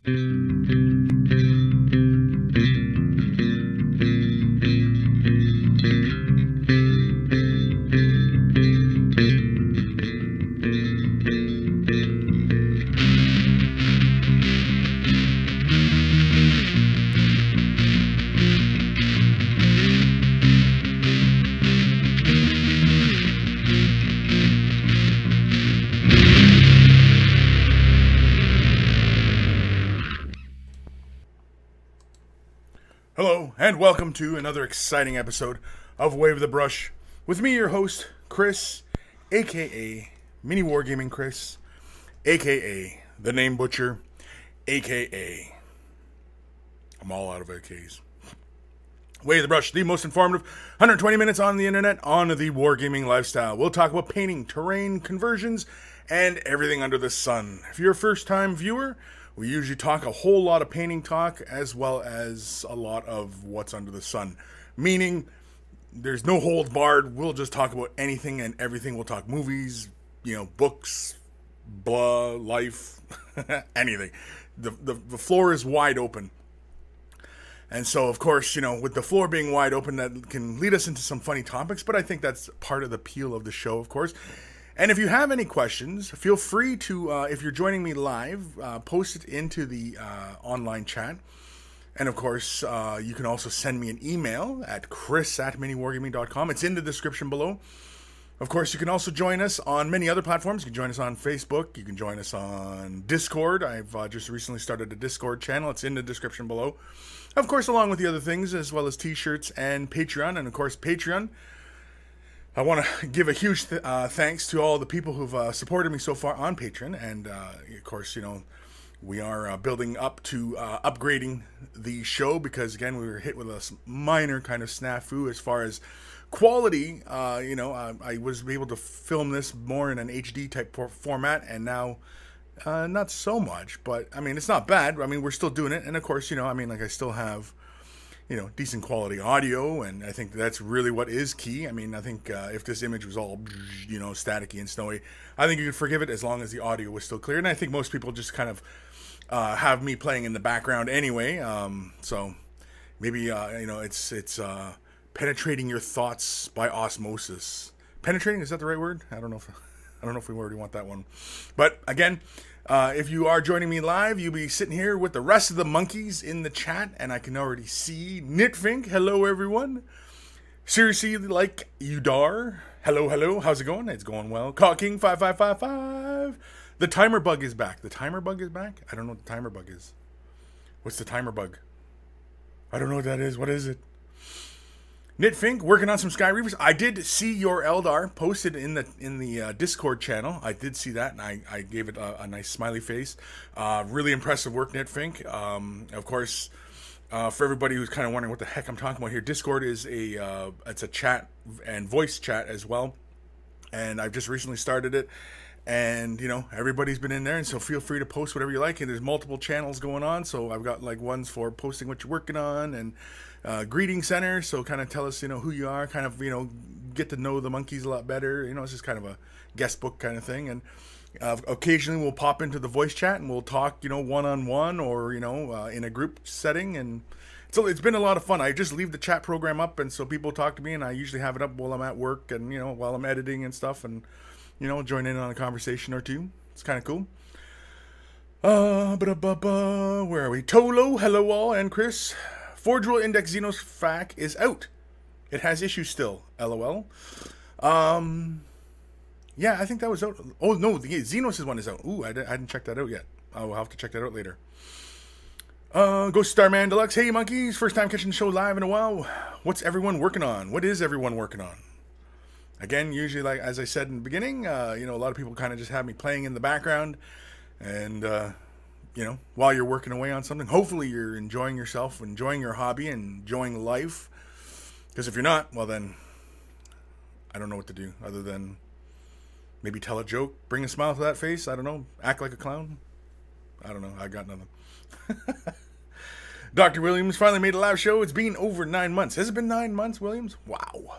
Hello, and welcome to another exciting episode of Wave the Brush with me, your host, Kris, aka Mini Wargaming Kris, aka The Name Butcher, aka I'm all out of AKs. Wave the Brush, the most informative 120 minutes on the internet on the wargaming lifestyle. We'll talk about painting, terrain, conversions, and everything under the sun. If you're a first-time viewer, we usually talk a whole lot of painting talk as well as a lot of what's under the sun. Meaning, there's no holds barred. We'll just talk about anything and everything. We'll talk movies, books, blah, life, anything. The floor is wide open. And so, of course, with the floor being wide open, that can lead us into some funny topics. But I think that's part of the appeal of the show, of course. And if you have any questions, feel free to, if you're joining me live, post it into the online chat. And, of course, you can also send me an email at kris@miniwargaming.com. It's in the description below. Of course, you can also join us on many other platforms. You can join us on Facebook. You can join us on Discord. I've just recently started a Discord channel. It's in the description below. Of course, along with the other things, as well as T-shirts and Patreon. And, of course, Patreon. I want to give a huge thanks to all the people who've supported me so far on Patreon. And, of course, we are building up to upgrading the show because, again, we were hit with a minor kind of snafu as far as quality. I was able to film this more in an HD type format, and now not so much. But, I mean, it's not bad. I mean, we're still doing it. And, of course, I still have decent quality audio, and I think that's really what is key. I mean, I think if this image was all, staticky and snowy, I think you could forgive it as long as the audio was still clear. And I think most people just kind of have me playing in the background anyway. So maybe, it's penetrating your thoughts by osmosis. Penetrating, is that the right word? I don't know if we already want that one. But again, if you are joining me live, you'll be sitting here with the rest of the monkeys in the chat, and I can already see Knitfink. Hello, everyone. Seriously, like Udar. Hello. How's it going? It's going well. Cocking 5555. The timer bug is back. The timer bug is back? I don't know what the timer bug is. What's the timer bug? I don't know what that is. What is it? Knitfink, working on some Sky Reavers. I did see your Eldar posted in the Discord channel. I did see that, and I gave it a nice smiley face. Really impressive work, Knitfink. Of course, for everybody who's kind of wondering what the heck I'm talking about here, Discord is it's a chat and voice chat as well. And I've just recently started it. And, everybody's been in there, and so feel free to post whatever you like. And there's multiple channels going on, so I've got, ones for posting what you're working on, and greeting center, so kind of tell us, who you are, kind of, get to know the monkeys a lot better. It's just kind of a guest book kind of thing. And occasionally we'll pop into the voice chat, and we'll talk, one-on-one or, in a group setting. And so it's been a lot of fun. I just leave the chat program up, and so people talk to me, and I usually have it up while I'm at work and, while I'm editing and stuff, and join in on a conversation or two. It's kind of cool. Where are we? Tolo, hello all, and Kris. Forge World Index Xenos FAQ is out. It has issues still, LOL. Yeah, I think that was out. Oh, no, the Xenos' one is out. Ooh, I didn't check that out yet. I will have to check that out later. Ghost Starman Deluxe. Hey, monkeys. First time catching the show live in a while. What's everyone working on? What is everyone working on? Again, usually, as I said in the beginning, a lot of people kind of just have me playing in the background. And, while you're working away on something, hopefully you're enjoying yourself, enjoying your hobby, and enjoying life. Because if you're not, well then, I don't know what to do other than maybe tell a joke, bring a smile to that face. I don't know. Act like a clown. I don't know. I got nothing. Dr. Williams finally made a live show. It's been over 9 months. Has it been 9 months, Williams? Wow.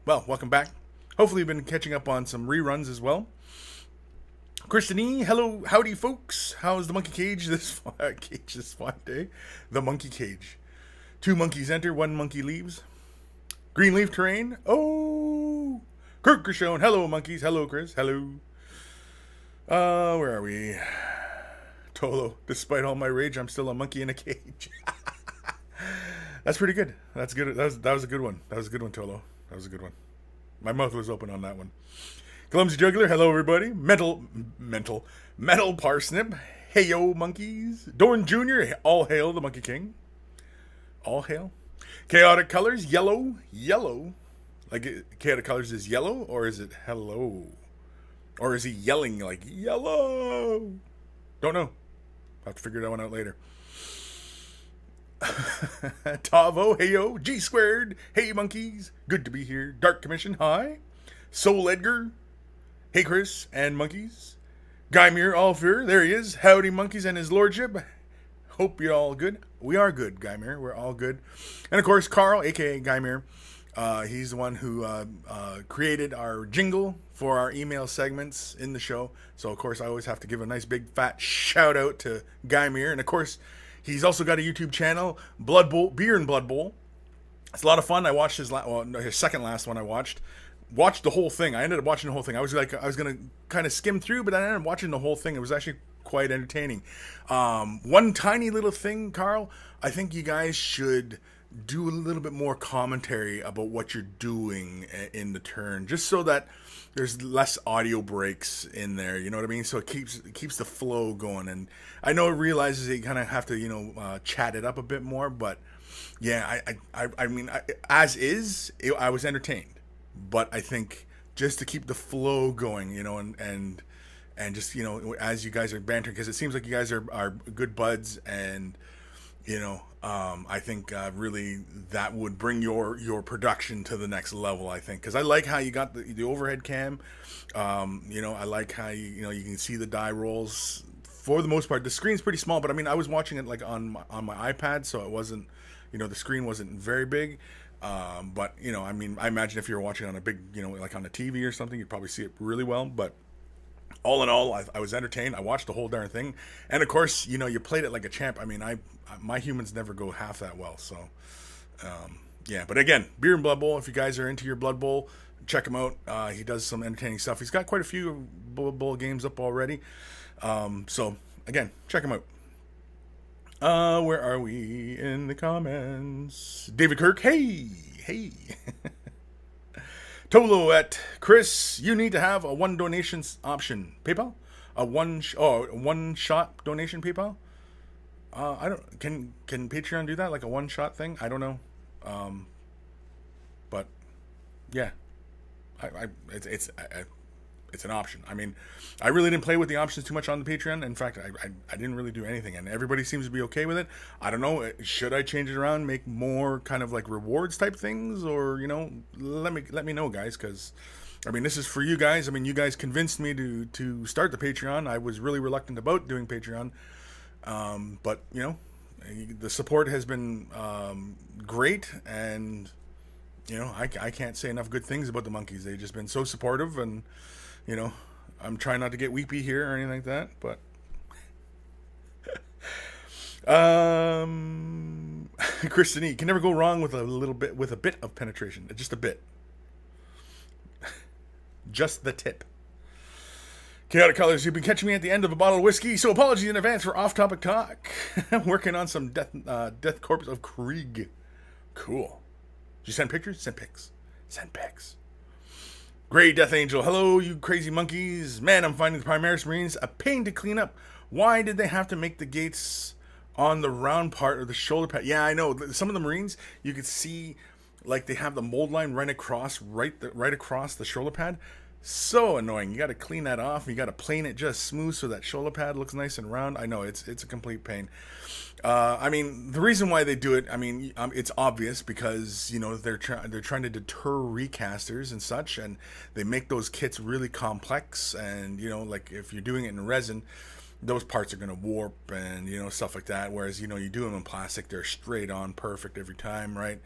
Well, welcome back. Hopefully you've been catching up on some reruns as well. Christine, hello, howdy, folks. How's the monkey cage this fine day? The monkey cage. 2 monkeys enter, 1 monkey leaves. Green leaf terrain. Oh, Kirk is shown. Hello, monkeys. Hello, Kris. Hello. Where are we? Tolo. Despite all my rage, I'm still a monkey in a cage. That's pretty good. That's good. That was a good one. That was a good one, Tolo. That was a good one. My mouth was open on that one. Clumsy Juggler, hello everybody. Metal Parsnip, hey yo monkeys. Dorn Jr., all hail the Monkey King. All hail. Chaotic Colors, yellow. Like Chaotic Colors is yellow, or is it hello? Or is he yelling like yellow? Don't know. I'll have to figure that one out later. Tavo, hey yo. G Squared, hey monkeys. Good to be here. Dark Commission, hi. Soul Edgar, hey Kris and monkeys. Guymere, all fear, there he is. Howdy monkeys and his lordship. Hope you're all good. We are good, Guymere. We're all good. And of course, Carl, aka Guymere. He's the one who created our jingle for our email segments in the show. So of course, I always have to give a nice big fat shout out to Guymere. And of course, he's also got a YouTube channel, Blood Bowl, Beer and Blood Bowl. It's a lot of fun. I watched his second last one I watched the whole thing. I ended up watching the whole thing. I was going to kind of skim through, but I ended up watching the whole thing. It was actually quite entertaining. One tiny little thing, Carl, I think you guys should do a little bit more commentary about what you're doing in the turn, just so that there's less audio breaks in there, you know what I mean? So it keeps the flow going. And I know it realizes that you kind of have to, chat it up a bit more, but yeah, I mean, I was entertained. But I think just to keep the flow going, and just, as you guys are bantering, because it seems like you guys are good buds, and, I think really that would bring your production to the next level, I think. Because I like how you got the overhead cam. I like how, you can see the die rolls. For the most part, the screen's pretty small, but I mean, I was watching it like on my iPad, so it wasn't, the screen wasn't very big. But, I mean, I imagine if you're watching on a big, like on a TV or something, you'd probably see it really well. But all in all, I was entertained. I watched the whole darn thing. And of course, you played it like a champ. I mean, my humans never go half that well. So, yeah. But again, Beer and Blood Bowl, if you guys are into your Blood Bowl, check him out. He does some entertaining stuff. He's got quite a few Blood Bowl games up already. So, again, check him out. Where are we in the comments? David Kirk, hey. Tolo at Kris, you need to have a 1 donation option. PayPal? A one shot donation PayPal? I don't, can Patreon do that? Like a 1-shot thing? I don't know. But yeah, it's an option. I mean, I really didn't play with the options too much on the Patreon. In fact, I didn't really do anything, and everybody seems to be okay with it. I don't know. Should I change it around, make more kind of like rewards type things, or let me know, guys, because I mean, this is for you guys. I mean, you guys convinced me to start the Patreon. I was really reluctant about doing Patreon, but the support has been great, and I can't say enough good things about the monkeys. They've just been so supportive, and I'm trying not to get weepy here or anything like that, but Christine, you can never go wrong with a bit of penetration. Just a bit. Just the tip. Chaotic Colors, you've been catching me at the end of a bottle of whiskey, so apologies in advance for off-topic talk. I'm working on some Death Corpse of Krieg. Cool. Did you send pictures? Send pics. Send pics. Grey Death Angel, hello, you crazy monkeys. Man, I'm finding the Primaris Marines a pain to clean up. Why did they have to make the gates on the round part of the shoulder pad? Yeah, I know. Some of the Marines, you could see, like, they have the mold line right across the shoulder pad. So annoying. You got to clean that off. You got to plane it just smooth so that shoulder pad looks nice and round. I know, it's a complete pain. I mean, the reason why they do it, I mean, it's obvious because, they're trying to deter recasters and such, and they make those kits really complex, and, like if you're doing it in resin, those parts are going to warp and, stuff like that, whereas, you do them in plastic, they're straight on perfect every time, right?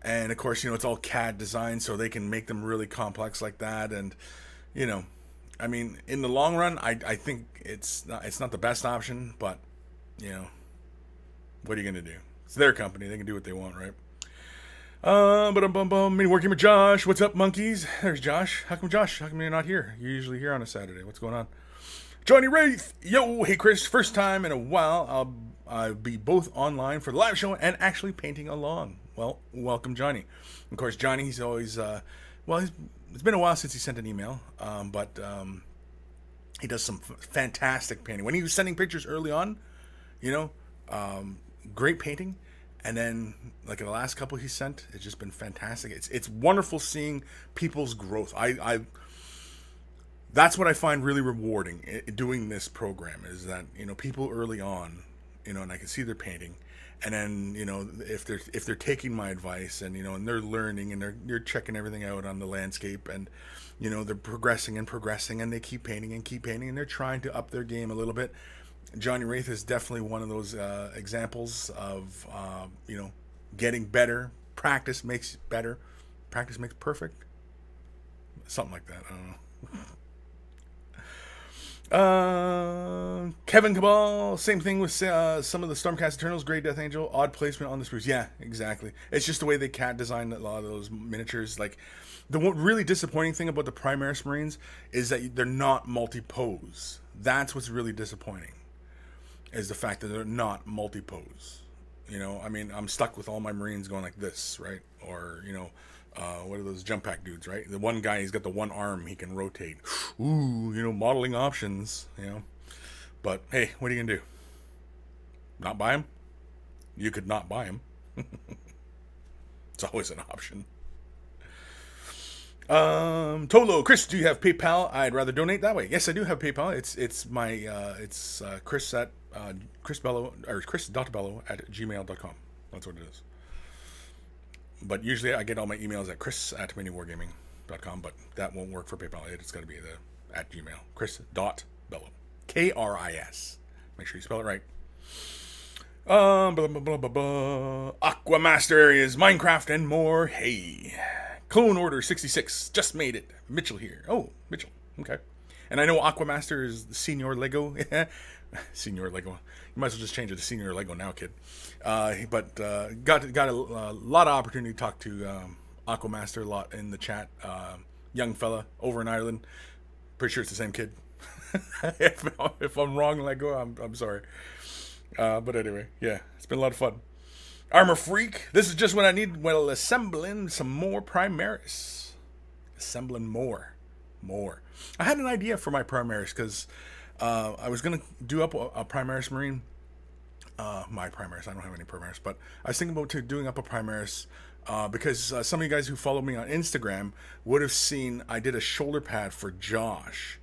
And, of course, it's all CAD design, so they can make them really complex like that, and, I mean, in the long run, I think it's not the best option, but, you know, what are you going to do? It's their company. They can do what they want, right? Mini working with Josh. What's up, monkeys? There's Josh. How come you're not here? You're usually here on a Saturday. What's going on? Johnny Wraith. Yo, hey, Chris. First time in a while. I'll be both online for the live show and actually painting along. Well, welcome, Johnny. Of course, Johnny, he's always, it's been a while since he sent an email, but he does some fantastic painting. When he was sending pictures early on, you know, great painting. And then, like in the last couple he sent, it's just been fantastic. It's wonderful seeing people's growth. That's what I find really rewarding doing this program, is that, you know, people early on, you know, and I can see their painting, and then, you know, if they're taking my advice, and, you know, and they're learning, and they're checking everything out on the landscape, and, you know, they're progressing, and they keep painting, and they're trying to up their game a little bit. Johnny Wraith is definitely one of those examples of, you know, getting better. Practice makes better. Practice makes perfect. Something like that. I don't know. Kevin Cabal, same thing with some of the Stormcast Eternals, Great Death Angel, odd placement on the spruce. Yeah, exactly. It's just the way they cat designed a lot of those miniatures. Like, the really disappointing thing about the Primaris Marines is that they're not multi-pose. That's what's really disappointing, is the fact that they're not multi-pose. You know, I mean, I'm stuck with all my Marines going like this, right? Or, you know, what are those jump pack dudes, right? The one guy, he's got the one arm he can rotate. Ooh, you know, modeling options, you know. But, hey, what are you going to do? Not buy them? You could not buy them. It's always an option. Tolo, Chris, do you have PayPal? I'd rather donate that way. Yes, I do have PayPal. It's Chris at chrisbello, or chris.bello@gmail.com. That's what it is. But usually I get all my emails at chris@miniwargaming.com, but that won't work for PayPal. It's got to be at Gmail. Chris.bello. Kris. Make sure you spell it right. Aquamaster areas, Minecraft, and more. Hey. Clone Order 66. Just made it. Mitchell here. Oh, Mitchell. Okay. And I know Aquamaster is the Senior Lego. Senior Lego. You might as well just change it to Senior Lego now, kid. But got a lot of opportunity to talk to Aquamaster a lot in the chat. Young fella over in Ireland. Pretty sure it's the same kid. If I'm wrong, Lego, I'm sorry. But anyway, yeah, it's been a lot of fun. Armor Freak, this is just what I need while assembling some more Primaris. Assembling more. I had an idea for my Primaris, because I was going to do up a Primaris Marine. My Primaris, I don't have any Primaris, but I was thinking about doing up a Primaris because some of you guys who follow me on Instagram would have seen I did a shoulder pad for Josh.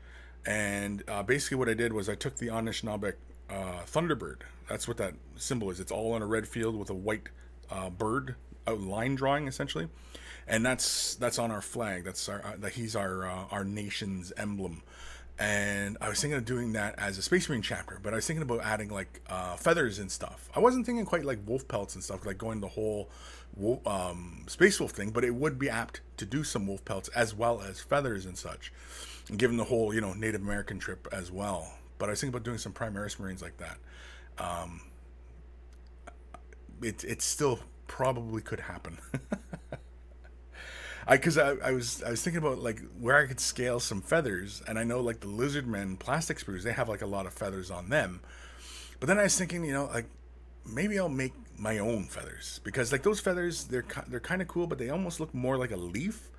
And basically what I did was I took the Anishinaabe Thunderbird. That's what that symbol is. It's all on a red field with a white bird, a line drawing essentially, and that's on our flag. He's our nation's emblem. And I was thinking of doing that as a Space Marine chapter, but I was thinking about adding like feathers and stuff. I wasn't thinking quite like wolf pelts and stuff, like going the whole Space Wolf thing, but it would be apt to do some wolf pelts as well as feathers and such, and given the whole, you know, Native American trip as well. But I was thinking about doing some Primaris Marines like that. It still probably could happen. Because I was thinking about like where I could scale some feathers, and I know like the Lizardmen plastic sprues, they have like a lot of feathers on them. But then I was thinking, you know, like maybe I'll make my own feathers, because like those feathers, they're kind of cool, but they almost look more like a leaf.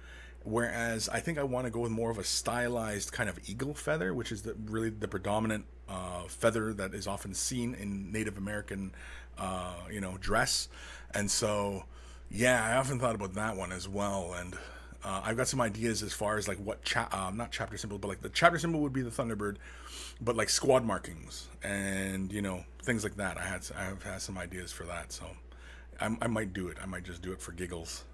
Whereas I think I want to go with more of a stylized kind of eagle feather, which is really the predominant feather that is often seen in Native American, you know, dress. And so, yeah, I often thought about that one as well. And I've got some ideas as far as like what not chapter symbol, but like the chapter symbol would be the Thunderbird, but like squad markings and, you know, things like that. I've had some ideas for that, so I might do it. I might just do it for giggles.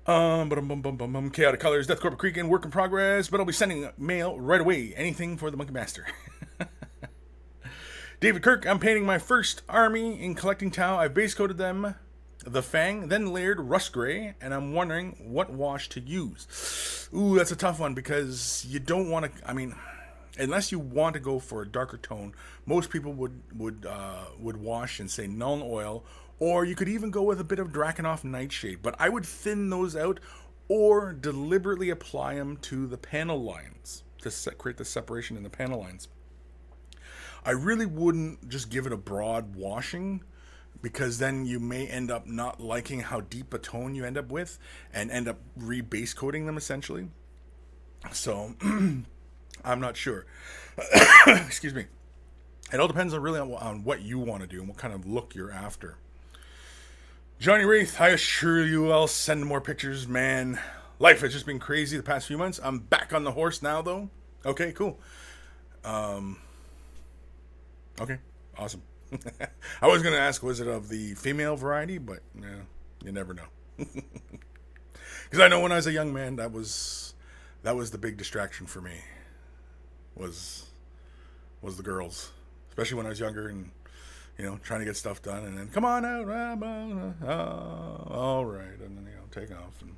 Chaotic Colors, Death Corp Creek, and work in progress, but I'll be sending mail right away. Anything for the Monkey Master. David Kirk, I'm painting my first army in collecting Tau. I base coated them, the Fang, then layered rust gray, and I'm wondering what wash to use. Ooh, that's a tough one because you don't want to. I mean, unless you want to go for a darker tone, most people would wash and say Null Oil, or you could even go with a bit of Drakenhof Nightshade. But I would thin those out, or deliberately apply them to the panel lines to create the separation in the panel lines. I really wouldn't just give it a broad washing, because then you may end up not liking how deep a tone you end up with and end up re-base coating them essentially. So I'm not sure. Excuse me. It all depends on what you want to do and what kind of look you're after. Johnny Wraith, I assure you I'll send more pictures, man. Life has just been crazy the past few months. I'm back on the horse now, though. Okay, cool. Okay, awesome. I was going to ask, was it of the female variety? But, yeah, you never know. Because I know when I was a young man, that was the big distraction for me. Was the girls. Especially when I was younger and, trying to get stuff done. And then, come on out. All right. And then, take off. And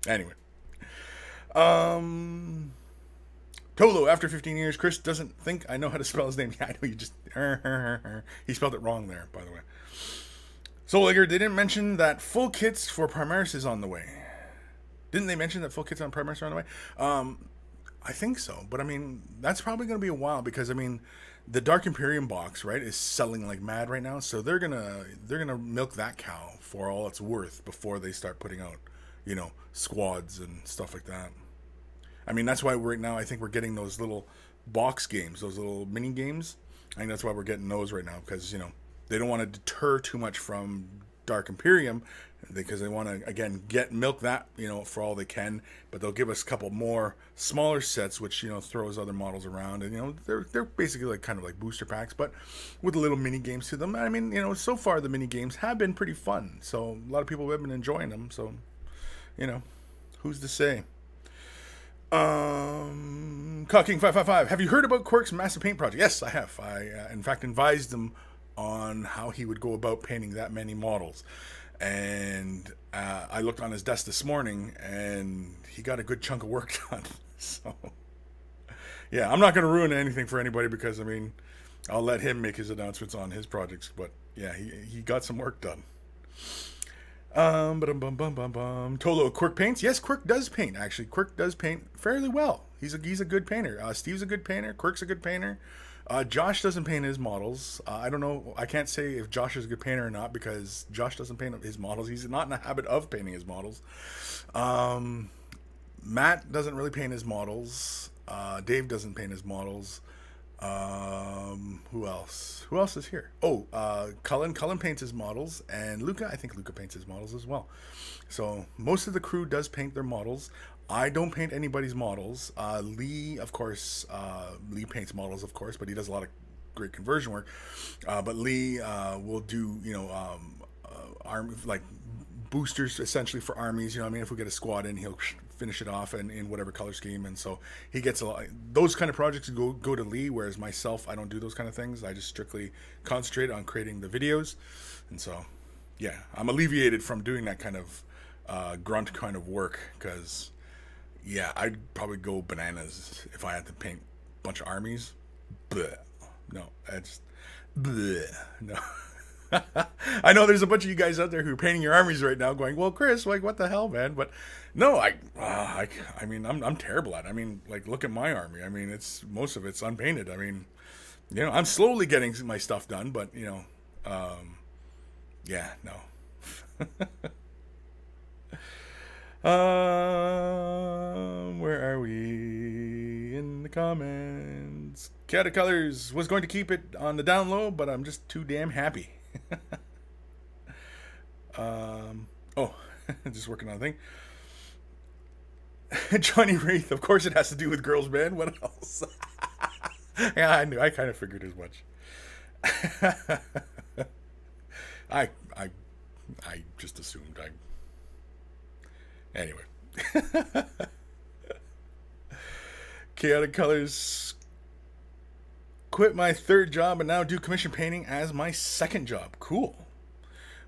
anyway. Tolo, after 15 years, Kris doesn't think I know how to spell his name. Yeah, I know you just... He spelled it wrong there, by the way. Soullegger, they didn't mention that full kits for Primaris is on the way. Didn't they mention that full kits on Primaris are on the way? I think so. But, I mean, that's probably going to be a while because, I mean, the Dark Imperium box, right, is selling like mad right now. So they're gonna milk that cow for all it's worth before they start putting out, squads and stuff like that. I mean, that's why right now I think we're getting those little box games, those little mini games. I think that's why we're getting those right now because, they don't want to deter too much from Dark Imperium because they want to, again, milk that, for all they can. But they'll give us a couple more smaller sets, which, throws other models around. And, they're basically kind of like booster packs, but with little mini games to them. I mean, so far the mini games have been pretty fun. So a lot of people have been enjoying them. So, who's to say? Cocking 555. Have you heard about Quirk's massive paint project? Yes, I have. I, in fact, advised him on how he would go about painting that many models. And I looked on his desk this morning, and he got a good chunk of work done. So, yeah, I'm not going to ruin anything for anybody because, I mean, I'll let him make his announcements on his projects. But, yeah, he got some work done. Tolo, Quirk paints? Yes, Quirk does paint, actually. Quirk does paint fairly well. He's a good painter. Steve's a good painter. Quirk's a good painter. Josh doesn't paint his models. I don't know. I can't say if Josh is a good painter or not because Josh doesn't paint his models. He's not in the habit of painting his models. Matt doesn't really paint his models. Dave doesn't paint his models. Who else? Who else is here? Oh, Cullen. Cullen paints his models, and Luca. I think Luca paints his models as well. So most of the crew does paint their models. I don't paint anybody's models. Lee, of course, Lee paints models, of course, but he does a lot of great conversion work. But Lee will do, like boosters essentially for armies. If we get a squad in, he'll finish it off in whatever color scheme. And so he gets a lot. Those kind of projects go to Lee, whereas myself, I don't do those kind of things. I just strictly concentrate on creating the videos. And so, yeah, I'm alleviated from doing that kind of grunt kind of work because... yeah, I'd probably go bananas if I had to paint a bunch of armies. Bleh. No, no. I know there's a bunch of you guys out there who are painting your armies right now going, well, Kris, like, what the hell, man? But no, I mean, I'm terrible at it. I mean, like, look at my army. I mean, most of it's unpainted. I mean, I'm slowly getting my stuff done, but, yeah, no. Where are we in the comments? Chaotic Colors was going to keep it on the down low, but I'm just too damn happy. Just working on a thing. Johnny Wraith, of course it has to do with girls, man. What else? Yeah, I knew. I kind of figured as much. I just assumed. Anyway. Chaotic Colors. Quit my third job and now do commission painting as my second job. Cool.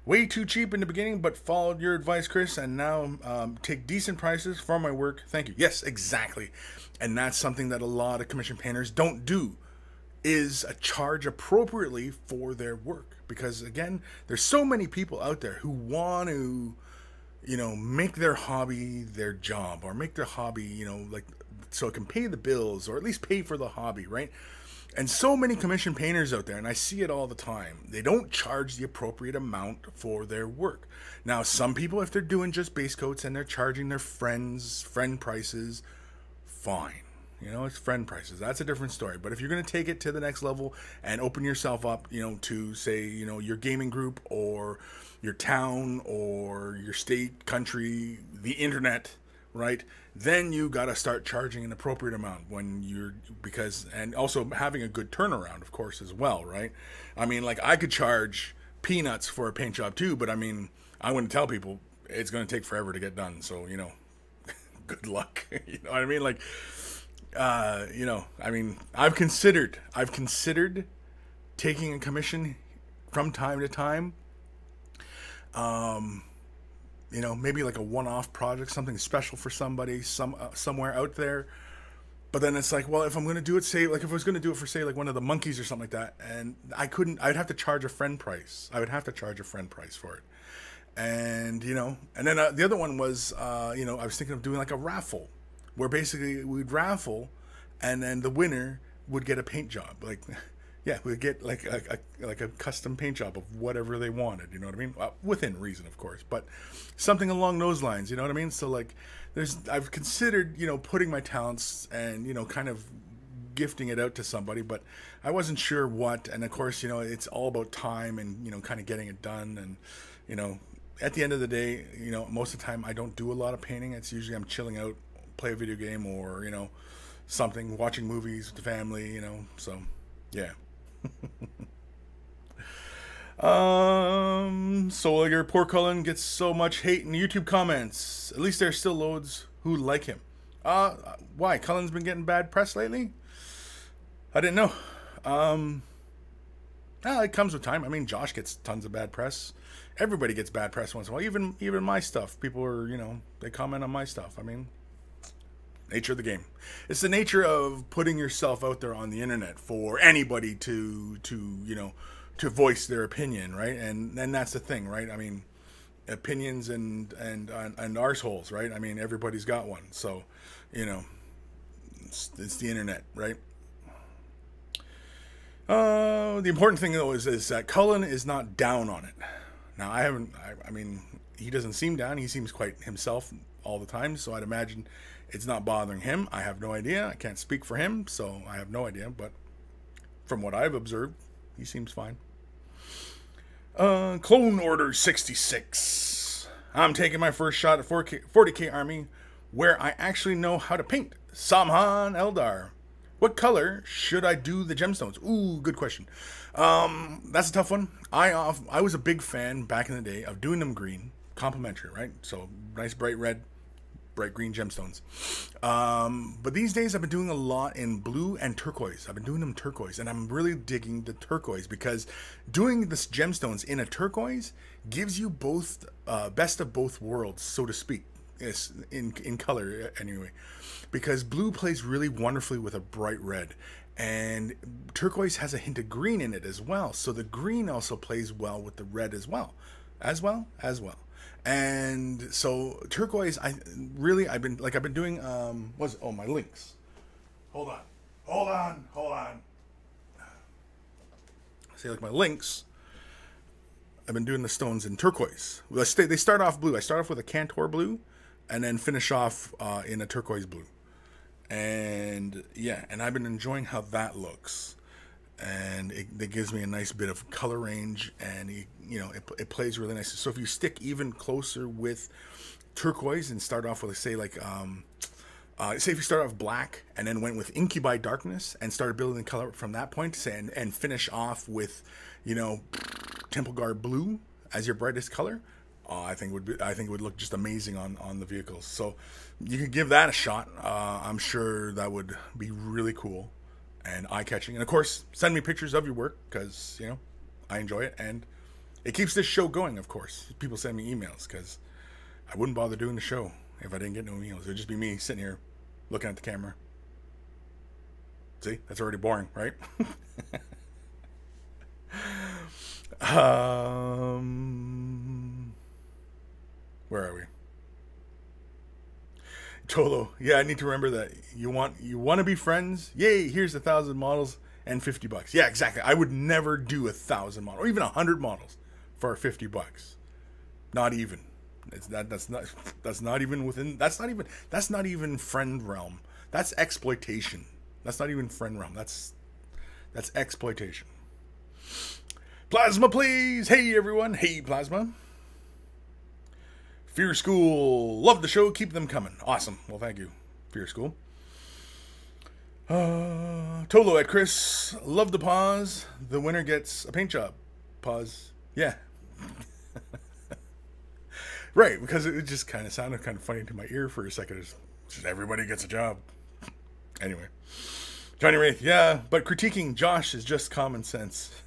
Way too cheap in the beginning, but followed your advice, Kris, and now take decent prices for my work. Thank you. Yes, exactly. And that's something that a lot of commission painters don't do, is charge appropriately for their work. Because, again, there's so many people out there who want to, make their hobby their job, or make their hobby, like, so it can pay the bills, or at least pay for the hobby, right? And so many commission painters out there, and I see it all the time, they don't charge the appropriate amount for their work. Now, some people, if they're doing just base coats and they're charging their friend prices, fine. It's friend prices. That's a different story. But if you're going to take it to the next level and open yourself up, to say, your gaming group or your town or your state, country, the internet, right? Then you got to start charging an appropriate amount and also having a good turnaround, of course, as well, right? I mean, like, I could charge peanuts for a paint job too, but I mean, I wouldn't tell people it's going to take forever to get done. So, good luck. You know what I mean? Like, I mean, I've considered taking a commission from time to time. Maybe like a one-off project, something special for somebody, somewhere out there. But then it's like, well, if I'm going to do it, say, like, if I was going to do it for, say, like one of the monkeys or something like that, and I'd have to charge a friend price. I would have to charge a friend price for it. And, and then the other one was, I was thinking of doing like a raffle, where basically we'd raffle, and then the winner would get a paint job. Like, yeah, we'd get like a custom paint job of whatever they wanted. You know what I mean? Within reason, of course, but something along those lines. You know what I mean? So like, I've considered, putting my talents and, kind of gifting it out to somebody, but I wasn't sure what. And of course, it's all about time and, kind of getting it done. And, at the end of the day, most of the time I don't do a lot of painting. It's usually I'm chilling out, play a video game, or, something, watching movies with the family, so yeah. Soliger, poor Cullen gets so much hate in YouTube comments. At least there's still loads who like him. Why? Cullen's been getting bad press lately? I didn't know. It comes with time. I mean, Josh gets tons of bad press. Everybody gets bad press once in a while. Even my stuff. People are, they comment on my stuff. I mean, nature of the game. It's the nature of putting yourself out there on the internet for anybody to voice their opinion, right? And that's the thing, right? I mean, opinions and arseholes, right? I mean, everybody's got one. So, it's the internet, right? The important thing though is that Cullen is not down on it. Now, I mean, he doesn't seem down. He seems quite himself all the time. So I'd imagine it's not bothering him. I have no idea. I can't speak for him, so I have no idea. But from what I've observed, he seems fine. Clone Order 66. I'm taking my first shot at 40K Army, where I actually know how to paint. Samhan Eldar. What color should I do the gemstones? Ooh, good question. That's a tough one. I was a big fan back in the day of doing them green, complementary, right? So nice bright red, bright green gemstones. But these days I've been doing a lot in blue and turquoise. I've been doing them turquoise, and I'm really digging the turquoise because doing this gemstones in a turquoise gives you both best of both worlds, so to speak. Yes, in color anyway, because blue plays really wonderfully with a bright red, and turquoise has a hint of green in it as well. So the green also plays well with the red as well. And so turquoise, I've been doing my links. Hold on. See, like my links, I've been doing the stones in turquoise. They start off blue. I start off with a Cantor blue, and then finish off in a turquoise blue. And yeah, and I've been enjoying how that looks. And it gives me a nice bit of color range, and it plays really nice. So if you stick even closer with turquoise and start off with, say if you start off black and then went with Incubi Darkness and started building the color from that point, and finish off with, Temple Guard blue as your brightest color, I think it would look just amazing on the vehicles. So you could give that a shot. I'm sure that would be really cool and eye-catching. And of course, send me pictures of your work, because I enjoy it, and It keeps this show going, of course. People send me emails because I wouldn't bother doing the show if I didn't get no emails. It would just be me sitting here looking at the camera. See, that's already boring, right? Where are we? Tolo, yeah, I need to remember that you want to be friends. Yay! Here's 1,000 models and $50. Yeah, exactly. I would never do 1,000 models or even 100 models for $50. Not even. That's not even within. That's not even friend realm. That's exploitation. That's not even friend realm. That's exploitation. Plasma, please. Hey everyone. Hey Plasma. Fear School, love the show, keep them coming. Awesome. Well, thank you, Fear School. Tolo at Kris, love the pause. The winner gets a paint job. Pause. Yeah. Right, because it just kind of sounded kind of funny to my ear for a second. It's just everybody gets a job. Anyway. Johnny Wraith, yeah, but critiquing Josh is just common sense.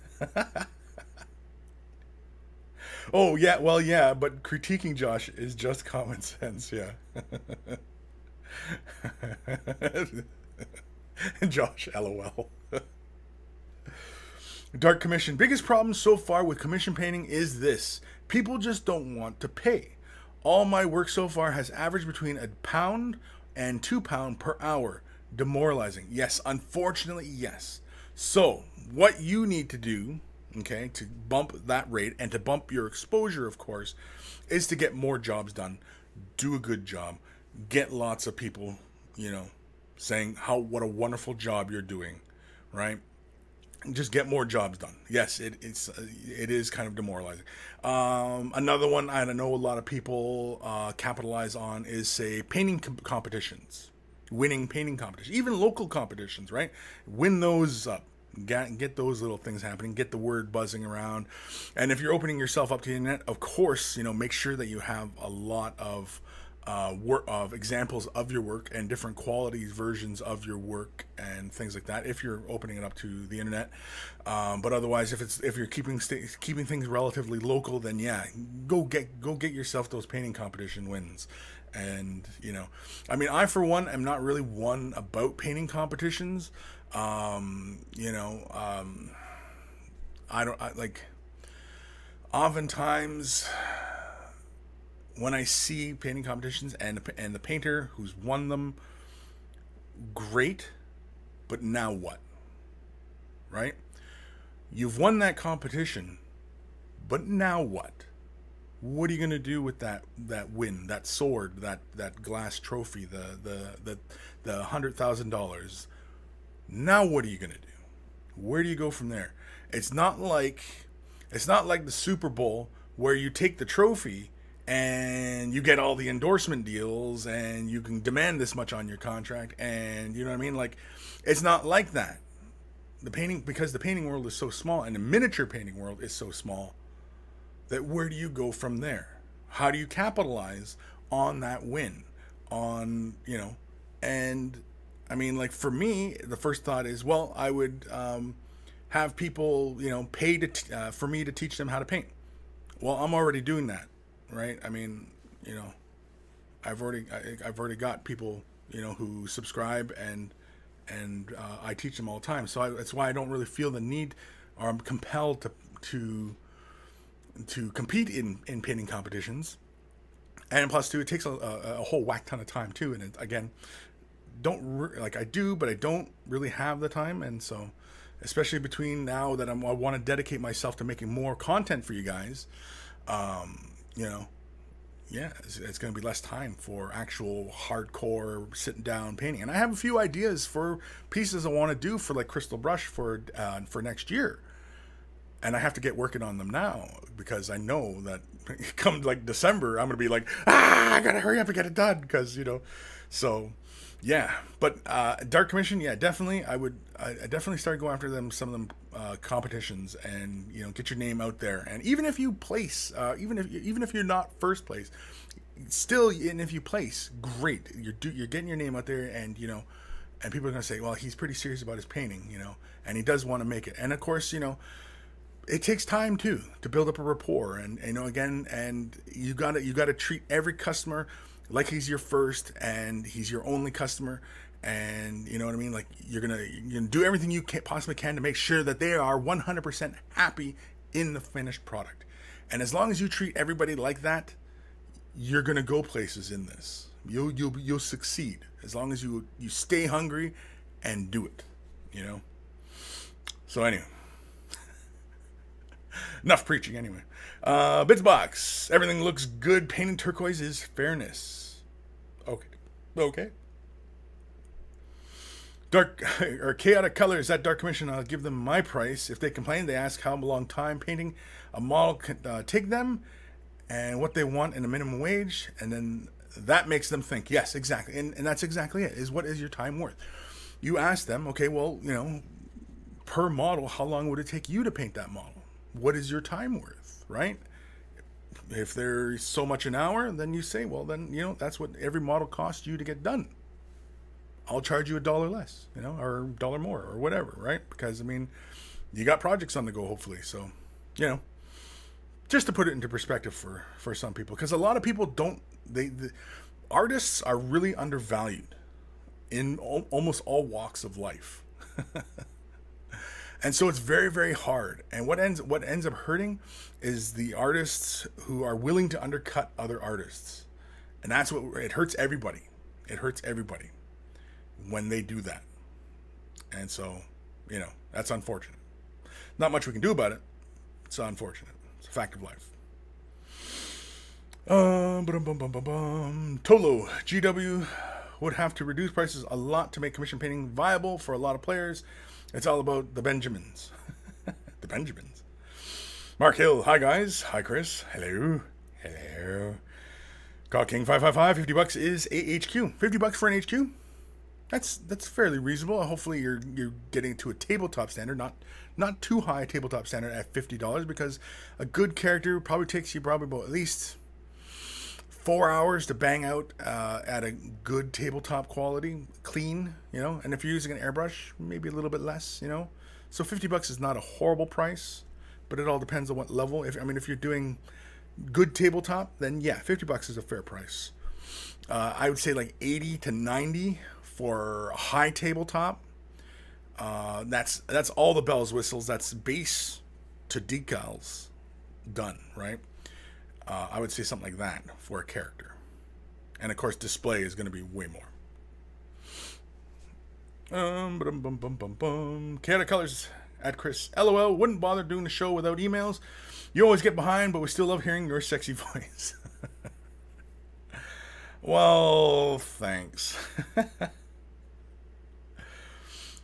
Oh, yeah, well, yeah, but critiquing Josh is just common sense, yeah. Josh, LOL. Dark Commission. Biggest problem so far with commission painting is this. People just don't want to pay. All my work so far has averaged between £1 and £2 per hour. Demoralizing. Yes, unfortunately, yes. So, what you need to do, okay, to bump that rate and to bump your exposure, of course, is to get more jobs done. Do a good job. Get lots of people, saying what a wonderful job you're doing, right? Just get more jobs done. Yes, it is kind of demoralizing. Another one I know a lot of people capitalize on is, say, painting competitions, winning painting competitions, even local competitions, right? Win those up. Get those little things happening. Get the word buzzing around. And if you're opening yourself up to the internet, of course, make sure that you have a lot of examples of your work and different qualities, versions of your work, and things like that. If you're opening it up to the internet, but otherwise, if you're keeping things relatively local, then yeah, go get yourself those painting competition wins. And I for one am not really one about painting competitions. Oftentimes when I see painting competitions and the painter who's won them, great, but now what? Right? You've won that competition, but now what? What are you going to do with that win, that sword, that glass trophy, the $100,000? Now what are you going to do? Where do you go from there? It's not like the Super Bowl where you take the trophy and you get all the endorsement deals and you can demand this much on your contract, and you know what I mean? Like, it's not like that. Because the painting world is so small and the miniature painting world is so small, that where do you go from there? How do you capitalize on that win? And for me, the first thought is, well, I would have people, pay for me to teach them how to paint. Well, I'm already doing that, right? I've already got people, who subscribe, and I teach them all the time. So that's why I don't really feel the need, or I'm compelled to compete in painting competitions. And plus, too, it takes a whole whack ton of time too. And again, I do, but I don't really have the time. And so, especially between now that I want to dedicate myself to making more content for you guys, it's going to be less time for actual hardcore sitting down painting. And I have a few ideas for pieces I want to do for like Crystal Brush for next year. And I have to get working on them now, because I know that come like December, I'm going to be like, I got to hurry up and get it done. Because, so yeah. But Dark Commission, yeah, definitely. I definitely start going after some of them competitions, and, get your name out there. And even if you place, even if you're not first place, still, and if you place, great. You're getting your name out there, and, and people are going to say, well, he's pretty serious about his painting, and he does want to make it. And of course, it takes time too to build up a rapport, and you know, again, and you gotta treat every customer like he's your first and he's your only customer, and you know what I mean. Like you're gonna do everything you possibly can to make sure that they are 100% happy in the finished product. And as long as you treat everybody like that, you're gonna go places in this. You'll succeed as long as you stay hungry and do it. You know. So anyway. Enough preaching anyway. Bitsbox. Everything looks good. Painting turquoise is fairness. Okay. Dark or chaotic colors at Dark Commission. I'll give them my price. If they complain, they ask how long time painting a model can take them and what they want in a minimum wage. And then that makes them think. Yes, exactly. And that's exactly it. Is what is your time worth? You ask them, okay, well, you know, per model, how long would it take you to paint that model? What is your time worth, right? If there's so much an hour, then you say, well, then, you know, that's what every model costs you to get done. I'll charge you $1 less, you know, or $1 more or whatever, right? Because, I mean, you got projects on the go, hopefully. So, you know, just to put it into perspective for some people, because a lot of people don't, the artists are really undervalued in almost all walks of life. And so it's very, very hard. And what ends up hurting is the artists who are willing to undercut other artists. And that's what it hurts everybody. It hurts everybody when they do that. And so, you know, that's unfortunate. Not much we can do about it. It's unfortunate. It's a fact of life. Tolo, GW would have to reduce prices a lot to make commission painting viable for a lot of players. It's all about the Benjamins. The Benjamins. Mark Hill. Hi, guys. Hi, Kris. Hello. God King 555. $50 is a HQ. $50 for an HQ? That's fairly reasonable. Hopefully you're getting to a tabletop standard, not too high a tabletop standard at $50, because a good character probably takes you about at least 4 hours to bang out at a good tabletop quality, clean, you know. And if you're using an airbrush, maybe a little bit less, you know. So $50 is not a horrible price, but it all depends on what level. If you're doing good tabletop, then yeah, $50 is a fair price. I would say like 80 to 90 for high tabletop. That's all the bells, whistles. That's base to decals done, right? I would say something like that for a character. And of course, display is going to be way more. Chaotic Colors at Kris. LOL, wouldn't bother doing the show without emails. You always get behind, but we still love hearing your sexy voice. Well, thanks.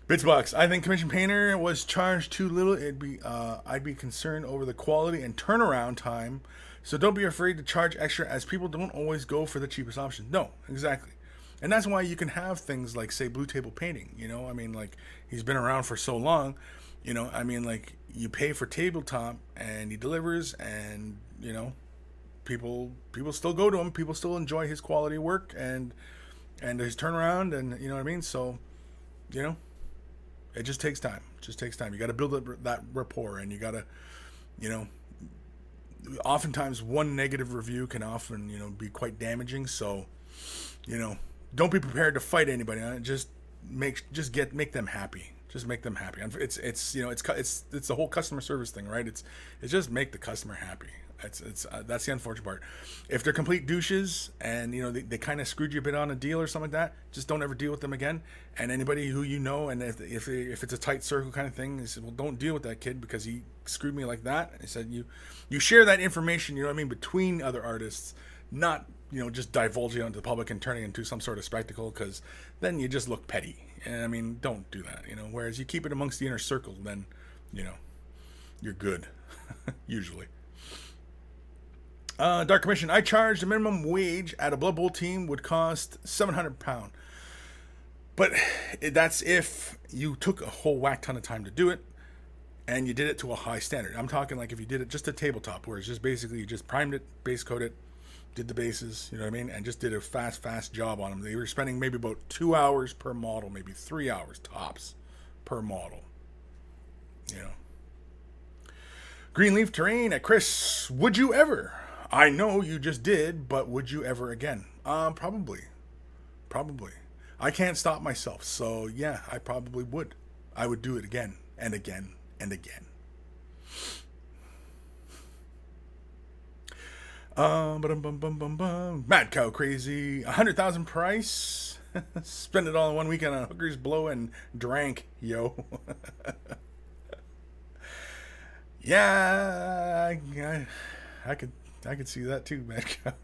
Bitsbox, I think Commission Painter was charged too little. I'd be concerned over the quality and turnaround time. So don't be afraid to charge extra, as people don't always go for the cheapest option. No, exactly. And that's why you can have things like, say, Blue Table Painting. You know, I mean, like, he's been around for so long. You know, I mean, like, you pay for tabletop and he delivers, and, you know, people still go to him. People still enjoy his quality work and his turnaround, and, you know what I mean? So, you know, it just takes time. It just takes time. You got to build up that rapport, and you got to, you know, oftentimes one negative review can often, you know, be quite damaging. So, you know, don't be prepared to fight anybody. Just make them happy. Just make them happy. It's you know, it's the whole customer service thing, right? It's just make the customer happy. It's that's the unfortunate part. If they're complete douches and, you know, they kind of screwed you a bit on a deal or something like that, just don't ever deal with them again. And anybody who you know, and if it's a tight circle kind of thing, they said, well, don't deal with that kid because he screwed me like that. I said, you share that information, you know what I mean, between other artists, not, you know, just divulging it onto the public and turning it into some sort of spectacle, because then you just look petty. And I mean, don't do that, you know. Whereas you keep it amongst the inner circle, then, you know, you're good, usually. Dark Commission, I charged a minimum wage at a Blood Bowl team would cost £700. But that's if you took a whole whack ton of time to do it and you did it to a high standard. I'm talking like if you did it just a tabletop, where it's just basically you just primed it, base coated it, did the bases, you know what I mean, and just did a fast job on them. They were spending maybe about 2 hours per model, maybe 3 hours tops per model, you know. Greenleaf Terrain at Kris. Would you ever? I know you just did, but would you ever again? Probably. Probably. I can't stop myself, so yeah, I probably would. I would do it again and again and again. Mad Cow Crazy. 100,000 price. Spend it all in one weekend on hookers, blow, and drank, yo. Yeah, I could see that too, Mad Cow.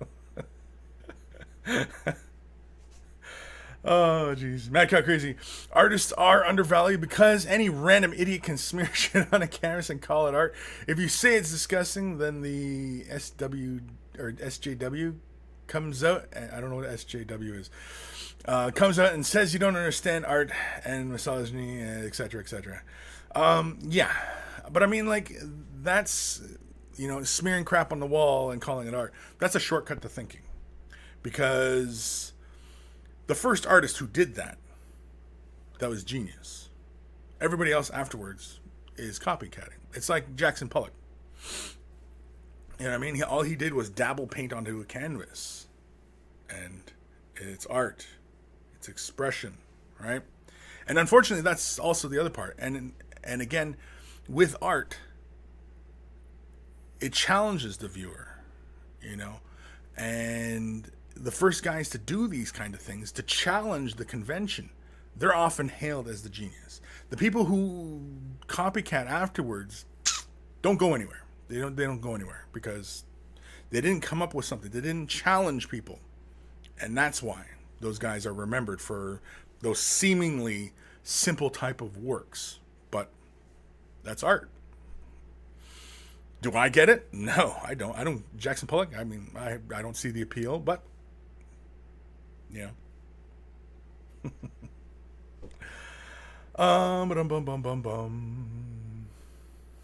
Oh, jeez. Mad Cow Crazy. Artists are undervalued because any random idiot can smear shit on a canvas and call it art. If you say it's disgusting, then the SW or SJW comes out. I don't know what SJW is. Comes out and says you don't understand art and misogyny, etc., etc. Yeah. But I mean, like, that's, smearing crap on the wall and calling it art. That's a shortcut to thinking. Because the first artist who did that was genius. Everybody else afterwards is copycatting. It's like Jackson Pollock. You know what I mean? All he did was dabble paint onto a canvas. And it's art. It's expression, right? And unfortunately, that's also the other part. And again, with art, it challenges the viewer, and the first guys to do these kind of things, to challenge the convention, they're often hailed as the genius. The people who copycat afterwards don't go anywhere. They don't go anywhere because they didn't come up with something. They didn't challenge people. And that's why those guys are remembered for those seemingly simple type of works. But that's art. Do I get it? No, I don't. Jackson Pollock, I mean, I don't see the appeal, but yeah.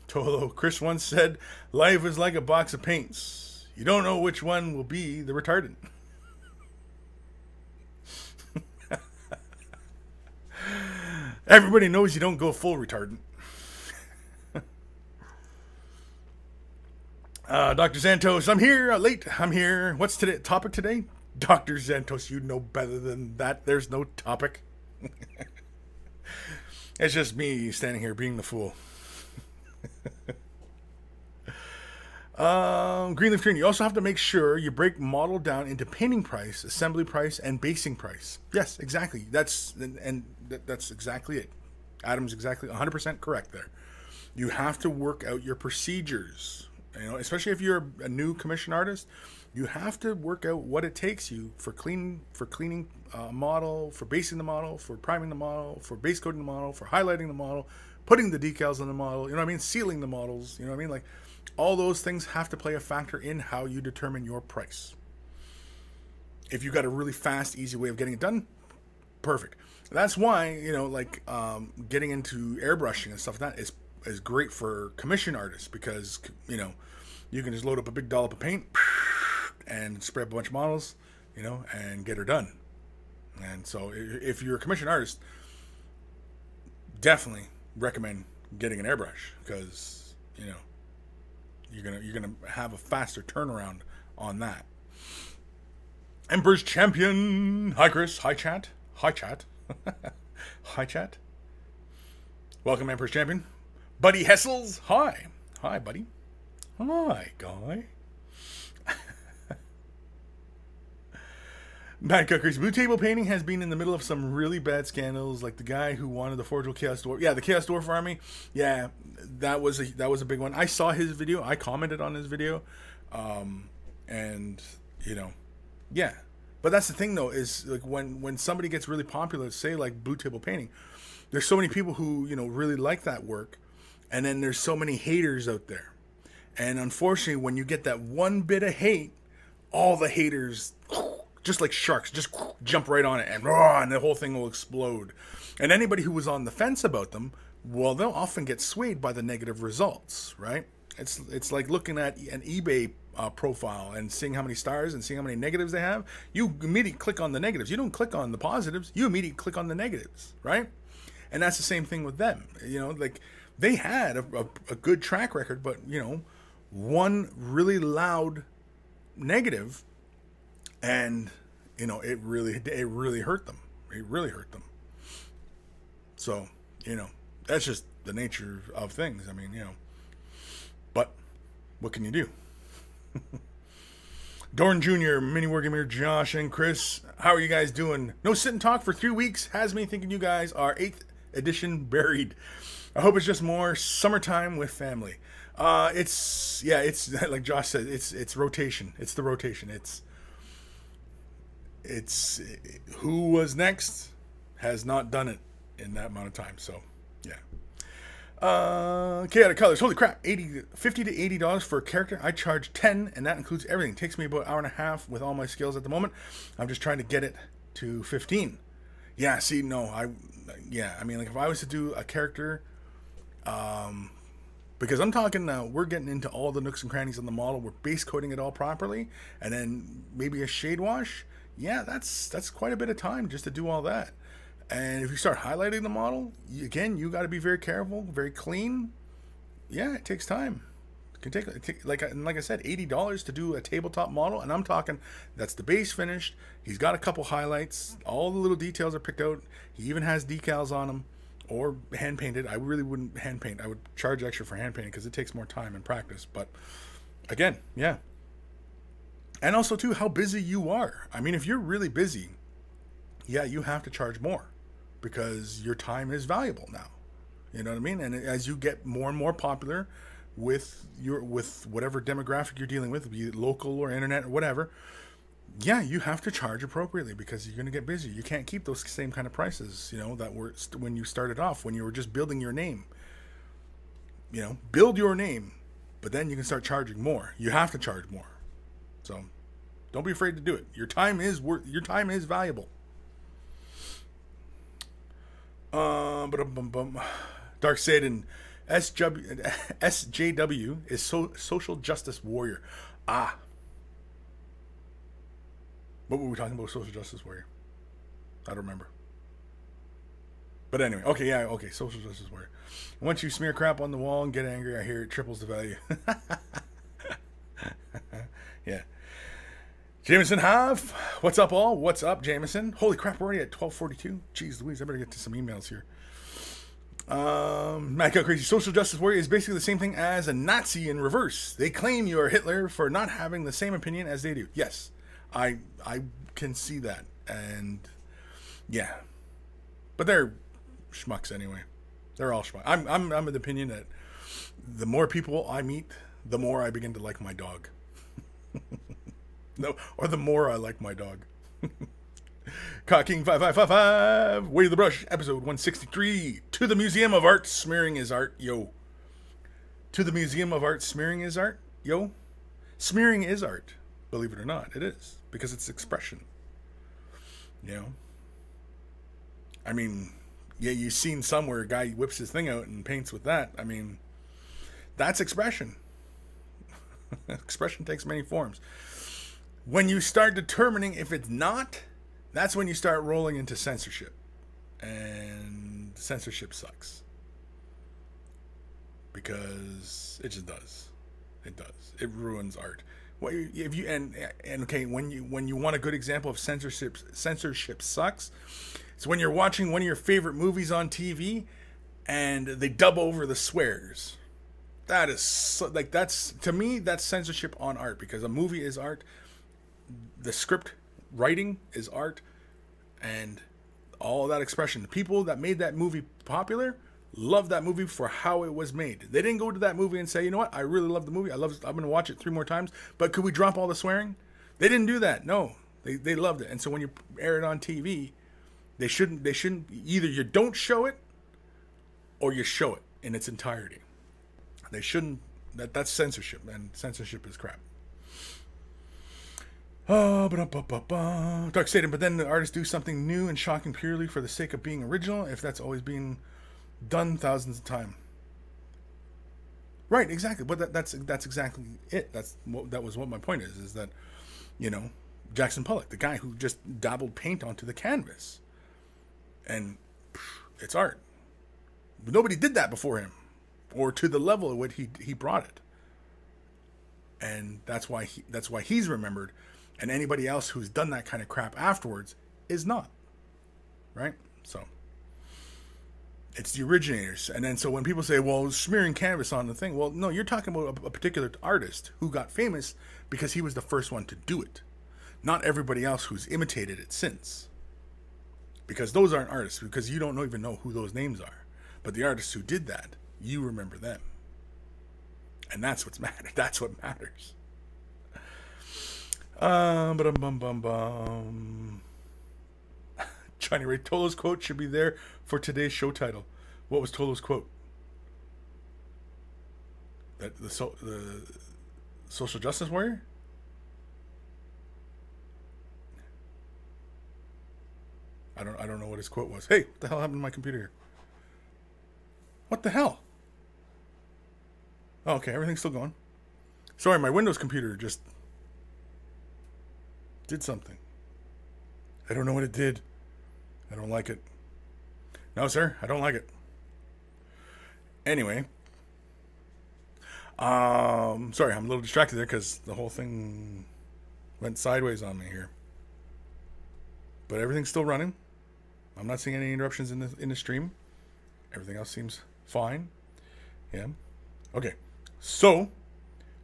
Tolo. Kris once said, life is like a box of paints. You don't know which one will be the retardant. Everybody knows you don't go full retardant. Dr. Xantos, I'm here, late, I'm here. What's topic today? Dr. Xantos, you know better than that. There's no topic. It's just me standing here being the fool. Greenleaf Green, you also have to make sure you break model down into painting price, assembly price, and basing price. Yes, exactly. That's exactly it. Adam's exactly 100% correct there. You have to work out your procedures. Especially if you're a new commission artist, you have to work out what it takes you for cleaning a model, for basing the model, for priming the model, for base coating the model, for highlighting the model, putting the decals on the model, sealing the models, like all those things have to play a factor in how you determine your price. If you got a really fast, easy way of getting it done, perfect. That's why, getting into airbrushing and stuff like that is great for commission artists because, you can just load up a big dollop of paint and spray up a bunch of models, and get her done. And so if you're a commission artist, definitely recommend getting an airbrush because, you're gonna have a faster turnaround on that. Emperor's Champion. Hi, Kris. Hi, chat. Hi, chat. Hi, chat. Welcome, Emperor's Champion. Buddy Hessels. Hi. Hi, buddy. Hi, guy. Mad Cookers. Blue Table Painting has been in the middle of some really bad scandals, like the guy who wanted the Forgeable Chaos Dwarf. Yeah, the Chaos Dwarf Army. Yeah, that was a big one. I saw his video. I commented on his video. And, yeah. But that's the thing, though, is like when somebody gets really popular, say like Blue Table Painting, there's so many people who, really like that work. And then there's so many haters out there. And unfortunately, when you get that one bit of hate, all the haters, just like sharks, just jump right on it and the whole thing will explode. And anybody who was on the fence about them, well, they'll often get swayed by the negative results, right? It's like looking at an eBay profile and seeing how many stars and seeing how many negatives they have. You immediately click on the negatives. You don't click on the positives. You immediately click on the negatives, right? And that's the same thing with them. Like they had a good track record, but one really loud negative, and it really hurt them. It really hurt them. So that's just the nature of things. I mean, but what can you do? Dorn Jr., Mini Wargamer, Josh, and Kris, how are you guys doing? No sit and talk for 3 weeks has me thinking you guys are 8th edition buried. I hope it's just more summertime with family. It's like Josh said, it's rotation. It's the rotation. It's who was next has not done it in that amount of time. So yeah. Chaotic Colors, holy crap, $50 to $80 for a character. I charge $10, and that includes everything. It takes me about an hour and a half with all my skills at the moment. I'm just trying to get it to 15. Yeah, see, no, I mean, like if I was to do a character, because I'm talking now, we're getting into all the nooks and crannies on the model. We're base coating it all properly, and then maybe a shade wash. Yeah, that's quite a bit of time just to do all that. And if you start highlighting the model, you got to be very careful, very clean. Yeah, it takes time. It can take like I said, $80 to do a tabletop model, and I'm talking that's the base finished. He's got a couple highlights. All the little details are picked out. He even has decals on him, or hand painted. I really wouldn't hand paint. I would charge extra for hand painting because it takes more time and practice. But again, yeah. And also too, how busy you are. I mean, if you're really busy, yeah, you have to charge more, because your time is valuable now. You know what I mean? And as you get more and more popular with whatever demographic you're dealing with, be it local or internet or whatever, yeah, you have to charge appropriately, because you're going to get busy. You can't keep those same kind of prices, that were when you started off, when you were just building your name. Build your name, but then you can start charging more. You have to charge more. So don't be afraid to do it. Your time is valuable. Dark Satan, SJW is social justice warrior. What were we talking about? Social justice warrior. I don't remember. But anyway, okay, social justice warrior. Once you smear crap on the wall and get angry, I hear it triples the value. Yeah. Jameson Hav, what's up all? What's up, Jameson? Holy crap, we're already at 12:42. Jeez Louise, I better get to some emails here. Matt Got Crazy, social justice warrior is basically the same thing as a Nazi in reverse. They claim you are Hitler for not having the same opinion as they do. Yes, I can see that, and yeah, but they're schmucks anyway. They're all schmucks. I'm of the opinion that the more people I meet, the more I begin to like my dog. No, or the more I like my dog. Cocking 5555, Way to the Brush, episode 163. To the Museum of Art, smearing is art, yo. To the Museum of Art, smearing is art, yo. Smearing is art, believe it or not, it is, because it's expression. I mean, yeah, you've seen somewhere a guy whips his thing out and paints with that. I mean, that's expression. Expression takes many forms. When you start determining if it's not, that's when you start rolling into censorship. And censorship sucks. Because it just does. It does. It ruins art. If you okay, when you want a good example of censorship sucks, it's when you're watching one of your favorite movies on TV and they dub over the swears. That is that's, to me, that's censorship on art, because a movie is art. The script writing is art, and all that expression. The people that made that movie popular love that movie for how it was made. They didn't go to that movie and say, you know what, I really love the movie. I'm going to watch it 3 more times, but could we drop all the swearing? They didn't do that. No, they loved it. And so when you air it on TV, they shouldn't either you don't show it or you show it in its entirety. They shouldn't. That's censorship, and censorship is crap. Dark Satan, but then the artists do something new and shocking purely for the sake of being original, if that's always been done thousands of times. Right, exactly. But that's exactly it. That was what my point is that, Jackson Pollock, the guy who just dabbled paint onto the canvas, and it's art. Nobody did that before him, or to the level at which he brought it. And that's why he's remembered, and anybody else who's done that kind of crap afterwards is not. Right? So it's the originators. And then so when people say, well, smearing canvas on the thing, well, no, you're talking about a particular artist who got famous because he was the first one to do it. Not everybody else who's imitated it since. Because those aren't artists, because you don't even know who those names are. But the artists who did that, you remember them. And that's what's matter. That's what matters. Johnny Ray, Tolo's quote should be there for today's show title. What was Tolo's quote? That the social justice warrior? I don't know what his quote was. Hey, what the hell happened to my computer here? What the hell? Oh, okay, everything's still going. Sorry, my Windows computer just did something. I don't know what it did. I don't like it. No, sir, I don't like it. Anyway. Sorry, I'm a little distracted there because the whole thing went sideways on me here. But everything's still running. I'm not seeing any interruptions in the stream. Everything else seems fine. Yeah. Okay. So,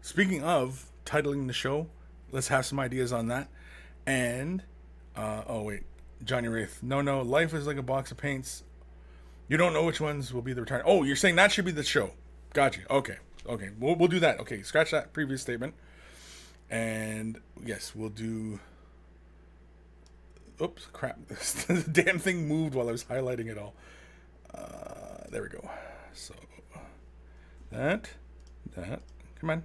speaking of titling the show, let's have some ideas on that. And, oh wait, Johnny Wraith. No, life is like a box of paints. You don't know which ones will be the return. Oh, you're saying that should be the show. Gotcha. Okay. We'll do that. Okay, scratch that previous statement. And, yes, we'll do... Oops, crap. The damn thing moved while I was highlighting it all. There we go. So, that, come on.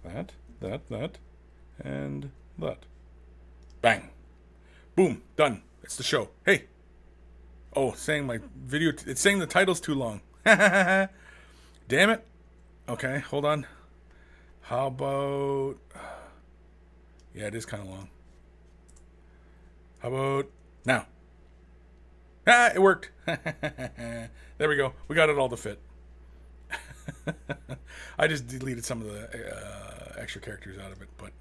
That, and that. Bang. Boom, done. It's the show. Hey. Oh, it's saying my video, it's saying the title's too long. Damn it. Okay, hold on. How about, yeah, it is kind of long. How about now? It worked. There we go. We got it all to fit. I just deleted some of the extra characters out of it, but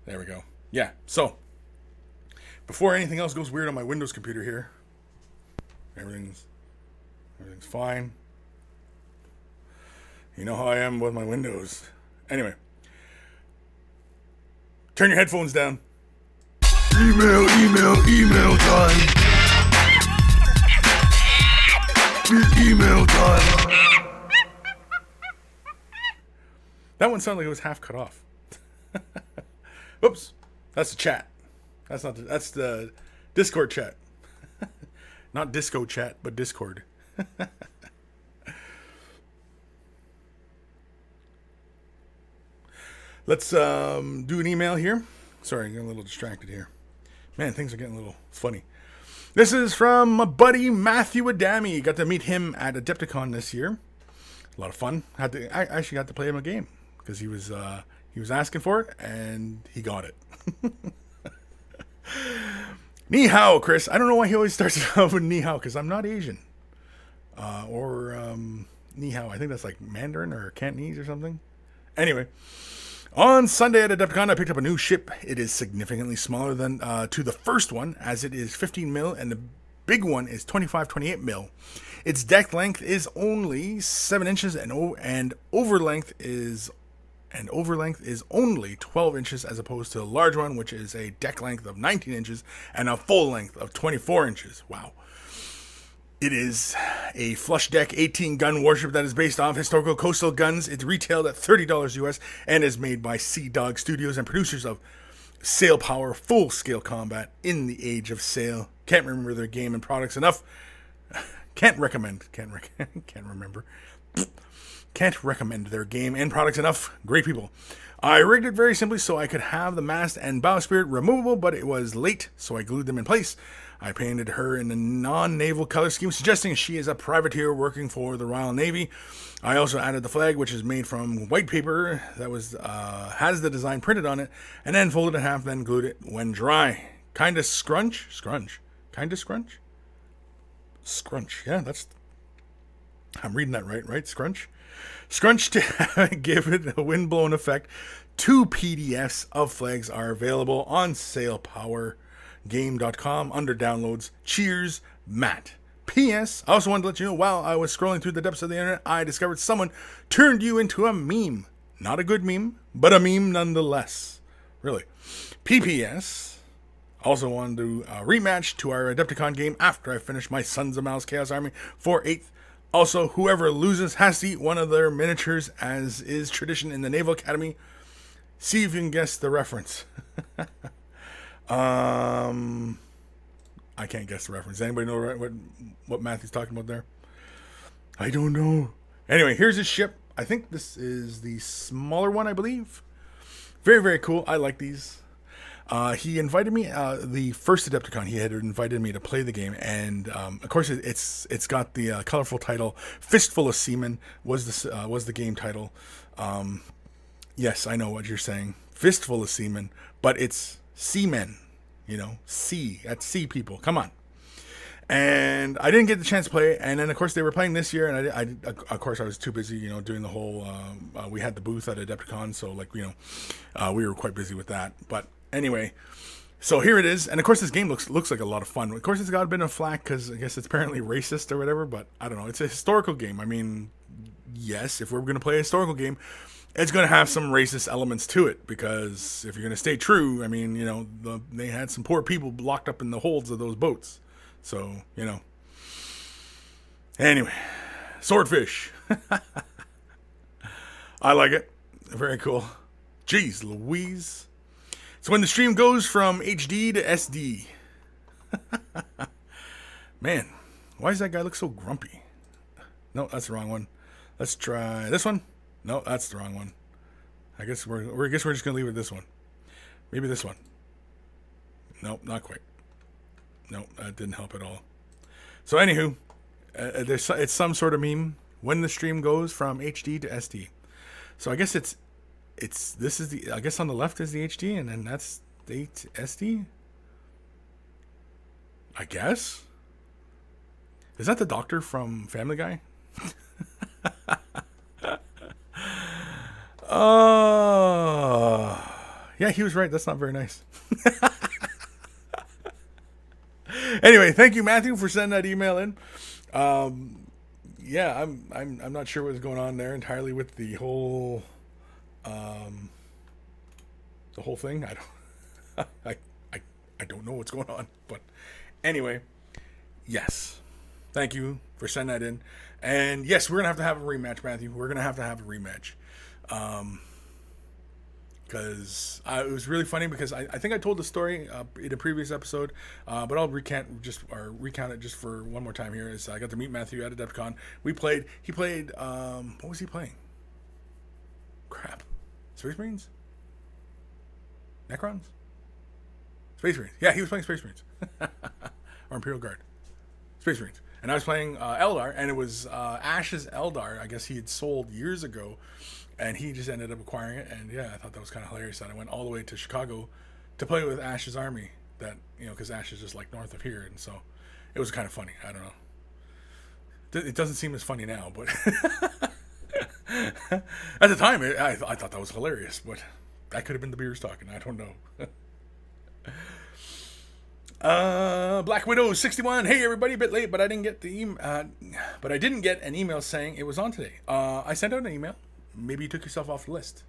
there we go. Yeah, so before anything else goes weird on my Windows computer here, everything's fine. You know how I am with my Windows. Anyway, turn your headphones down. Email time. Email time. That one sounded like it was half cut off. Oops, that's the chat. That's the Discord chat. Not disco chat, but Discord. Let's do an email here. Sorry, I'm getting a little distracted here. Man, things are getting a little funny. This is from my buddy Matthew Adami. Got to meet him at Adepticon this year. A lot of fun. I actually got to play him a game because he was asking for it and he got it. Ni hao, Chris. I don't know why he always starts it off with ni hao because I'm not Asian. Ni hao. I think that's like Mandarin or Cantonese or something. Anyway. On Sunday at Adepticon, I picked up a new ship. It is significantly smaller than to the first one, as it is 15 mil, and the big one is 25-28 mil. Its deck length is only 7 inches, and over length is only 12 inches, as opposed to the large one, which is a deck length of 19 inches and a full length of 24 inches. Wow. It is a flush deck 18-gun warship that is based off historical coastal guns. It's retailed at $30 US and is made by Sea Dog Studios and producers of Sail Power full-scale combat in the Age of Sail. Can't remember their game and products enough. Can't recommend their game and products enough. Great people. I rigged it very simply so I could have the mast and bowsprit removable, but it was late, so I glued them in place. I painted her in a non-naval color scheme, suggesting she is a privateer working for the Royal Navy. I also added the flag, which is made from white paper that has the design printed on it, and then folded in half, then glued it when dry. Kinda scrunch. Yeah, I'm reading that right? Scrunch. Scrunch to give it a windblown effect. 2 PDFs of flags are available on salepowergame.com under downloads. Cheers, Matt. P.S. I also wanted to let you know, while I was scrolling through the depths of the internet, I discovered someone turned you into a meme. Not a good meme, but a meme nonetheless. Really. P.P.S. Also wanted to rematch to our Adepticon game after I finish my Sons of Malice Chaos Army for 8th. Also, whoever loses has to eat one of their miniatures, as is tradition in the Naval Academy. See if you can guess the reference. I can't guess the reference. Anybody know what Matthew's talking about there? I don't know. Anyway, here's his ship. I think this is the smaller one, I believe. Very, very cool. I like these. He invited me, the first Adepticon, he had invited me to play the game, and of course it's got the colorful title, Fistful of Seamen was the game title. Yes, I know what you're saying, Fistful of Seamen, but it's seamen, sea, that's sea people, come on. And I didn't get the chance to play, and then of course they were playing this year, and I of course I was too busy, doing the whole, we had the booth at Adepticon, so we were quite busy with that, but anyway, so here it is, and of course this game looks like a lot of fun. Of course it's got a bit of flack because I guess it's apparently racist or whatever, but I don't know. It's a historical game. I mean, yes, if we're going to play a historical game, it's going to have some racist elements to it, because if you're going to stay true, I mean, they had some poor people locked up in the holds of those boats. So, Anyway, swordfish. I like it. Very cool. Jeez Louise. So when the stream goes from HD to SD. Man, why does that guy look so grumpy? No, that's the wrong one. Let's try this one. No, that's the wrong one. I guess we're just gonna leave it this one. Maybe this one. Nope, not quite. Nope, that didn't help at all. So anywho, it's some sort of meme. When the stream goes from HD to SD. So I guess this is I guess on the left is the HD, and then that's the SD. I guess. Is that the doctor from Family Guy? Yeah, he was right. That's not very nice. Anyway, thank you, Matthew, for sending that email in. Yeah, I'm not sure what's going on there entirely with the whole thing. I don't know what's going on, but anyway, yes, thank you for sending that in. And yes, we're gonna have a rematch, Matthew. We're gonna have a rematch, because it was really funny, because I think I told the story in a previous episode, but I'll recount it just for one more time. Here is I got to meet Matthew at Adepticon. He played what was he playing? Crap. Space Marines? Necrons? Space Marines. Yeah, he was playing Space Marines. Or Imperial Guard. Space Marines. And I was playing Eldar, and it was Ash's Eldar. I guess he had sold years ago, and he just ended up acquiring it. And yeah, I thought that was kind of hilarious that I went all the way to Chicago to play with Ash's army. That, because Ash is just north of here, and so it was kind of funny. I don't know. It doesn't seem as funny now, but at the time, I thought that was hilarious. But that could have been the beers talking. I don't know. Black Widow 61. Hey everybody, a bit late, but I didn't get the but I didn't get an email saying it was on today. I sent out an email. Maybe you took yourself off the list.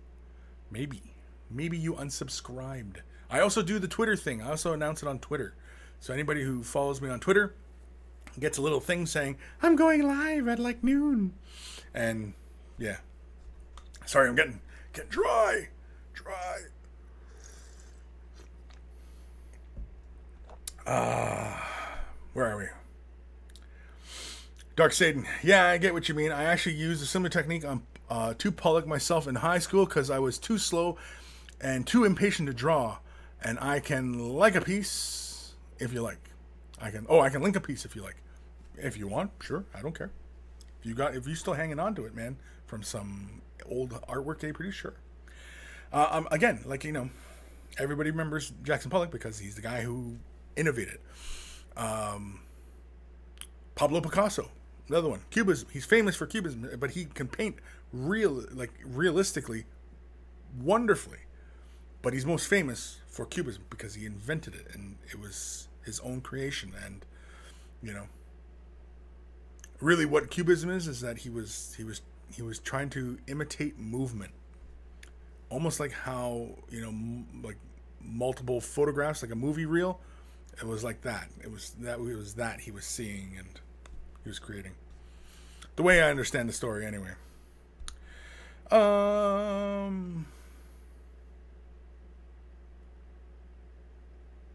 Maybe you unsubscribed. I also do the Twitter thing. I also announce it on Twitter. So anybody who follows me on Twitter gets a little thing saying I'm going live at noon. And yeah. Sorry, I'm getting dry. Where are we? Dark Satan. Yeah, I get what you mean. I actually used a similar technique on to Pollock myself in high school because I was too slow and too impatient to draw. And I can like a piece if you like. I can link a piece if you like. If you want, sure, I don't care. If you're still hanging on to it, man, from some old artwork they produced, sure. Again, everybody remembers Jackson Pollock because he's the guy who innovated. Pablo Picasso, the other one, Cubism. He's famous for Cubism, but he can paint realistically, wonderfully. But he's most famous for Cubism because he invented it, and it was his own creation. And really, what Cubism is that he was trying to imitate movement, almost like how like multiple photographs, like a movie reel. It was like that. It was that he was seeing and he was creating. The way I understand the story, anyway.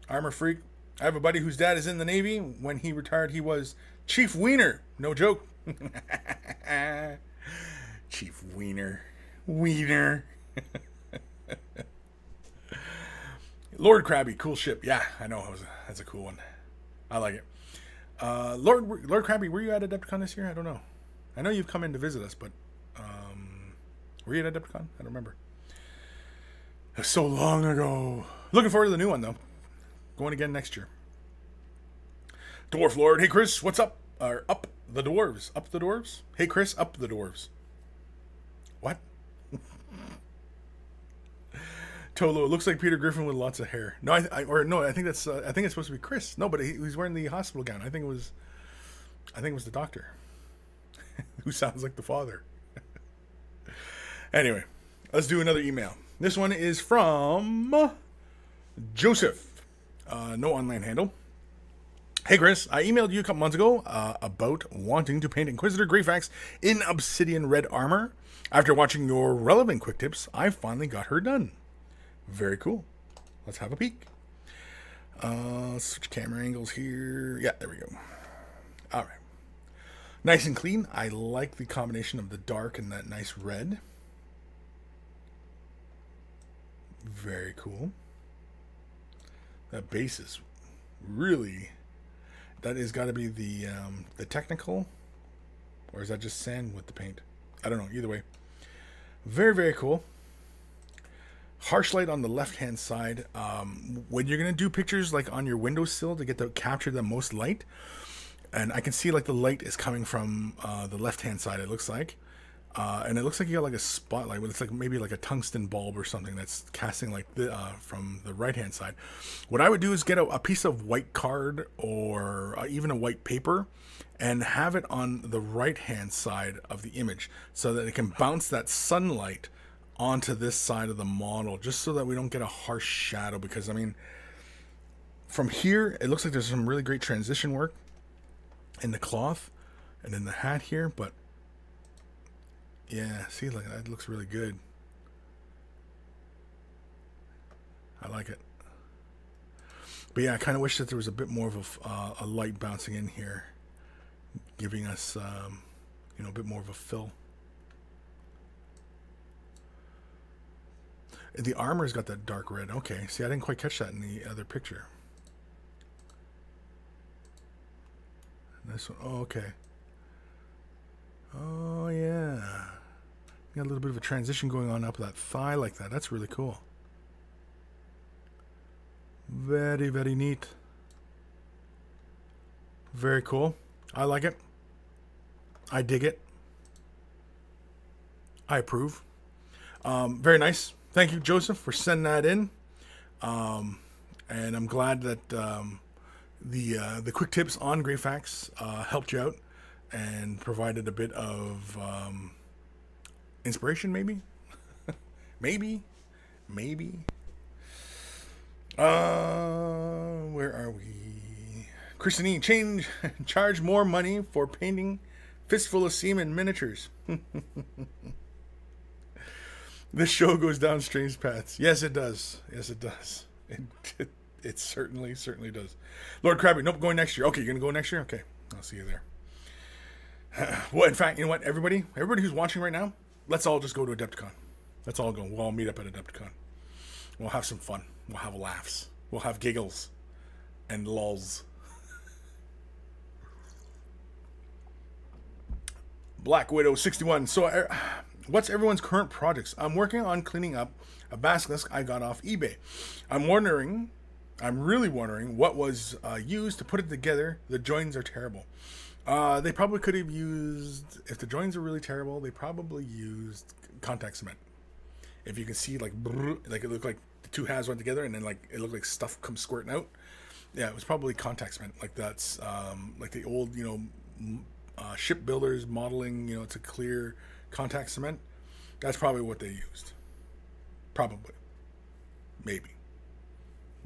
Armor Freak. I have a buddy whose dad is in the Navy. When he retired, he was Chief Wiener. No joke. Chief Wiener. Wiener. Lord Krabby, cool ship. Yeah, I know. That's a cool one. I like it. Lord Krabby, were you at Adepticon this year? I don't know. I know you've come in to visit us, but were you at Adepticon? I don't remember. It was so long ago. Looking forward to the new one, though. Going again next year. Dwarf Lord. Hey, Kris, what's up? Up the dwarves. Up the dwarves? Hey, Kris, up the dwarves. What? Tolo, it looks like Peter Griffin with lots of hair. No, I think it's supposed to be Kris. No, but he's wearing the hospital gown. I think it was the doctor, who sounds like the father. Anyway, let's do another email. This one is from Joseph. No online handle. Hey, Kris, I emailed you a couple months ago about wanting to paint Inquisitor Greyfax in Obsidian Red Armor. After watching your relevant quick tips, I finally got her done. Very cool. Let's have a peek. Switch camera angles here. Yeah, there we go. All right. Nice and clean. I like the combination of the dark and that nice red. Very cool. That base is really... That has got to be the technical, or is that just sand with the paint? I don't know. Either way, very, very cool. Harsh light on the left-hand side. When you're gonna do pictures like on your windowsill to capture the most light, and I can see like the light is coming from the left-hand side. It looks like, and it looks like you got like a spotlight, but it's like maybe like a tungsten bulb or something that's casting like from the right-hand side. What I would do is get a piece of white card or even a white paper and have it on the right-hand side of the image so that it can bounce that sunlight onto this side of the model, just so that we don't get a harsh shadow. Because I mean, from here it looks like there's some really great transition work in the cloth and in the hat here, but yeah, see, like that looks really good. I like it. But yeah, I kind of wish that there was a bit more of a light bouncing in here, giving us, a bit more of a fill. The armor's got that dark red. Okay, see, I didn't quite catch that in the other picture. This one, oh, okay. Oh, yeah. Got a little bit of a transition going on up that thigh like that. That's really cool. Very, very neat. Very cool. I like it. I dig it. I approve. Very nice. Thank you, Joseph, for sending that in. And I'm glad that the quick tips on Greyfax helped you out and provided a bit of inspiration, maybe. maybe. Where are we? Christine, charge more money for painting Fistful of Semen miniatures. This show goes down strange paths. Yes, it does. Yes, it does. It certainly does. Lord Krabby, nope, going next year. Okay, you're going to go next year? Okay, I'll see you there. Well, in fact, you know what, everybody who's watching right now, let's all just go to Adepticon. Let's all go. We'll all meet up at Adepticon. We'll have some fun. We'll have laughs. We'll have giggles and lulls. Black Widow 61. So, what's everyone's current projects? I'm working on cleaning up a basilisk I got off eBay. I'm really wondering what was used to put it together. The joints are terrible. They probably could have used, if the joints are really terrible, they probably used contact cement. If you can see, like it looked like the two halves went together, and then like it looked like stuff comes squirting out. Yeah, it was probably contact cement. Like that's like the old, shipbuilders modeling, to clear contact cement. That's probably what they used. Probably. Maybe.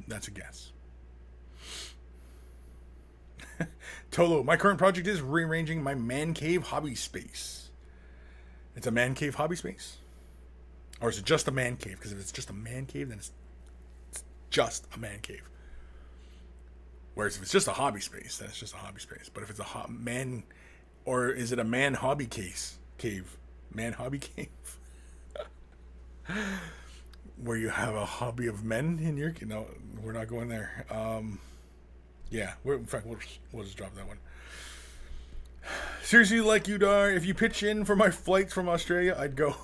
That's a guess. Tolo, my current project is rearranging my man cave hobby space. It's a man cave hobby space? Or is it just a man cave? Because if it's just a man cave, then it's just a man cave. Whereas if it's just a hobby space, then it's just a hobby space. But if it's a man, or is it a man hobby cave? Man hobby cave? Where you have a hobby of men in your... No, we're not going there. Yeah, in fact, we'll just drop that one. Seriously, like you, Dar, if you pitch in for my flights from Australia, I'd go.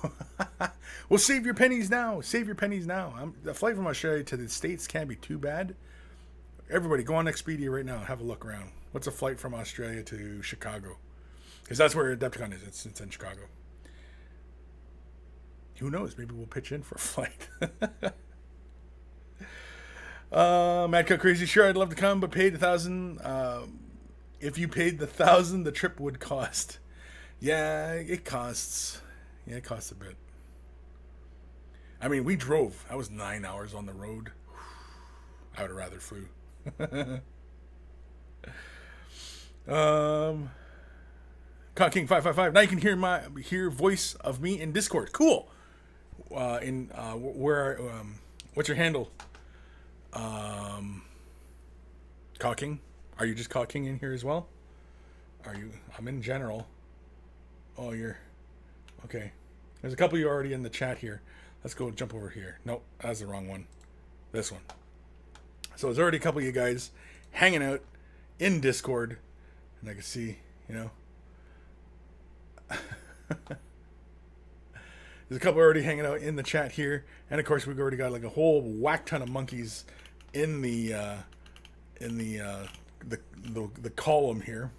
Well, save your pennies now. Save your pennies now. The flight from Australia to the States can't be too bad. Everybody, go on Expedia right now and have a look around. What's a flight from Australia to Chicago? Because that's where Adepticon is. It's in Chicago. Who knows? Maybe we'll pitch in for a flight. Mad Cut Crazy, sure, I'd love to come, but paid $1,000. If you paid the $1,000, the trip would cost. Yeah, it costs. Yeah, it costs a bit. I mean, we drove. That was 9 hours on the road. I would have rather flew. Caught King 555. Now you can hear voice of me in Discord. Cool. What's your handle? Cocking? Are you just cocking in here as well? Are you? I'm in general. Oh, you're... Okay. There's a couple of you already in the chat here. Let's go jump over here. Nope, that's the wrong one. This one. So there's already a couple of you guys hanging out in Discord. And I can see, There's a couple already hanging out in the chat here. And of course, we've already got like a whole whack ton of monkeys in the column here.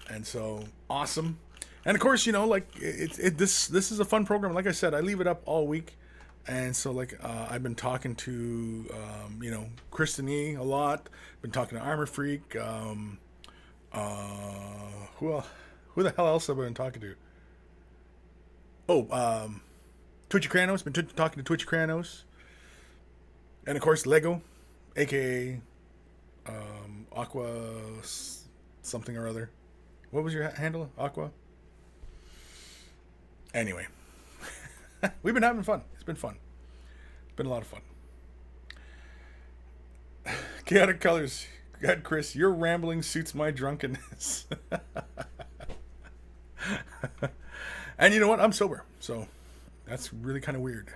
And so awesome. And of course, this is a fun program. Like I said, I leave it up all week. And so I've been talking to Kris a lot. Been talking to Armor Freak. Who the hell else have I been talking to? Oh, Twitchy Kranos. Been talking to Twitchy Kranos. And of course, Lego, aka Aqua something or other. What was your handle? Aqua? Anyway. We've been having fun. It's been fun. It's been a lot of fun. Chaotic Colors. God, Kris, your rambling suits my drunkenness. And you know what? I'm sober. So that's really kind of weird.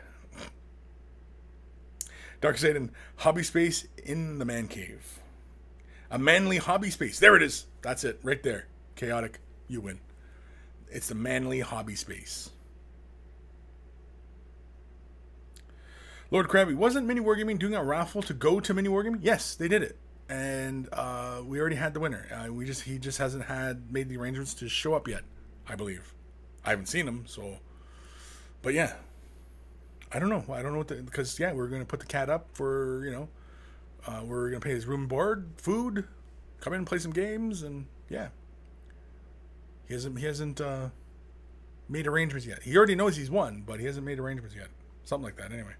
Dark Satan, hobby space in the man cave. A manly hobby space. There it is. That's it. Right there. Chaotic. You win. It's the manly hobby space. Lord Krabby, wasn't Mini Wargaming doing a raffle to go to Mini Wargaming? Yes, they did it. And we already had the winner. He just hasn't made the arrangements to show up yet, I believe. I haven't seen him, so... But yeah. I don't know because we're going to put the cat up for, we're going to pay his room and board, food, come in and play some games, and yeah. He hasn't made arrangements yet. He already knows he's won, but he hasn't made arrangements yet. Something like that, anyway.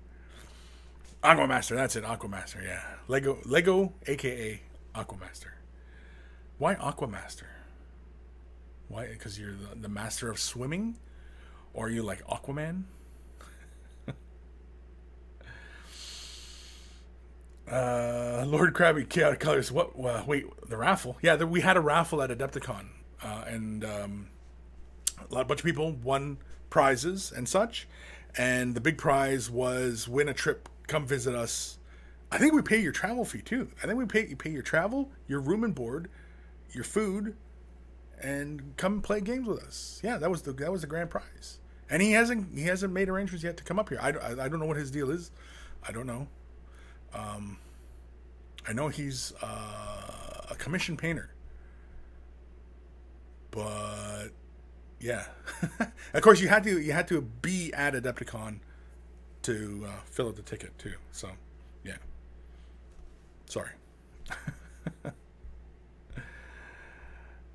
Aquamaster, that's it, Aquamaster, yeah. Lego, aka Aquamaster. Why Aquamaster? Why? Because you're the master of swimming? Or are you like Aquaman? Lord Krabby, Chaotic Colors. What? Wait, the raffle? Yeah, we had a raffle at Adepticon, and a bunch of people won prizes and such. And the big prize was win a trip, come visit us. I think we pay your travel fee too. I think you pay your travel, your room and board, your food, and come play games with us. Yeah, that was the grand prize. And he hasn't made arrangements yet to come up here. I don't know what his deal is. I don't know. I know he's a commission painter. But yeah, of course you had to be at Adepticon to fill out the ticket too. So yeah, sorry.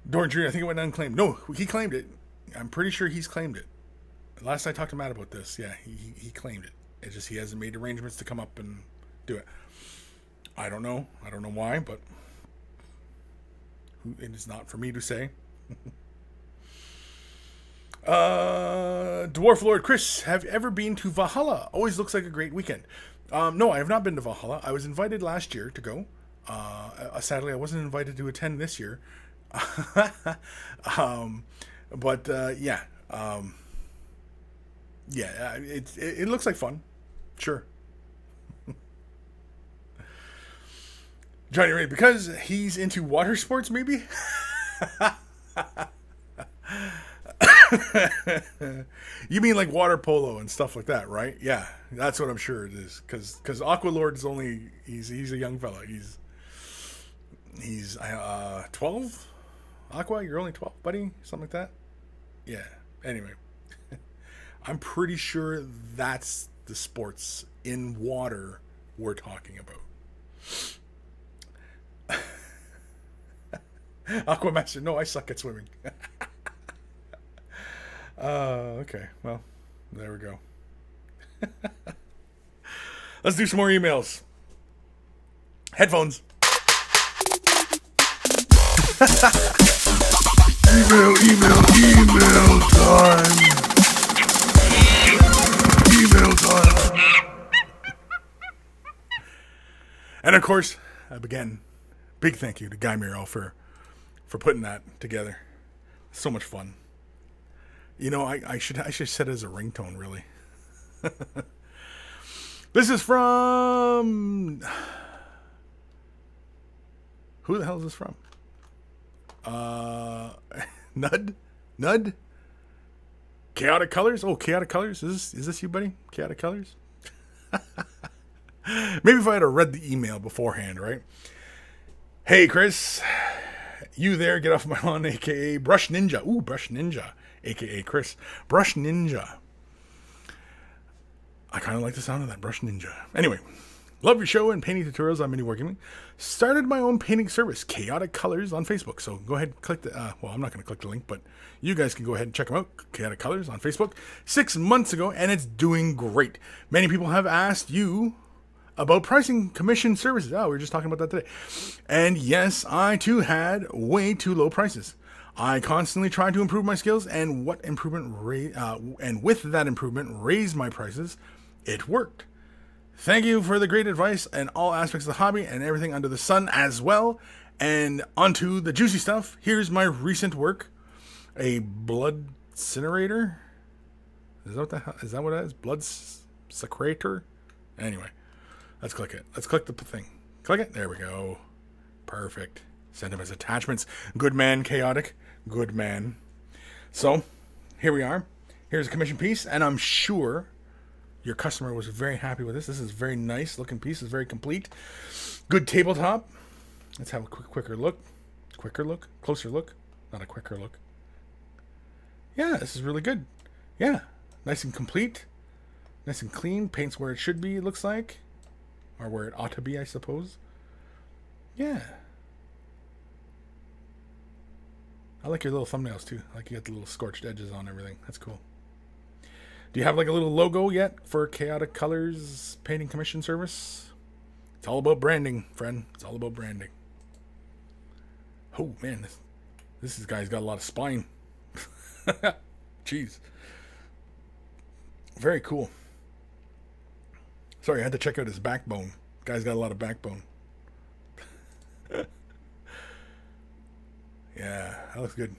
Dorn Jr., I think it went unclaimed. No, he claimed it. I'm pretty sure he's claimed it. Last I talked to Matt about this, yeah, he claimed it. It's just he hasn't made arrangements to come up and do it. I don't know. I don't know why, but it is not for me to say. Dwarf Lord Kris, have you ever been to Valhalla? Always looks like a great weekend. No, I have not been to Valhalla. I was invited last year to go. Sadly, I wasn't invited to attend this year. But yeah, yeah, it looks like fun. Sure. Johnny Ray, because he's into water sports, maybe? You mean like water polo and stuff like that, right? Yeah, that's what I'm sure it is. Because Aqua Lord is only he's a young fella. He's 12. Aqua, you're only 12, buddy. Something like that. Yeah. Anyway, I'm pretty sure that's the sports in water we're talking about. Aquamaster, no, I suck at swimming. Okay, well, there we go. Let's do some more emails. Headphones. Email time. Email time. And of course, again, big thank you to Guy Miro for putting that together. So much fun. You know, I should set it as a ringtone, really. This is from... Who the hell is this from? Nud? Chaotic Colors? Oh, Chaotic Colors? Is this you, buddy? Chaotic Colors? Maybe if I had read the email beforehand, right? Hey, Kris. You there, get off my lawn, a.k.a. Brush Ninja. Ooh, Brush Ninja, a.k.a. Kris. Brush Ninja. I kind of like the sound of that, Brush Ninja. Anyway, love your show and painting tutorials on Mini Wargaming. Started my own painting service, Chaotic Colors, on Facebook. So go ahead and click the, well, I'm not going to click the link, but you guys can go ahead and check them out. Chaotic Colors on Facebook 6 months ago, and it's doing great. Many people have asked you about pricing commission services. Oh, we were just talking about that today. And yes, I too had way too low prices. I constantly tried to improve my skills, and with that improvement, raise my prices. It worked. Thank you for the great advice and all aspects of the hobby and everything under the sun as well. And onto the juicy stuff. Here's my recent work. A blood incinerator. Is that what it is? Blood secretor? Anyway. Let's click it. Let's click the thing. Click it. There we go. Perfect. Send them as attachments. Good man, Chaotic. Good man. So, here we are. Here's a commission piece, and I'm sure your customer was very happy with this. This is a very nice looking piece. It's very complete. Good tabletop. Let's have a quicker look. Quicker look? Closer look? Not a quicker look. Yeah, this is really good. Yeah. Nice and complete. Nice and clean. Paint's where it should be, it looks like. Or where it ought to be, I suppose. Yeah. I like your little thumbnails, too. I like you got the little scorched edges on everything. That's cool. Do you have like a little logo yet for Chaotic Colors painting commission service? It's all about branding, friend. It's all about branding. Oh, man. This guy's got a lot of spine. Jeez. Very cool. Sorry, I had to check out his backbone. Guy's got a lot of backbone. Yeah, that looks good.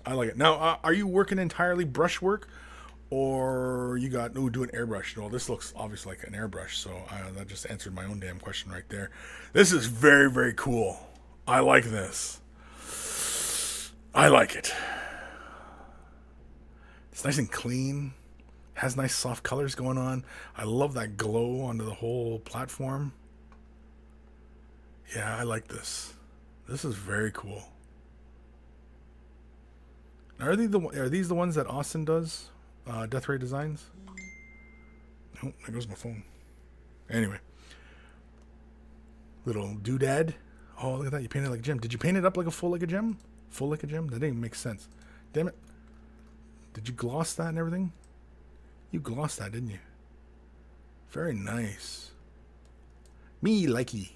I like it. Now, are you working entirely brushwork, or you got doing airbrush? Well, this looks obviously like an airbrush, so that just answered my own damn question right there. This is very, very cool. I like this. I like it. It's nice and clean. Has nice soft colors going on. I love that glow onto the whole platform. Yeah, I like this. This is very cool. Are these the ones that Austin does? Death Ray Designs? Oh, there goes my phone. Anyway. Little doodad. Oh, look at that. You painted like a gem. Did you paint it up like a full like a gem? Full like a gem? That didn't even make sense. Damn it. Did you gloss that and everything? You glossed that, didn't you? Very nice. Me likey.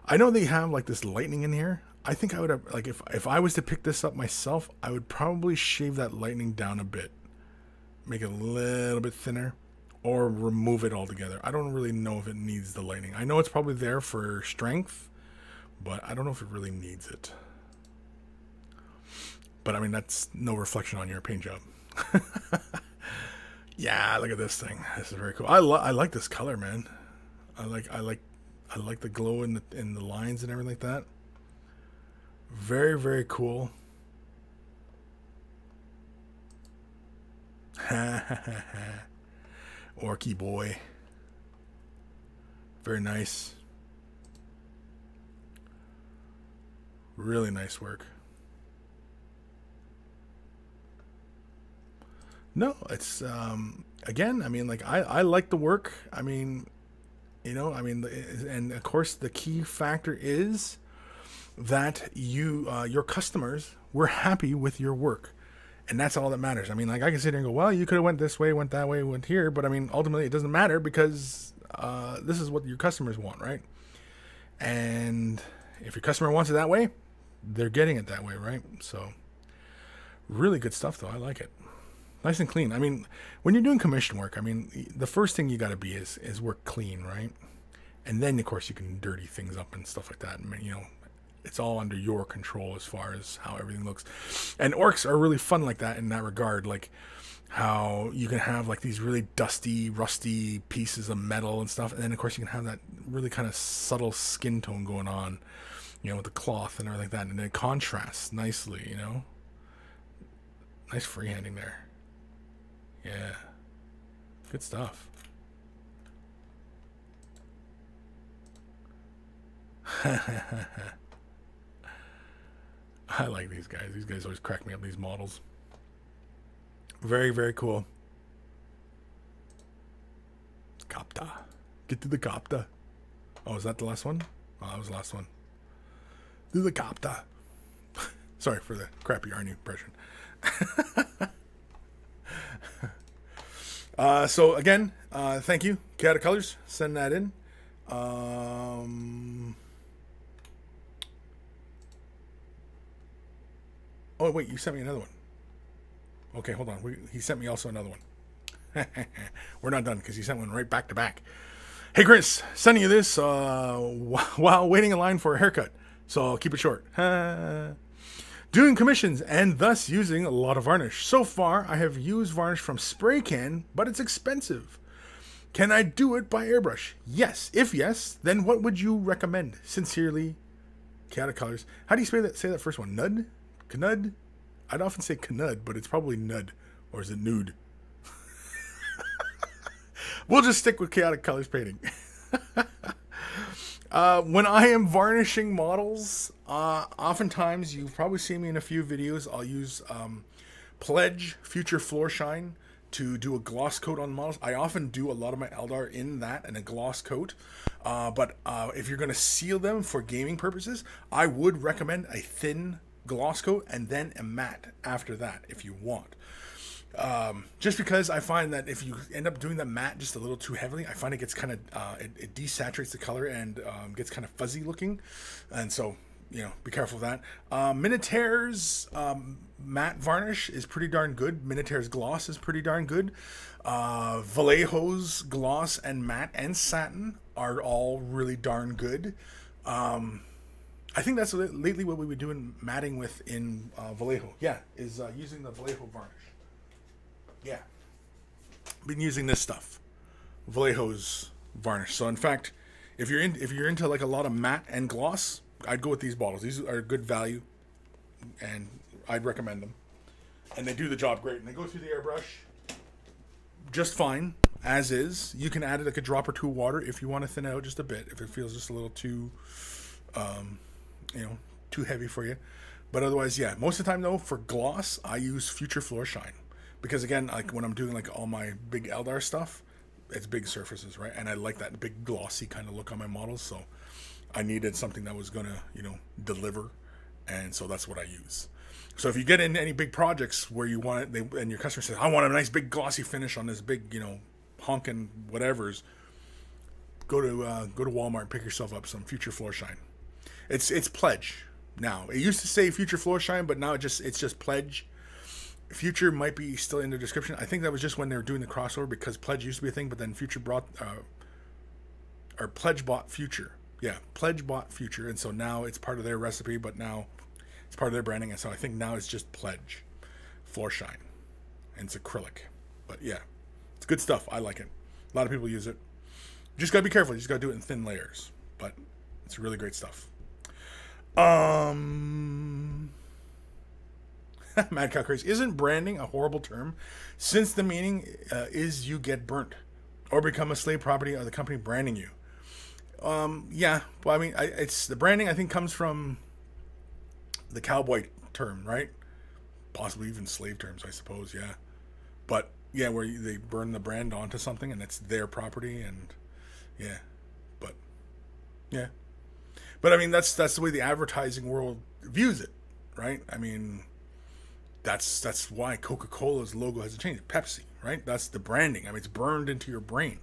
I know they have like this lightning in here. I think I would have, like, if I was to pick this up myself, I would probably shave that lightning down a bit. Make it a little bit thinner. Or remove it altogether. I don't really know if it needs the lightning. I know it's probably there for strength, but I don't know if it really needs it. But I mean, that's no reflection on your paint job. Yeah, look at this thing. This is very cool. I like this color, man. I like the glow in the lines and everything like that. Very, very cool. Orky boy. Very nice. Really nice work. No, it's again, I mean, like I like the work. I mean, you know, I mean, and of course the key factor is that your customers were happy with your work. And that's all that matters. I mean, like, I can sit here and go, well, you could have went this way, went that way, went here. But, I mean, ultimately, it doesn't matter because this is what your customers want, right? And if your customer wants it that way, they're getting it that way, right? So, really good stuff, though. I like it. Nice and clean. I mean, when you're doing commission work, I mean, the first thing you got to be is work clean, right? And then, of course, you can dirty things up and stuff like that. And, you know, it's all under your control as far as how everything looks. And orcs are really fun like that in that regard. Like how you can have like these really dusty, rusty pieces of metal and stuff. And then of course you can have that really kind of subtle skin tone going on, you know, with the cloth and everything like that. And it contrasts nicely, you know. Nice freehanding there. Yeah. Good stuff. I like these guys. These guys always crack me up, these models. Very, very cool. Copta. Get to the copta. Oh, is that the last one? Oh, that was the last one. Do the copta. Sorry for the crappy Arnie impression. So, again, thank you. Chaotic Colors. Send that in. Oh, wait, you sent me another one. Okay, hold on. He sent me also another one. We're not done because he sent one right back to back. Hey, Kris, sending you this while waiting in line for a haircut. So I'll keep it short. Doing commissions and thus using a lot of varnish. So far, I have used varnish from spray can, but it's expensive. Can I do it by airbrush? Yes. If yes, then what would you recommend? Sincerely, Chaotic Colors. How do you say that first one? Nud? Knud? I'd often say Knud, but it's probably Nud. Or is it nude? We'll just stick with Chaotic Colors painting. When I am varnishing models, oftentimes you've probably seen me in a few videos. I'll use Pledge Future Floor Shine to do a gloss coat on models. I often do a lot of my Eldar in that and a gloss coat. But if you're going to seal them for gaming purposes, I would recommend a thin gloss coat and then a matte after that if you want. Just because I find that if you end up doing the matte just a little too heavily, I find it gets kind of it desaturates the color and gets kind of fuzzy looking, and so, you know, be careful of that. Minotaur's matte varnish is pretty darn good. Minotaur's gloss is pretty darn good. Vallejo's gloss and matte and satin are all really darn good. I think that's lately what we've been doing matting with in Vallejo. Yeah, is using the Vallejo varnish. Yeah, been using this stuff, Vallejo's varnish. So in fact, if you're into like a lot of matte and gloss, I'd go with these bottles. These are good value, and I'd recommend them. And they do the job great. And they go through the airbrush just fine as is. You can add like a drop or two of water if you want to thin it out just a bit. If it feels just a little too, you know, too heavy for you. But otherwise, yeah, most of the time though, for gloss, I use Future Floor Shine. Because again, like when I'm doing like all my big Eldar stuff, it's big surfaces, right? And I like that big glossy kind of look on my models, so I needed something that was gonna, deliver, and so that's what I use. So if you get into any big projects where you want it, and your customer says, I want a nice big glossy finish on this big, honking whatever's, go to Walmart and pick yourself up some Future Floor Shine. It's Pledge now. It used to say Future Floor Shine, but now it's just Pledge. Future might be still in the description. I think that was just when they were doing the crossover, because Pledge used to be a thing, but then Future brought, or Pledge bought Future. Yeah, Pledge bought Future, and so now it's part of their recipe, but now it's part of their branding, and so I think now it's just Pledge Floor Shine, and it's acrylic. But yeah, it's good stuff. I like it. A lot of people use it. You just gotta be careful. You just gotta do it in thin layers, but it's really great stuff. Mad Cow Kris, isn't branding a horrible term, since the meaning is you get burnt or become a slave property of the company branding you? Yeah, well, I mean, it's the branding, I think, comes from the cowboy term, right? Possibly even slave terms, I suppose. Yeah, but yeah, where they burn the brand onto something and it's their property, and yeah, but I mean, that's the way the advertising world views it, right? I mean, that's why Coca-Cola's logo hasn't changed. Pepsi, right? That's the branding. I mean, it's burned into your brain.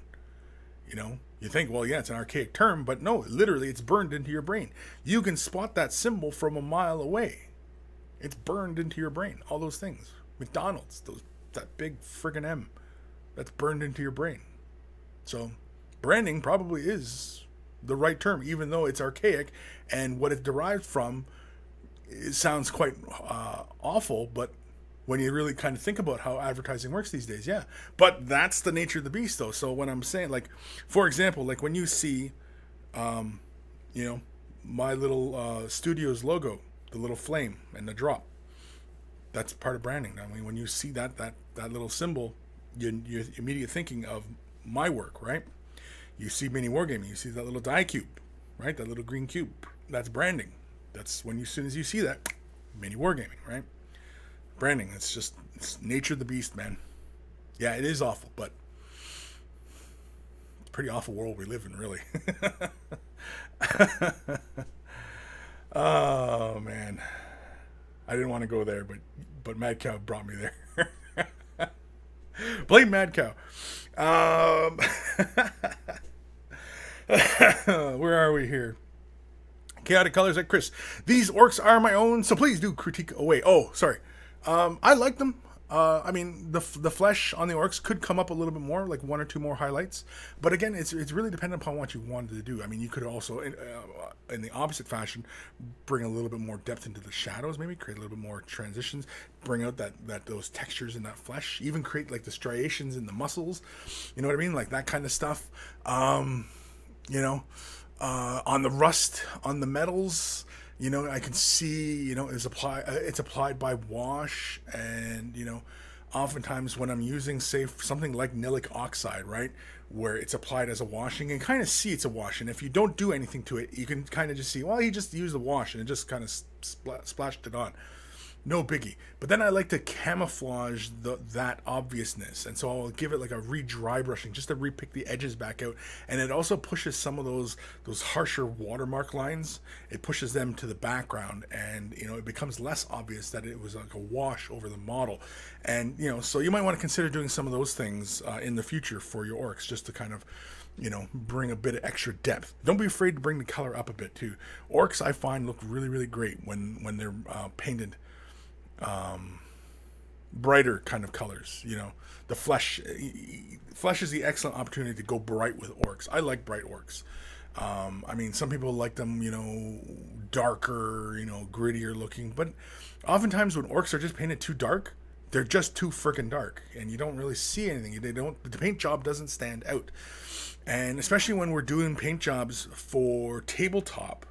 You think, well, yeah, it's an archaic term, but no, literally, it's burned into your brain. You can spot that symbol from a mile away. It's burned into your brain. All those things. McDonald's, that big friggin' M, that's burned into your brain. So, branding probably is the right term, even though it's archaic, and what it derived from, it sounds quite awful, but when you really kind of think about how advertising works these days, yeah. But that's the nature of the beast, though. So when I'm saying, like, for example, like when you see, my little studio's logo, the little flame and the drop, that's part of branding. I mean, when you see that little symbol, you're immediately thinking of my work, right? You see Mini Wargaming, you see that little die cube, right? That little green cube. That's branding. That's when as soon as you see that, Mini Wargaming, right? Branding, it's nature of the beast, man. Yeah, it is awful, but it's a pretty awful world we live in, really. Oh, man. I didn't want to go there, but Mad Cow brought me there. Blame Mad Cow. Where are we here? Chaotic Colors like Kris. These orcs are my own, so please do critique away. Oh, sorry. I like them. I mean, the flesh on the orcs could come up a little bit more, like one or two more highlights. But again, it's really dependent upon what you wanted to do. I mean, you could also, in the opposite fashion, bring a little bit more depth into the shadows, maybe create a little bit more transitions, bring out those textures in that flesh, even create like the striations in the muscles. You know what I mean? Like that kind of stuff. On the rust, on the metals. I can see, it's applied by wash, and, oftentimes when I'm using, say, something like nilic oxide, right, where it's applied as a washing, and kind of see it's a wash, and if you don't do anything to it, you can kind of just see, well, he just used the wash, and it just kind of splashed it on. No biggie. But then I like to camouflage that obviousness. And so I'll give it like a re-dry brushing just to re-pick the edges back out. And it also pushes some of those harsher watermark lines. It pushes them to the background. And, it becomes less obvious that it was like a wash over the model. And, so you might want to consider doing some of those things in the future for your orcs, just to kind of, bring a bit of extra depth. Don't be afraid to bring the color up a bit too. Orcs, I find, look really, really great when they're painted brighter kind of colors. The flesh is the excellent opportunity to go bright with orcs. I like bright orcs. I mean, some people like them, darker, grittier looking, but oftentimes when orcs are just painted too dark, they're just too freaking dark, and you don't really see anything. The paint job doesn't stand out. And especially when we're doing paint jobs for tabletop,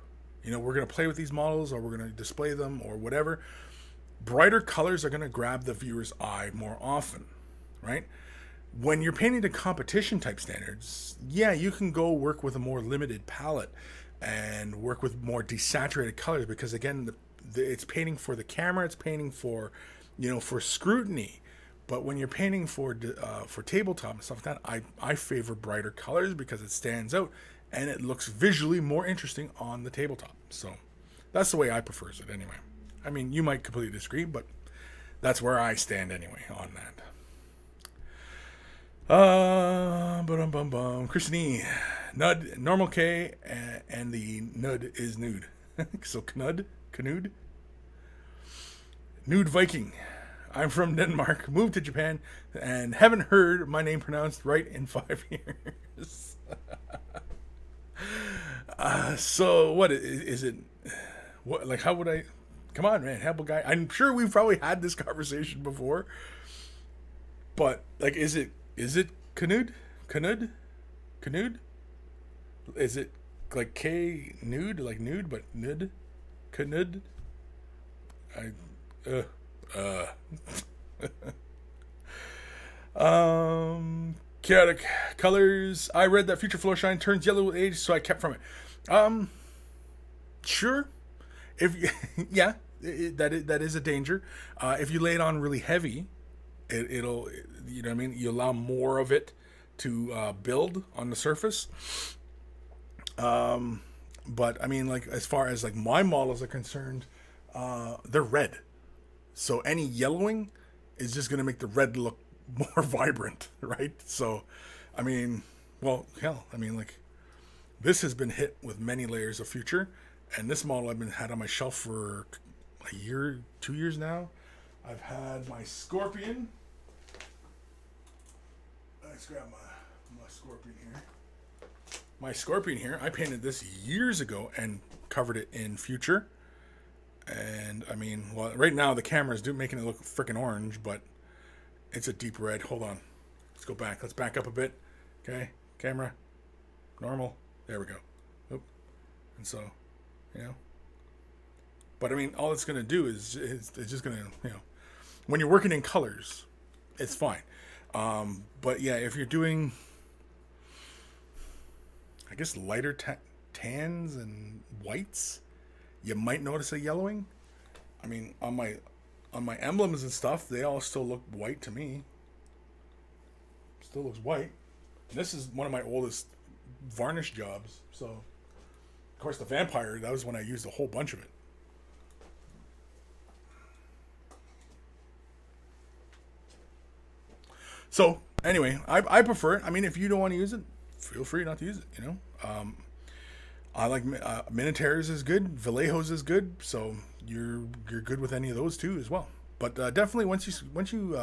we're going to play with these models, or we're going to display them, or whatever. Brighter colors are going to grab the viewer's eye more often, right? When you're painting to competition type standards, yeah, you can go work with a more limited palette, and work with more desaturated colors, because again, it's painting for the camera, it's painting for, for scrutiny. But when you're painting for tabletop and stuff like that, I favor brighter colors because it stands out and it looks visually more interesting on the tabletop. So that's the way I prefer it anyway. I mean, you might completely disagree, but that's where I stand anyway on that. Christine, Nud, normal K, and the Nud is nude. So Knud, Nude Viking. I'm from Denmark, moved to Japan, and haven't heard my name pronounced right in 5 years. So what is it? What, like, how would I? Come on, man, help a guy. I'm sure we've probably had this conversation before, but like, is it Knud? Is it like K nude, like nude, but nud? Knud? Chaotic colors. I read that future flow shine turns yellow with age, so I kept from it. Sure. If yeah, that is a danger. If you lay it on really heavy, it'll you know what I mean. You allow more of it to build on the surface. But I mean, like, as far as like my models are concerned, they're red. So any yellowing is just going to make the red look more vibrant, right? So, I mean, well, hell, I mean, like, this has been hit with many layers of future, and this model I've been had on my shelf for a year, 2 years now. I've had my Scorpion. Let's grab my Scorpion here. My Scorpion here, I painted this years ago and covered it in future. And I mean, well, right now the camera's making it look freaking orange, but it's a deep red. Hold on. Let's go back. Let's back up a bit. Okay. Camera. Normal. There we go. Oop. And so, But I mean, all it's going to do is it's just going to, when you're working in colors, it's fine. But yeah, if you're doing, I guess, lighter tans and whites, you might notice a yellowing. I mean, on my emblems and stuff, they all still look white to me. Still looks white. And this is one of my oldest varnish jobs. So, of course, the vampire, that was when I used a whole bunch of it. So, anyway, I prefer it. I mean, if you don't want to use it, feel free not to use it, I like Minotaurs is good, Vallejos is good, so you're good with any of those too as well. But definitely once you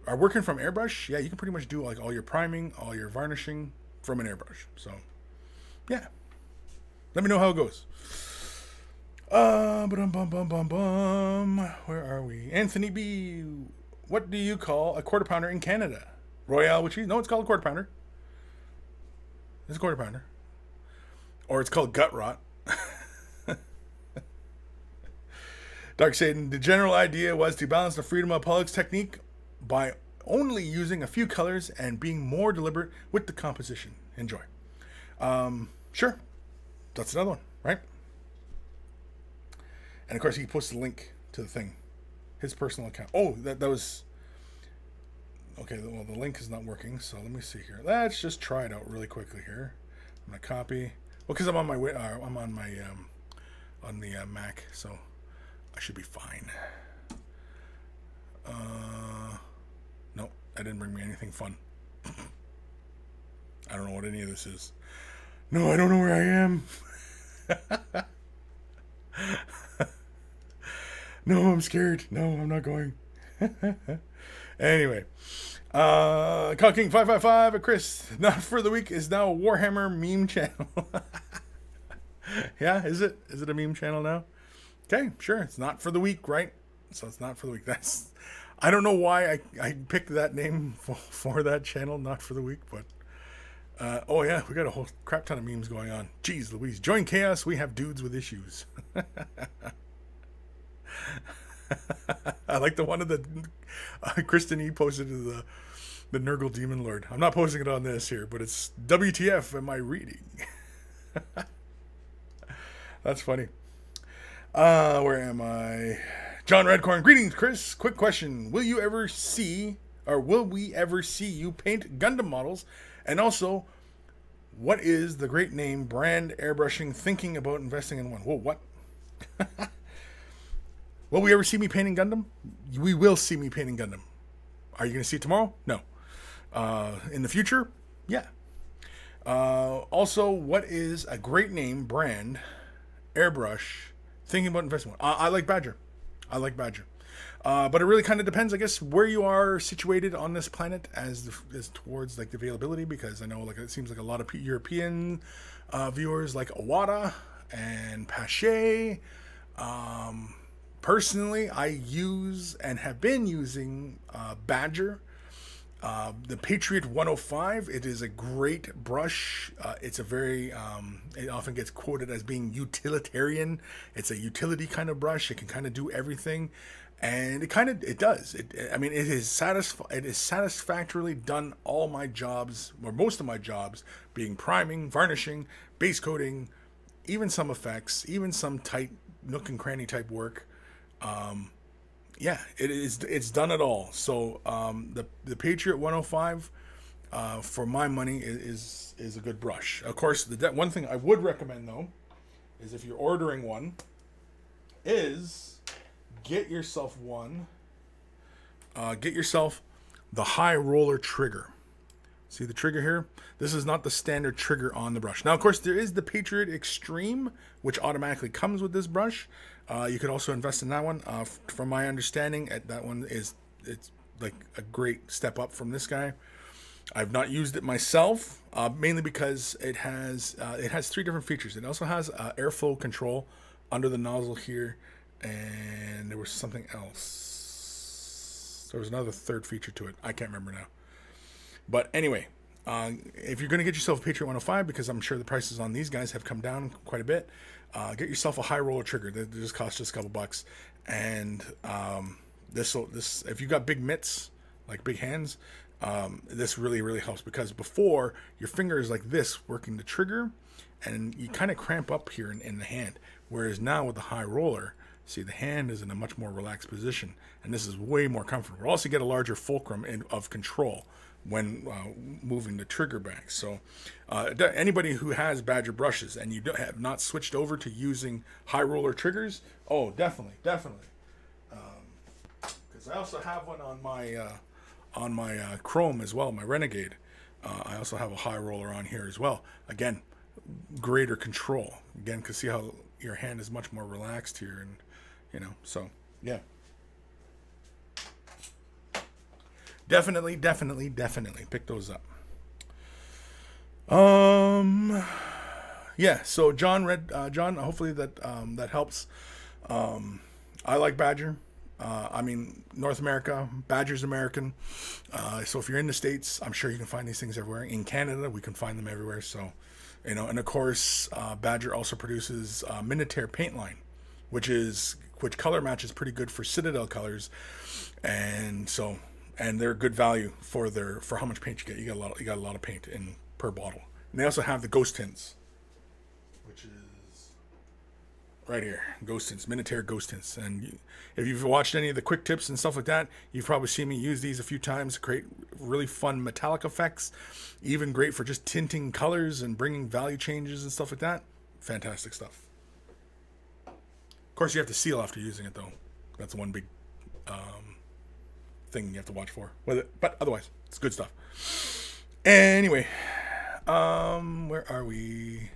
are working from airbrush, yeah, you can pretty much do like all your priming, all your varnishing from an airbrush. So yeah, let me know how it goes. Where are we? Anthony B. What do you call a quarter pounder in Canada? Royale with cheese? No, it's called a quarter pounder. It's a quarter pounder. Or it's called gut rot. Dark Satan, the general idea was to balance the freedom of Pollock's technique by only using a few colors and being more deliberate with the composition. Enjoy. Sure. That's another one, right? And of course, he posts a link to the thing. His personal account. Oh, that was... Okay, well, the link is not working, so let me see here. Let's just try it out really quickly here. I'm going to copy... Well, because I'm on my on the Mac, so I should be fine. Nope, that didn't bring me anything fun. I don't know what any of this is. No, I don't know where I am. No, I'm scared. No, I'm not going. Anyway. King 555 Kris, not for the week, is now a Warhammer meme channel. Yeah, is it a meme channel now? Okay, sure, it's not for the week, right? So it's not for the week. I don't know why I picked that name for that channel, not for the week, but oh yeah, we got a whole crap ton of memes going on. Jeez Louise, join chaos, we have dudes with issues. I like the one of the Kristen E posted to the Nurgle Demon Lord. I'm not posting it on this here, but it's WTF am I reading? That's funny. Where am I? John Redcorn. Greetings, Chris. Quick question. Will we ever see you paint Gundam models? And also, what is the great name brand airbrushing thinking about investing in one? Whoa, what? Will we ever see me painting Gundam? We will see me painting Gundam. Are you going to see it tomorrow? No. In the future? Yeah. Also, what is a great name brand airbrush thinking about investing in one? I like Badger. But it really kind of depends, I guess, where you are situated on this planet as towards like the availability, because I know like it seems like a lot of European viewers like Awada and Pache. Personally, I use and have been using Badger. The Patriot 105, it is a great brush. It's a very, it often gets quoted as being utilitarian. It's a utility kind of brush. It can kind of do everything. And it does. It is satisfactorily done all my jobs, or most of my jobs, being priming, varnishing, base coating, even some effects, even some tight nook and cranny type work. Yeah, it's done it all. So the Patriot 105, for my money, is a good brush. Of course, one thing I would recommend though is if you're ordering one, is get yourself one. Get yourself the high roller trigger. See the trigger here? This is not the standard trigger on the brush. Now, of course, there is the Patriot Extreme, which automatically comes with this brush. You could also invest in that one. From my understanding, that one it's like a great step up from this guy. I've not used it myself, mainly because it has 3 different features. It also has airflow control under the nozzle here, and there was something else. There was another third feature to it. I can't remember now. But anyway, if you're going to get yourself a Patriot 105, because I'm sure the prices on these guys have come down quite a bit, get yourself a high roller trigger. They just cost just a couple bucks. And this if you got big mitts, like big hands, this really, really helps, because before your finger is like this working the trigger, and you kind of cramp up here in the hand. Whereas now with the high roller, see, the hand is in a much more relaxed position, and this is way more comfortable. You also get a larger fulcrum of control when moving the trigger back. So anybody who has Badger brushes and you have not switched over to using high roller triggers, oh, definitely. Because I also have one on my Chrome as well, my Renegade. I also have a high roller on here as well. Again, greater control. Again, because see how your hand is much more relaxed here, and so yeah. Definitely pick those up. Yeah, so John, hopefully that helps. I like Badger. North America, Badger's American. So if you're in the States, I'm sure you can find these things everywhere. In Canada, we can find them everywhere. So, and of course, Badger also produces Minotaur paint line, which color matches pretty good for Citadel colors, and they're good value for how much paint you get. You got a lot of paint in per bottle. And they also have the ghost tints, which is right here, ghost tints, Minotaur ghost tints. And if you've watched any of the quick tips and stuff like that, you've probably seen me use these a few times to create really fun metallic effects. Even great for just tinting colors and bringing value changes and stuff like that. Fantastic stuff. Of course, you have to seal after using it, though. That's one big thing you have to watch for with it. But otherwise, it's good stuff. Anyway, where are we?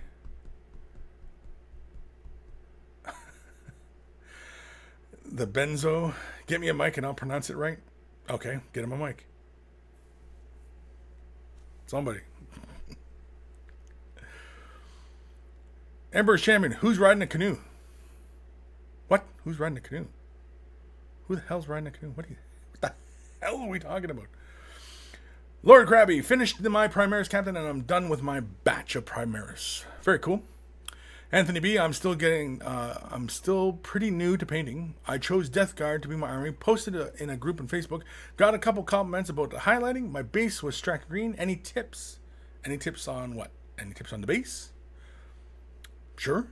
The Benzo. Get me a mic and I'll pronounce it right. Okay, get him a mic. Somebody. Emperor's Champion. Who's riding a canoe? What? Who's riding a canoe? Who the hell's riding a canoe? What the hell are we talking about? Lord Krabby. Finished my Primaris captain and I'm done with my batch of Primaris. Very cool. Anthony B, I'm still pretty new to painting. I chose Death Guard to be my army, posted in a group on Facebook, got a couple compliments about the highlighting. My base was Strack Green. Any tips? Any tips on what? Any tips on the base? Sure.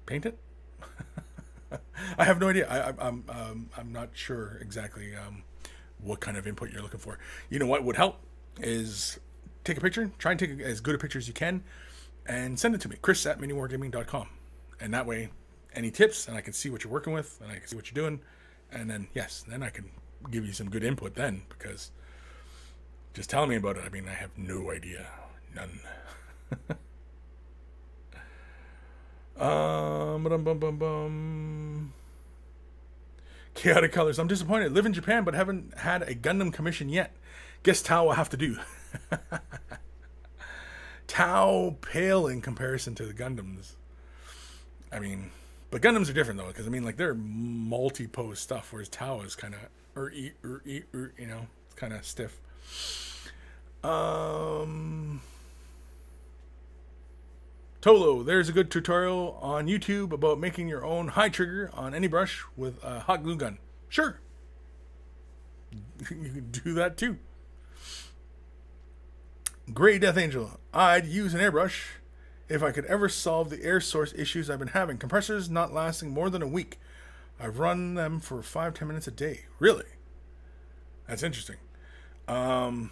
Paint it? I have no idea. I'm not sure exactly what kind of input you're looking for. You know what would help is take a picture. Try and take as good a picture as you can and send it to me, Kris@miniwargaming.com. And that way, any tips, and I can see what you're working with, and I can see what you're doing. And then, yes, then I can give you some good input then, because just telling me about it, I mean, I have no idea. None. Chaotic colors. I'm disappointed. Live in Japan, but haven't had a Gundam commission yet. Guess Tau will have to do. Tau pale in comparison to the Gundams. I mean, but Gundams are different though, because I mean, like they're multi-pose stuff, whereas Tau is kind of you know, it's kind of stiff. Tolo, there's a good tutorial on YouTube about making your own high trigger on any brush with a hot glue gun. Sure. You can do that too. Grey Death Angel, I'd use an airbrush if I could ever solve the air source issues I've been having. Compressors not lasting more than a week. I've run them for 5-10 minutes a day. Really? That's interesting. Yeah,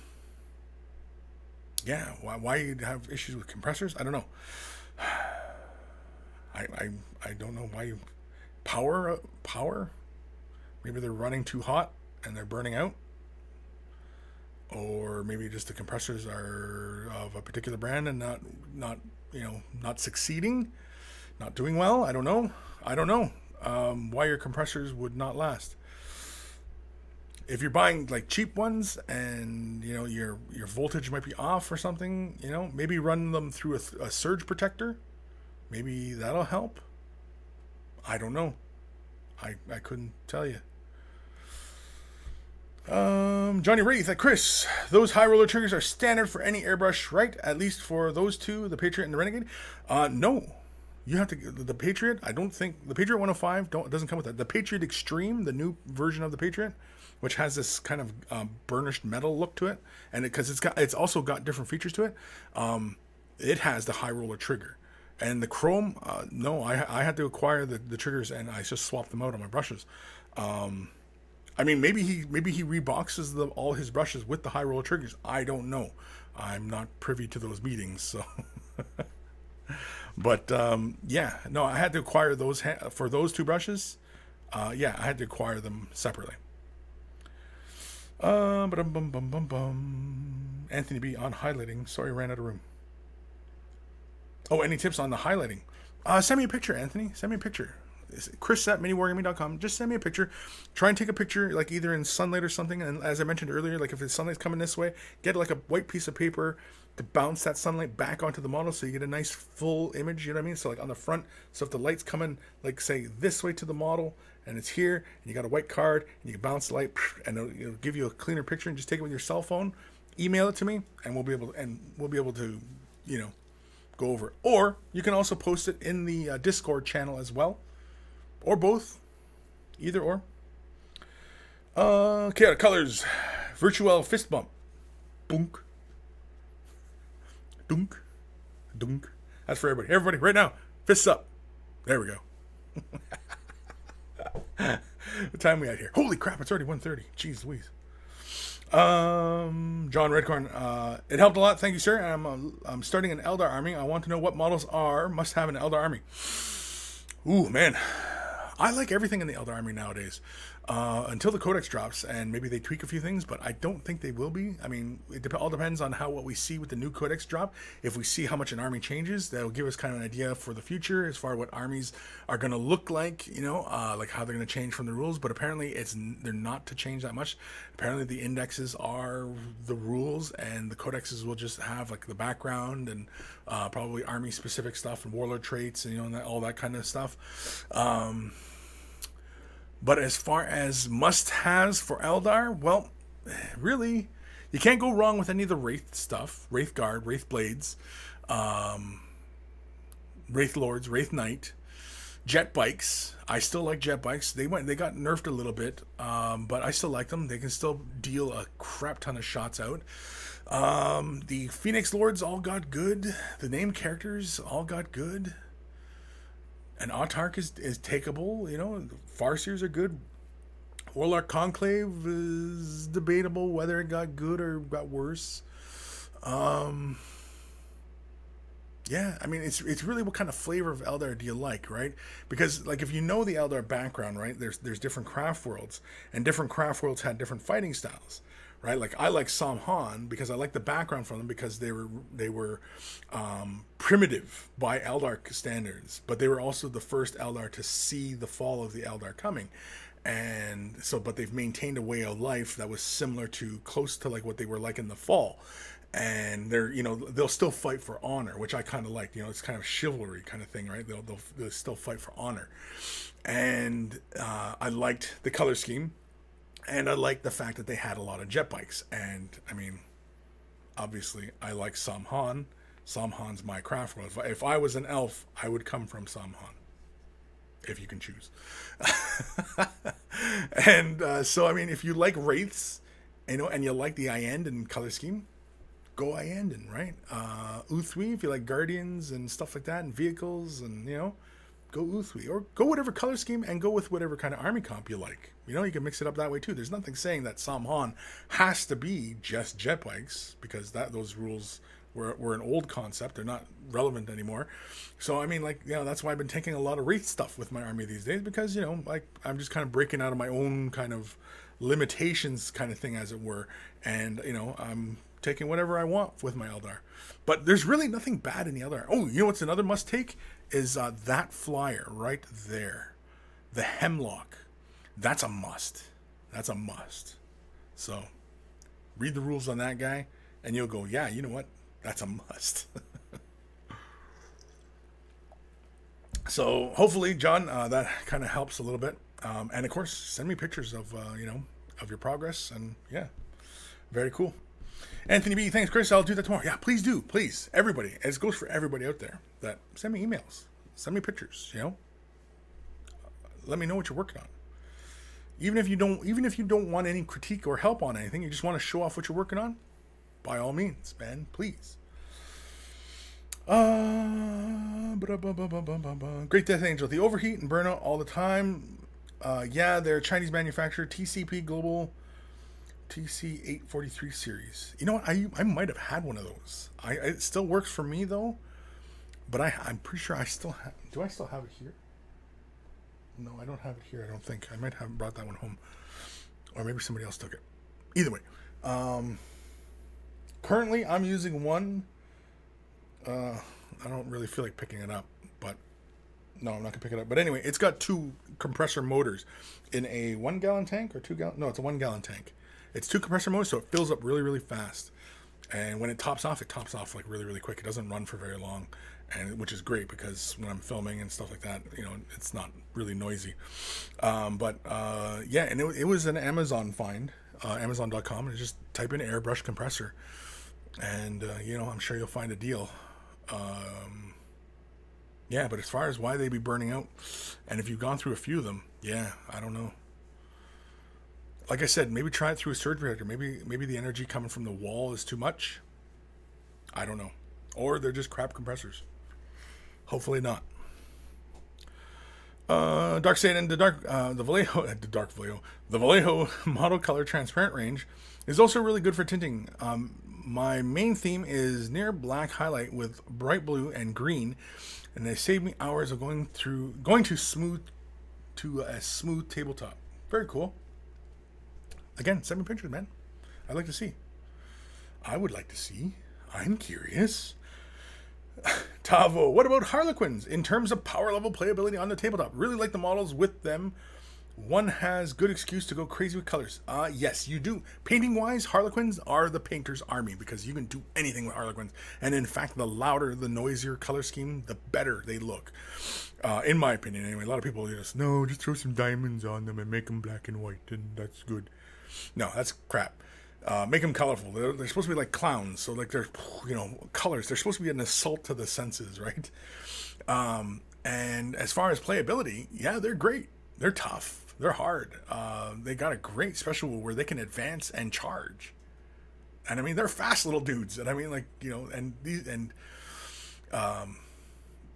why you'd have issues with compressors? I don't know. I don't know why you power. Maybe they're running too hot and they're burning out, or maybe just the compressors are of a particular brand and not succeeding, not doing well. I don't know why your compressors would not last. If you're buying like cheap ones and you know your voltage might be off or something, you know, maybe run them through a surge protector. Maybe that'll help. I don't know. I couldn't tell you. Johnny Wraith at Kris. Those high roller triggers are standard for any airbrush, right? At least for those two, the Patriot and the Renegade. No. You have to the Patriot. I don't think the Patriot 105 doesn't come with that. The Patriot Extreme, the new version of the Patriot, which has this kind of burnished metal look to it, and because it's also got different features to it. It has the high roller trigger, and the chrome. No, I had to acquire the triggers, and I just swapped them out on my brushes. I mean, maybe he reboxes all his brushes with the high roller triggers. I don't know. I'm not privy to those meetings, so. But yeah, no, I had to acquire those for those two brushes. Yeah, I had to acquire them separately. Anthony B on highlighting. Sorry, ran out of room. Oh, any tips on the highlighting? Send me a picture, Anthony. Send me a picture. Kris@miniwargaming.com. Just send me a picture. Try and take a picture, like either in sunlight or something. And as I mentioned earlier, like if the sunlight's coming this way, get like a white piece of paper to bounce that sunlight back onto the model, so you get a nice full image. You know what I mean? So like on the front. So if the light's coming, like say this way to the model, and it's here, and you got a white card, and you can bounce the light, and it'll give you a cleaner picture. And just take it with your cell phone, email it to me, and we'll be able to, you know, go over it. Or you can also post it in the Discord channel as well. Or both. Either or. Chaotic Colors. Virtual Fist Bump. Boonk. Dunk. Dunk. That's for everybody. Everybody, right now. Fists up. There we go. What time we at here? Holy crap, it's already 1:30. Jeez Louise. John Redcorn. It helped a lot. Thank you, sir. I'm starting an Eldar army. I want to know what models must have an Eldar army. Ooh, man. I like everything in the Eldar army nowadays, until the Codex drops, and maybe they tweak a few things, but I don't think they will be. I mean, it all depends on what we see with the new Codex drop. If we see how much an army changes, that'll give us kind of an idea for the future as far as what armies are going to look like, you know, like how they're going to change from the rules. But apparently they're not to change that much. Apparently the indexes are the rules, and the codexes will just have like the background and probably army specific stuff and warlord traits and, you know, all that kind of stuff. But as far as must-haves for Eldar, well, really, you can't go wrong with any of the Wraith stuff. Wraith Guard, Wraith Blades, Wraith Lords, Wraith Knight, Jet Bikes. I still like Jet Bikes. They got nerfed a little bit, but I still like them. They can still deal a crap ton of shots out. The Phoenix Lords all got good. The named characters all got good. And Autark is takeable. You know, Farseers are good. Warlock Conclave is debatable whether it got good or got worse. Yeah, I mean, it's really what kind of flavor of Eldar do you like, right? Because, like, if you know the Eldar background, right, there's different craft worlds, and different craft worlds had different fighting styles, right? Like, I like Samhan because I like the background from them because they were primitive by Eldar standards, but they were also the first Eldar to see the fall of the Eldar coming. And so, but they've maintained a way of life that was similar to, close to like what they were like in the fall. And they're, you know, they'll still fight for honor, which I kind of like. You know, it's kind of chivalry kind of thing, right? They'll still fight for honor. And I liked the color scheme, and I liked the fact that they had a lot of jet bikes. And I mean, obviously, I like Samhan. Samhan's my craft world. If I was an elf, I would come from Samhan, if you can choose. And so, I mean, if you like wraiths, you know, and you like the Iandan color scheme, go Iandan, right? Uthwi, if you like guardians and stuff like that, and vehicles, and, you know, go Uthwi. Or go whatever color scheme, and go with whatever kind of army comp you like. You know, you can mix it up that way too. There's nothing saying that Samhan has to be just jet bikes, because those rules were an old concept. They're not relevant anymore. So, I mean, like, you know, that's why I've been taking a lot of wraith stuff with my army these days, because, you know, like, I'm just kind of breaking out of my own kind of limitations kind of thing, as it were. And, you know, I'm taking whatever I want with my Eldar. But there's really nothing bad in the Eldar. Oh, you know what's another must take? Is that flyer right there. The Hemlock. That's a must. That's a must. So, read the rules on that guy, and you'll go, yeah, you know what? That's a must. So, hopefully, John, that kind of helps a little bit. And, of course, send me pictures of, you know, of your progress. And, yeah, very cool. Anthony B, thanks, Kris. I'll do that tomorrow. Yeah, please do. Please. Everybody. As goes for everybody out there. That send me emails. Send me pictures, you know. Let me know what you're working on. Even if you don't want any critique or help on anything, you just want to show off what you're working on, by all means, man, please. Great Death Angel. The overheat and burnout all the time. Yeah, they're a Chinese manufacturer. TCP Global TC843 series. You know what? I might have had one of those. It still works for me, though. But I'm pretty sure I still have... Do I still have it here? No, I don't have it here, I don't think. I might have brought that one home. Or maybe somebody else took it. Either way. Currently, I'm using one. I don't really feel like picking it up. But no, I'm not going to pick it up. But anyway, it's got 2 compressor motors in a 1-gallon tank or 2-gallon. No, it's a 1-gallon tank. It's 2 compressor motors, so it fills up really, really fast. And when it tops off like really, really quick. It doesn't run for very long, and which is great because when I'm filming and stuff like that, you know, it's not really noisy. Yeah, and it was an Amazon find, Amazon.com, and just type in airbrush compressor, and you know, I'm sure you'll find a deal. Yeah, but as far as why they be burning out, and if you've gone through a few of them, yeah, I don't know. Like I said, maybe try it through a surge reactor. Maybe the energy coming from the wall is too much. I don't know. Or they're just crap compressors. Hopefully not. Dark Satan, the Vallejo model color transparent range is also really good for tinting. My main theme is near black highlight with bright blue and green, and they save me hours of going to a smooth tabletop. Very cool. Again, send me pictures, man. I'd like to see. I would like to see. I'm curious. Tavo, what about Harlequins in terms of power level playability on the tabletop? Really like the models with them. One has good excuse to go crazy with colors. Yes, you do. Painting wise, Harlequins are the painter's army because you can do anything with Harlequins. And in fact, the louder, the noisier color scheme, the better they look. In my opinion, anyway. A lot of people just throw some diamonds on them and make them black and white, and that's good. No, that's crap. Make them colorful. They're supposed to be like clowns, so like they're, you know, colors. They're supposed to be an assault to the senses, right? And as far as playability, yeah, they're great. They're tough. They're hard. They got a great special where they can advance and charge. And I mean, they're fast little dudes. And I mean, like,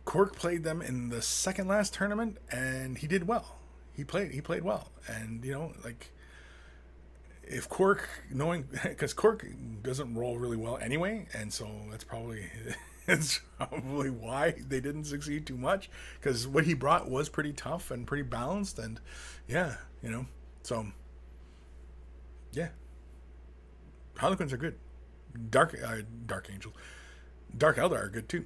Cork played them in the second last tournament, and he did well. He played well. And, like, if Cork, because Cork doesn't roll really well anyway, and so that's probably why they didn't succeed too much, because what he brought was pretty tough and pretty balanced, and so yeah, Harlequins are good. Dark Angel, Dark Eldar are good too.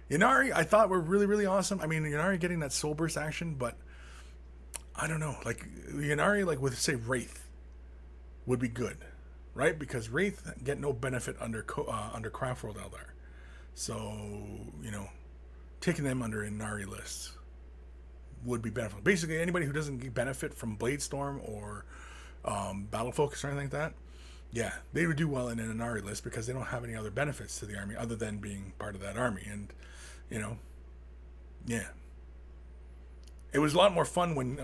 Ynnari, I thought were really, really awesome. I mean, Ynnari getting that soul burst action, but I don't know, like Ynnari, like with say Wraith would be good, right? Because Wraith get no benefit under Craftworld Eldar. So, taking them under Ynnari lists would be beneficial. Basically, anybody who doesn't get benefit from Bladestorm or Battle Focus or anything like that, yeah, they would do well in an Ynnari list because they don't have any other benefits to the army other than being part of that army. And, yeah. It was a lot more fun when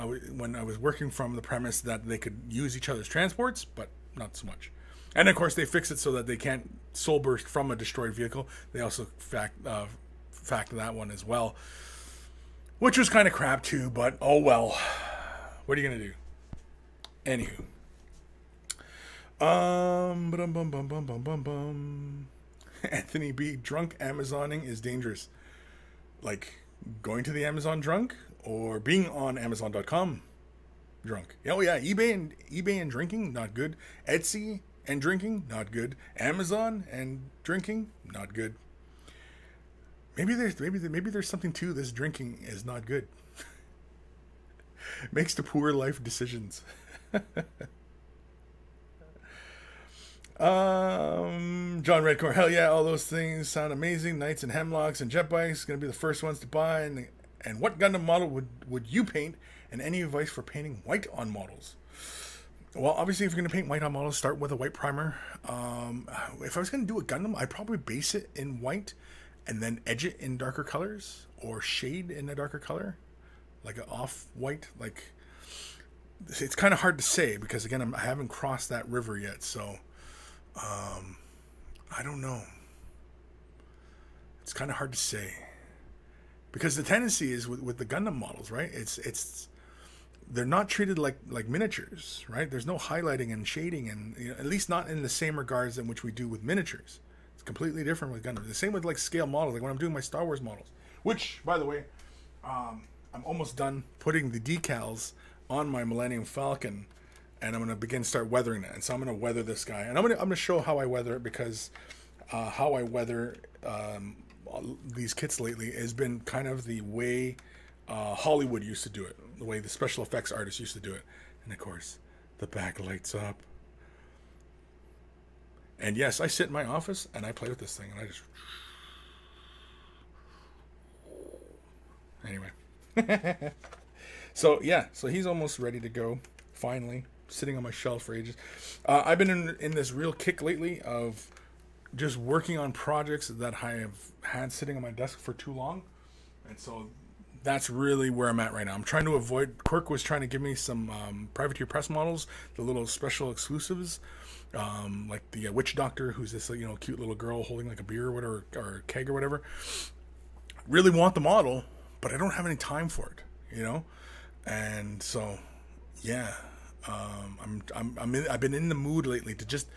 I was working from the premise that they could use each other's transports, but not so much. And of course, they fixed it so that they can't soul burst from a destroyed vehicle. They also factor that one as well, which was kind of crap too. But oh well, what are you gonna do? Anywho, Anthony B. Drunk Amazoning is dangerous. Like going to the Amazon drunk. Or being on Amazon.com drunk. Oh yeah, eBay and drinking, not good. Etsy and drinking, not good. Amazon and drinking, not good. Maybe there's something to this. Drinking is not good. Makes the poor life decisions. John Redcore, hell yeah, all those things sound amazing. Knights and Hemlocks and jet bikes, gonna be the first ones to buy. And what Gundam model would you paint? And any advice for painting white on models? Well, obviously, if you're going to paint white on models, start with a white primer. If I was going to do a Gundam, I'd probably base it in white and then edge it in darker colors or shade in a darker color, like an off-white. Like, it's kind of hard to say because, again, I haven't crossed that river yet. So, I don't know. It's kind of hard to say. Because the tendency is with the Gundam models, right? It's they're not treated like miniatures, right? There's no highlighting and shading, and at least not in the same regards in which we do with miniatures. It's completely different with Gundam. The same with like scale models, like when I'm doing my Star Wars models. Which, by the way, I'm almost done putting the decals on my Millennium Falcon, and I'm gonna start weathering that. And so I'm gonna weather this guy, and I'm gonna show how I weather it because how I weather. These kits lately has been kind of the way Hollywood used to do it, the way the special effects artists used to do it. And of course, the back lights up. And yes, I sit in my office and I play with this thing, and I just anyway. So yeah, so he's almost ready to go. Finally, sitting on my shelf for ages. I've been in this real kick lately of just working on projects that I have had sitting on my desk for too long. And so that's really where I'm at right now. I'm trying to avoid... Quirk was trying to give me some privateer press models, the little special exclusives, like the Witch Doctor, who's this cute little girl holding like a beer or whatever, or a keg or whatever. Really want the model, but I don't have any time for it, And so, yeah, I've been in the mood lately to just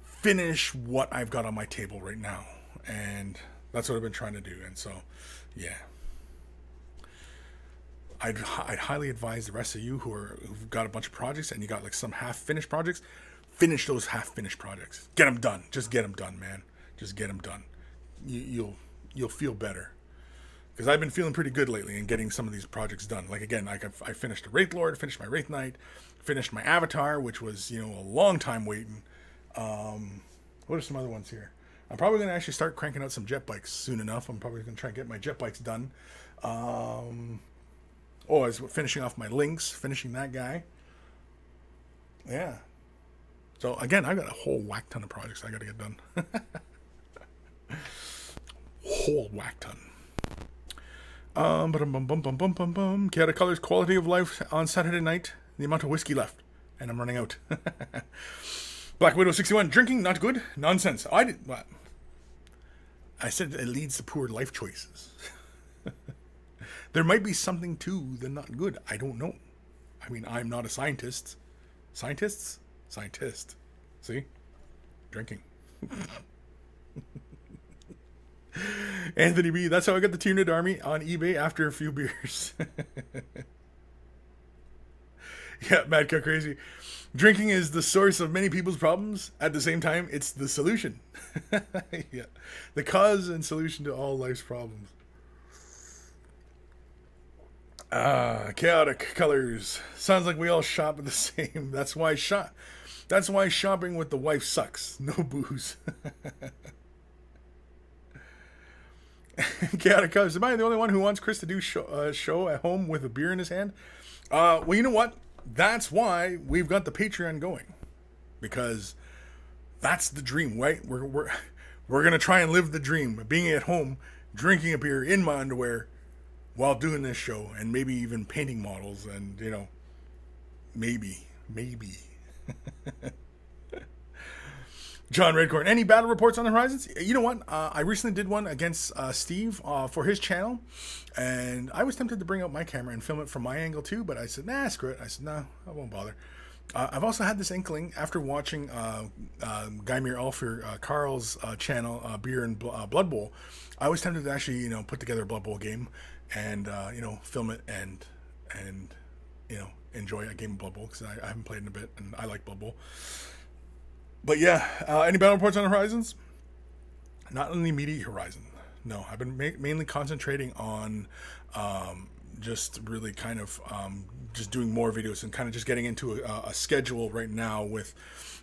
finish what I've got on my table right now, and that's what I've been trying to do. And so, yeah, I'd highly advise the rest of you who've got a bunch of projects and you got like some half-finished projects, finish those half-finished projects. Get them done. Just get them done, man. Just get them done. You'll feel better. Because I've been feeling pretty good lately in getting some of these projects done. Like, again, I finished a Wraith Lord, finished my Wraith Knight, finished my Avatar, which was, a long time waiting. What are some other ones here? I'm probably going to actually start cranking out some jet bikes soon enough. I'm probably going to try and get my jet bikes done. I was finishing off my Lynx, finishing that guy. Yeah. So, again, I got a whole whack ton of projects I got to get done. Whole whack ton. Chaotic Colors, quality of life on Saturday night. The amount of whiskey left. And I'm running out. Black Widow 61, drinking, not good, nonsense. I said it leads to poor life choices. There might be something to the not good. I don't know. I mean, I'm not a scientist. Scientists? Scientist. See? Drinking. Anthony B, that's how I got the Tiered Army on eBay after a few beers. Yeah, Mad Cow Crazy. Drinking is the source of many people's problems. At the same time, it's the solution. Yeah. The cause and solution to all life's problems. Chaotic colors. Sounds like we all shop at the same. That's why shopping with the wife sucks. No booze. Chaotic colors. Am I the only one who wants Kris to do show at home with a beer in his hand? Well, you know what? That's why we've got the Patreon going, because that's the dream, right? We're gonna try and live the dream of being at home, drinking a beer in my underwear, while doing this show, and maybe even painting models, and you know, maybe. John Redcorn, any battle reports on the horizons? You know what? I recently did one against Steve for his channel, and I was tempted to bring out my camera and film it from my angle too, but I said, nah, screw it. I said, no, I won't bother. I've also had this inkling after watching Guymere Alfir Carl's channel, Beer and Blood Bowl. I was tempted to actually, you know, put together a Blood Bowl game and, you know, film it and you know, enjoy a game of Blood Bowl, because I haven't played in a bit, and I like Blood Bowl. But yeah, any battle reports on the horizons? Not on the immediate horizon. No, I've been mainly concentrating on just really kind of just doing more videos and kind of just getting into a schedule right now with,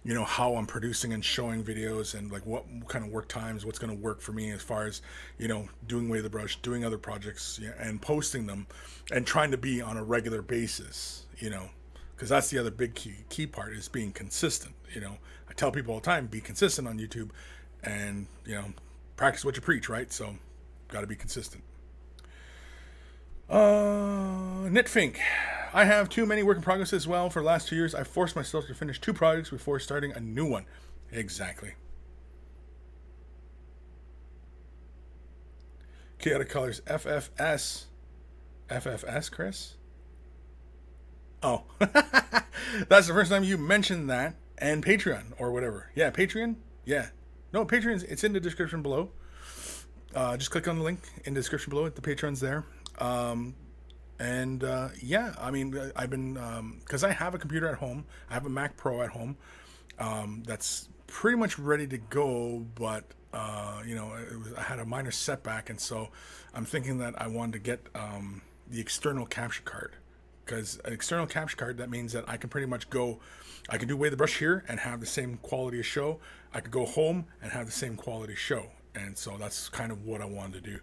you know, how I'm producing and showing videos, and like what kind of work times, what's going to work for me as far as, you know, doing Way of the Brush, doing other projects, yeah, and posting them, and trying to be on a regular basis, you know, because that's the other big key part, is being consistent. You know, I tell people all the time, be consistent on YouTube, and, you know, practice what you preach, right? So, got to be consistent. Knitfink. I have too many work in progress as well. For the last 2 years, I forced myself to finish 2 projects before starting a new one. Exactly. Chaotic Colors. FFS. FFS, Kris? Oh. That's the first time you mentioned that. And Patreon, or whatever. Yeah, Patreon? Yeah. No, Patreon, it's in the description below. Just click on the link in the description below. The Patreon's there. Yeah, I mean, I've been, because I have a computer at home. I have a Mac Pro at home. That's pretty much ready to go, but, you know, I had a minor setback, and so I'm thinking that I wanted to get the external capture card. Because an external capture card, that means that I can pretty much go, I can do Way the Brush here and have the same quality of show. I could go home and have the same quality show. And so that's kind of what I wanted to do.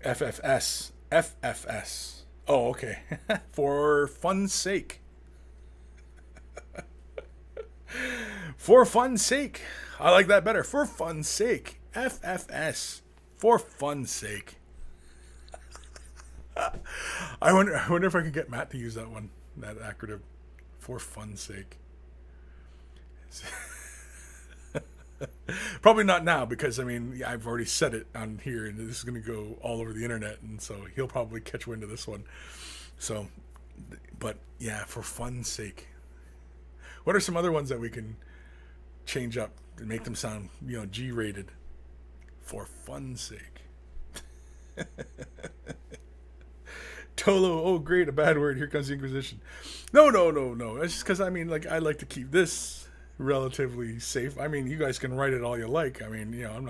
FFS. FFS. Oh, okay. For fun's sake. For fun's sake. I like that better. For fun's sake. FFS. For fun's sake. I wonder if I could get Matt to use that one, that acronym. For fun's sake. Probably not now, because I mean, I've already said it on here, and this is going to go all over the internet, and so he'll probably catch wind of this one. So, but yeah, for fun's sake. What are some other ones that we can change up and make them sound, you know, G-rated? For fun's sake. Tolo, oh great, a bad word. Here comes the Inquisition. No. It's just because, I mean, like, I like to keep this relatively safe. I mean, you guys can write it all you like. I mean, you know, I'm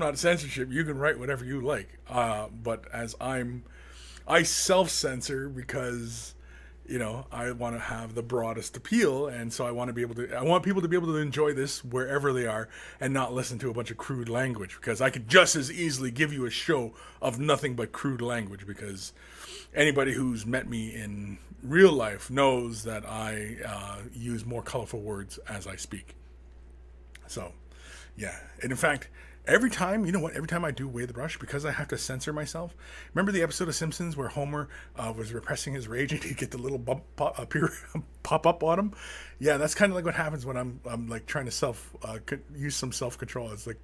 not censorship. You can write whatever you like. But as I self-censor because, you know, I want to have the broadest appeal, and so I want people to be able to enjoy this wherever they are and not listen to a bunch of crude language, because I could just as easily give you a show of nothing but crude language, because anybody who's met me in real life knows that I use more colorful words as I speak. So, yeah. And in fact, every time, you know what? Every time I do Wave the Brush, because I have to censor myself. Remember the episode of Simpsons where Homer was repressing his rage and he'd get the little bump pop up on him? Yeah, that's kind of like what happens when I'm like trying to use some self control. It's like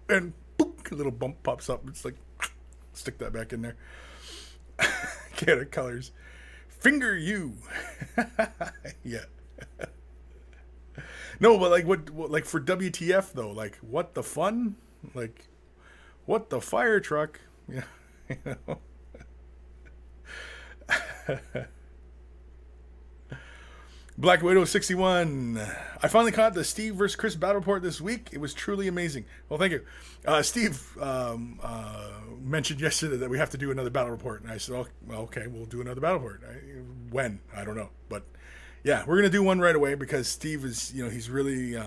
and boop, a little bump pops up. It's like stick that back in there. Canada Colors, finger you. Yeah. No, but like what like for WTF though? Like what the fun? Like what the fire truck? Yeah, you know. Black Widow 61. I finally caught the Steve versus Kris battle report this week. It was truly amazing. Well, thank you. Steve mentioned yesterday that we have to do another battle report, and I said, "Oh, well, okay, we'll do another battle report." When? I don't know, but yeah, we're gonna do one right away because Steve is, you know, he's really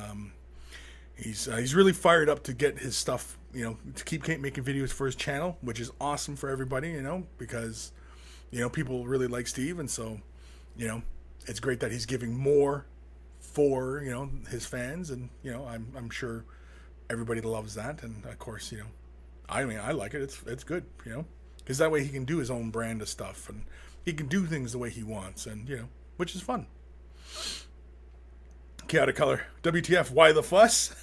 he's really fired up to get his stuff, you know, to keep making videos for his channel, which is awesome for everybody, you know, because you know people really like Steve, and so you know. It's great that he's giving more for, you know, his fans, and you know, I'm sure everybody loves that, and of course, you know, I mean, I like it. It's good, you know, because that way he can do his own brand of stuff, and he can do things the way he wants, and you know, which is fun. Chaotic Color, WTF? Why the fuss?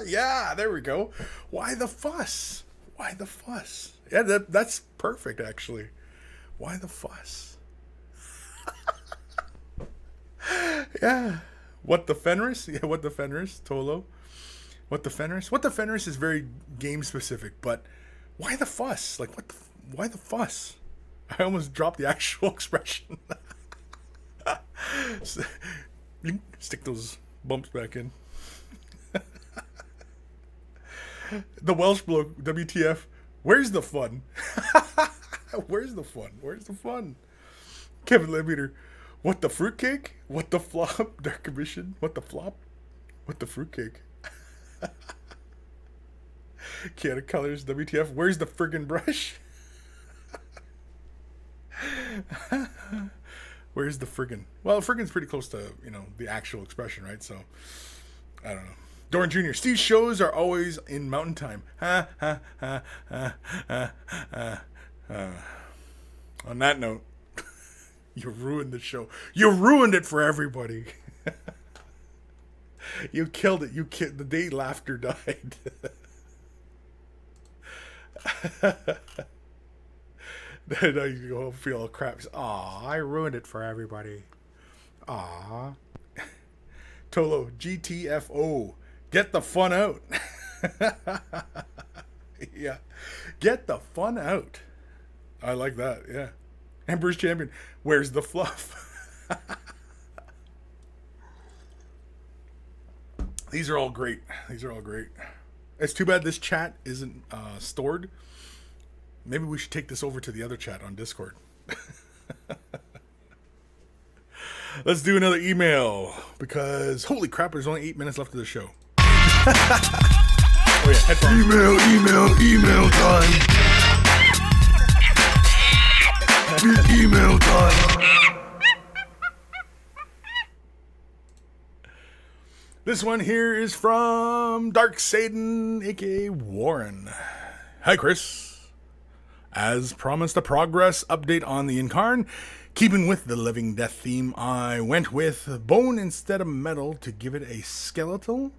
Yeah, there we go. Why the fuss? Why the fuss? Yeah, that's perfect actually. Why the fuss? Yeah. What the Fenris? Yeah, what the Fenris? Tolo. What the Fenris? What the Fenris is very game specific, but why the fuss? Like why the fuss? I almost dropped the actual expression. Stick those bumps back in. The Welsh bloke, WTF? Where's the fun? Where's the fun? Where's the fun? Kevin Lemmeter. What the fruitcake? What the flop? Dark Commission? What the flop? What the fruitcake? Chaotic Colors, WTF? Where's the friggin' brush? Where's the friggin'? Well, friggin's pretty close to, you know, the actual expression, right? So, I don't know. Doran Jr. Steve's shows are always in mountain time. On that note, you ruined the show. You ruined it for everybody. You killed it. The day laughter died. Then you go feel all crap. Aw, I ruined it for everybody. Aw. Tolo, GTFO. Get the fun out. Yeah. Get the fun out. I like that, yeah. Emperor's Champion. Where's the fluff? These are all great. These are all great. It's too bad this chat isn't stored. Maybe we should take this over to the other chat on Discord. Let's do another email because holy crap, there's only 8 minutes left of the show. Oh yeah, headphones. Email time. Email time. This one here is from Dark Satan, aka Warren. Hi, Kris. As promised, a progress update on the Incarn. Keeping with the living death theme, I went with bone instead of metal to give it a skeletal.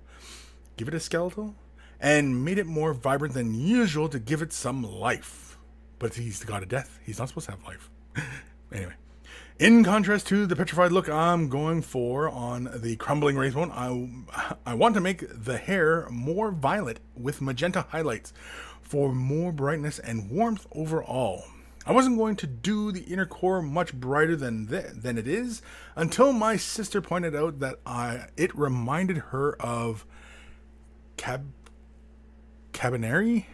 And made it more vibrant than usual to give it some life. But he's the god of death. He's not supposed to have life. Anyway. In contrast to the petrified look I'm going for on the crumbling wraithbone, I want to make the hair more violet with magenta highlights for more brightness and warmth overall. I wasn't going to do the inner core much brighter than it is until my sister pointed out that it reminded her of Cabaneri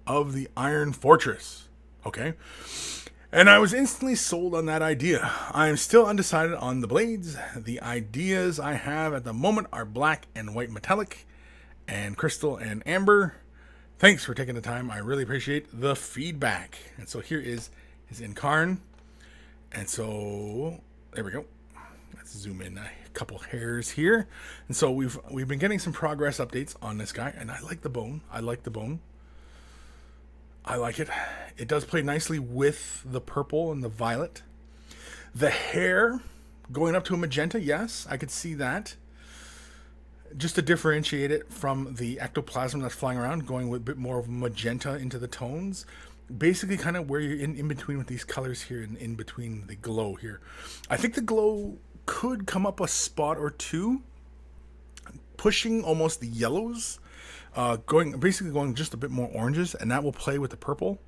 of the Iron Fortress. Okay. And I was instantly sold on that idea. I am still undecided on the blades. The ideas I have at the moment are black and white metallic, and crystal and amber. Thanks for taking the time. I really appreciate the feedback. And so here is his Incarn. And so, there we go. Let's zoom in a couple hairs here. And so we've been getting some progress updates on this guy, and I like the bone. I like the bone. I like it. It does play nicely with the purple and the violet. The hair going up to a magenta, yes, I could see that. Just to differentiate it from the ectoplasm that's flying around, going with a bit more of magenta into the tones. Basically kind of where you're in between with these colors here and in between the glow here. I think the glow could come up a spot or two, pushing almost the yellows, basically going just a bit more oranges, and that will play with the purple.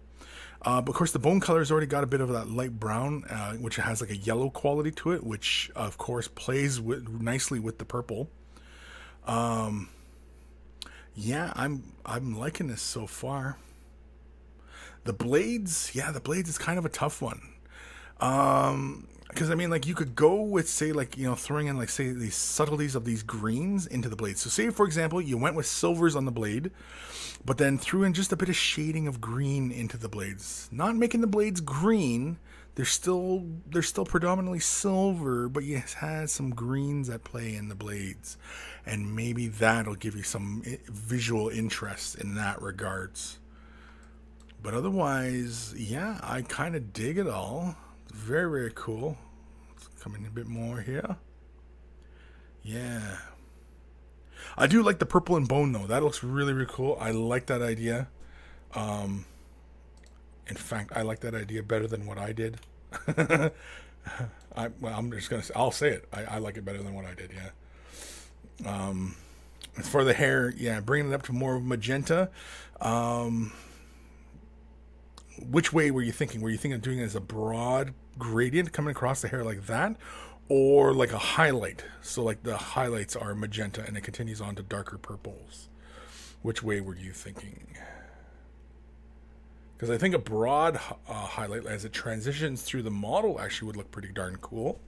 But of course the bone color has already got a bit of that light brown, which has like a yellow quality to it, which of course plays nicely with the purple. Yeah, I'm liking this so far. The blades, yeah, the blades is kind of a tough one. Because I mean, like, you could go with, say, like, you know, throwing in, like, say, these subtleties of these greens into the blades. So say, for example, you went with silvers on the blade, but then threw in just a bit of shading of green into the blades. Not making the blades green. They're still predominantly silver, but you had some greens at play in the blades. And maybe that'll give you some visual interest in that regards. But otherwise, yeah, I kind of dig it all. Very, very cool. Let's come in a bit more here. Yeah. I do like the purple and bone, though. That looks really, really cool. I like that idea. In fact, I like that idea better than what I did. I'm just going to say, I'll say it. I like it better than what I did, yeah. As for the hair, yeah, bringing it up to more of magenta. Which way were you thinking? Were you thinking of doing it as a broad gradient coming across the hair like that? Or like a highlight? So like the highlights are magenta and it continues on to darker purples. Which way were you thinking? Because I think a broad highlight as it transitions through the model actually would look pretty darn cool.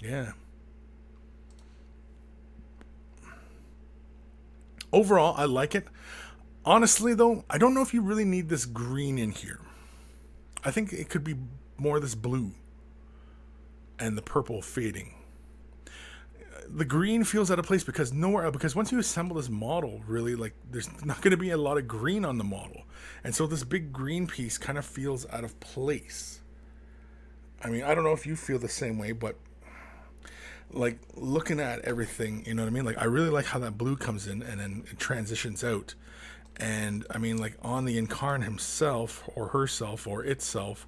Yeah. Overall, I like it. Honestly, though, I don't know if you really need this green in here. I think it could be more this blue and the purple fading. The green feels out of place because once you assemble this model, really, like, there's not going to be a lot of green on the model. And so this big green piece kind of feels out of place. I mean, I don't know if you feel the same way, but like, looking at everything, you know what I mean? Like, I really like how that blue comes in and then it transitions out. And I mean, like, on the Incarn himself or herself or itself,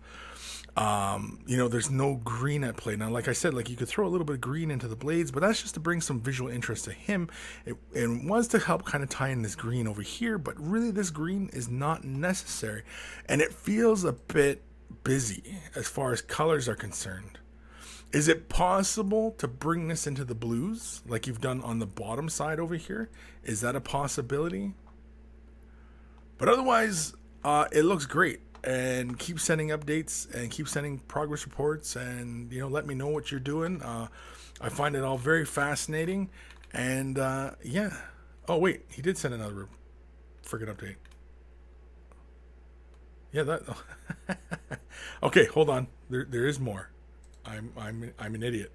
you know, there's no green at play. Now, like I said, like, you could throw a little bit of green into the blades, but that's just to bring some visual interest to him. It was to help kind of tie in this green over here, but really this green is not necessary. And it feels a bit busy as far as colors are concerned. Is it possible to bring this into the blues like you've done on the bottom side over here? Is that a possibility? But otherwise, it looks great. And keep sending updates and keep sending progress reports and, you know, let me know what you're doing. I find it all very fascinating. And, yeah. Oh, wait. He did send another friggin' update. Yeah, that... Okay, hold on. There is more. I'm an idiot.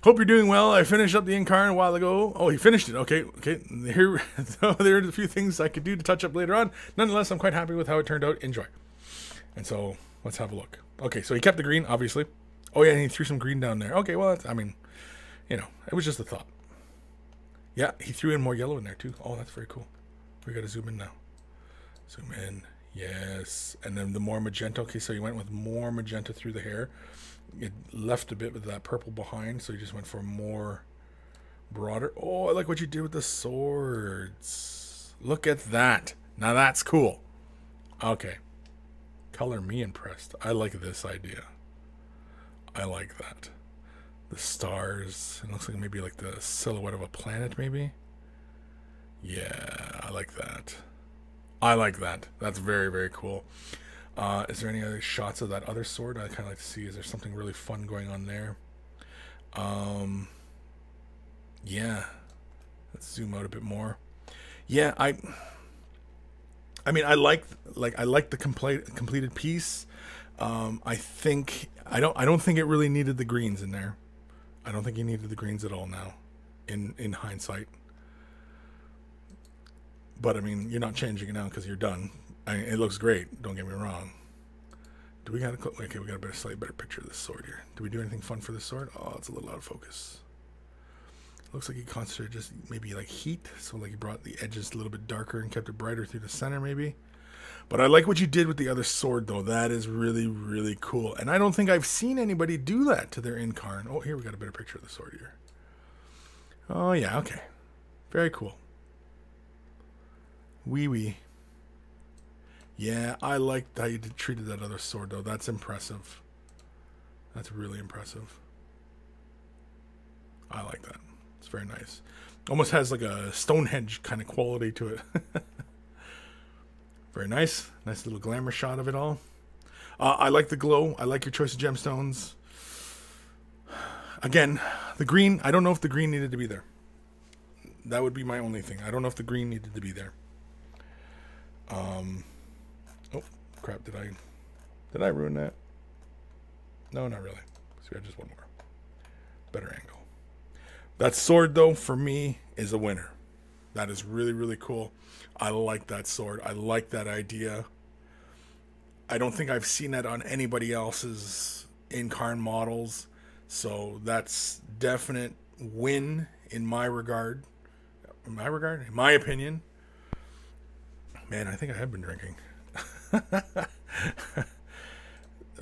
Hope you're doing well. I finished up the Incarn a while ago. Oh, he finished it. Okay. Here, there are a few things I could do to touch up later on. Nonetheless, I'm quite happy with how it turned out. Enjoy. And so, let's have a look. Okay, so he kept the green, obviously. Oh, yeah, and he threw some green down there. Okay, well, I mean, you know, it was just a thought. Yeah, he threw in more yellow in there, too. Oh, that's very cool. We got to zoom in now. Zoom in. Yes. And then the more magenta. Okay, so you went with more magenta through the hair. It left a bit with that purple behind, so you just went for more broader. Oh, I like what you did with the swords. Look at that. Now that's cool. Okay. Color me impressed. I like this idea. I like that. The stars. It looks like maybe like the silhouette of a planet, maybe. Yeah, I like that. I like that. That's very, very cool. Is there any other shots of that other sword? I kind of like to see. Is there something really fun going on there? Yeah. Let's zoom out a bit more. Yeah, I mean, I like the completed piece. I don't think it really needed the greens in there. I don't think you needed the greens at all now, in hindsight. But I mean, you're not changing it now because you're done. It looks great. Don't get me wrong. Do we got okay? We got a slightly better picture of this sword here. Do we do anything fun for this sword? Oh, it's a little out of focus. Looks like he concentrated just maybe like heat, so like he brought the edges a little bit darker and kept it brighter through the center, maybe. But I like what you did with the other sword, though. That is really, really cool. And I don't think I've seen anybody do that to their Incarn. Oh, here we got a better picture of the sword here. Oh, yeah, okay. Very cool. Wee. Yeah, I liked how you treated that other sword, though. That's impressive. That's really impressive. I like that. It's very nice. Almost has like a Stonehenge kind of quality to it. Very nice. Nice little glamour shot of it all. I like the glow. I like your choice of gemstones. Again, the green. I don't know if the green needed to be there. That would be my only thing. I don't know if the green needed to be there. Oh, crap. Did I ruin that? No, not really. So we have just one more. Better angle. That sword, though, for me, is a winner. That is really, really cool. I like that sword. I like that idea. I don't think I've seen that on anybody else's Incarn models. So that's definite win in my regard. In my opinion. Man, I think I have been drinking.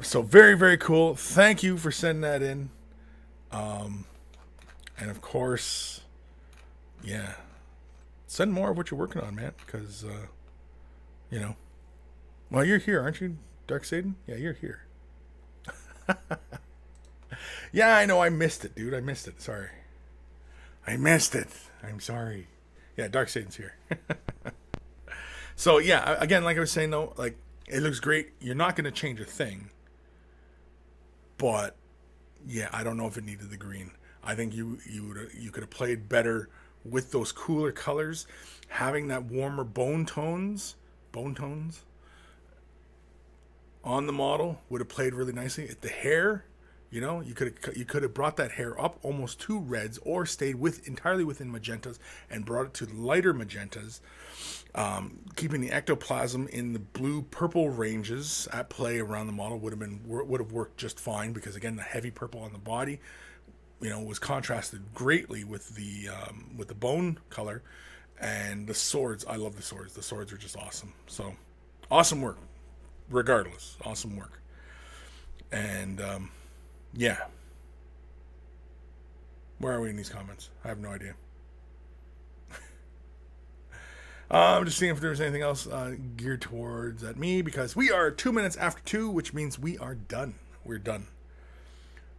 So very, very cool. Thank you for sending that in. And of course, yeah, send more of what you're working on, man. Because, you know, well, you're here, aren't you, Dark Satan? Yeah, you're here. Yeah, I know. I missed it, dude. I missed it. Sorry. I missed it. I'm sorry. Yeah, Dark Satan's here. So, yeah, again, like I was saying, though, like, it looks great. You're not going to change a thing. But, yeah, I don't know if it needed the green. I think you could have played better with those cooler colors. Having that warmer bone tones on the model would have played really nicely. The hair, you know, you could have brought that hair up almost to reds, or stayed entirely within magentas and brought it to lighter magentas, keeping the ectoplasm in the blue-purple ranges at play around the model would have worked just fine, because again, the heavy purple on the body, you know, was contrasted greatly with the bone color. And the swords, I love the swords. The swords are just awesome. So, awesome work. Regardless, awesome work. And, yeah. Where are we in these comments? I have no idea. I'm just seeing if there's anything else geared towards at me, because we are 2 minutes after 2, which means we are done. We're done.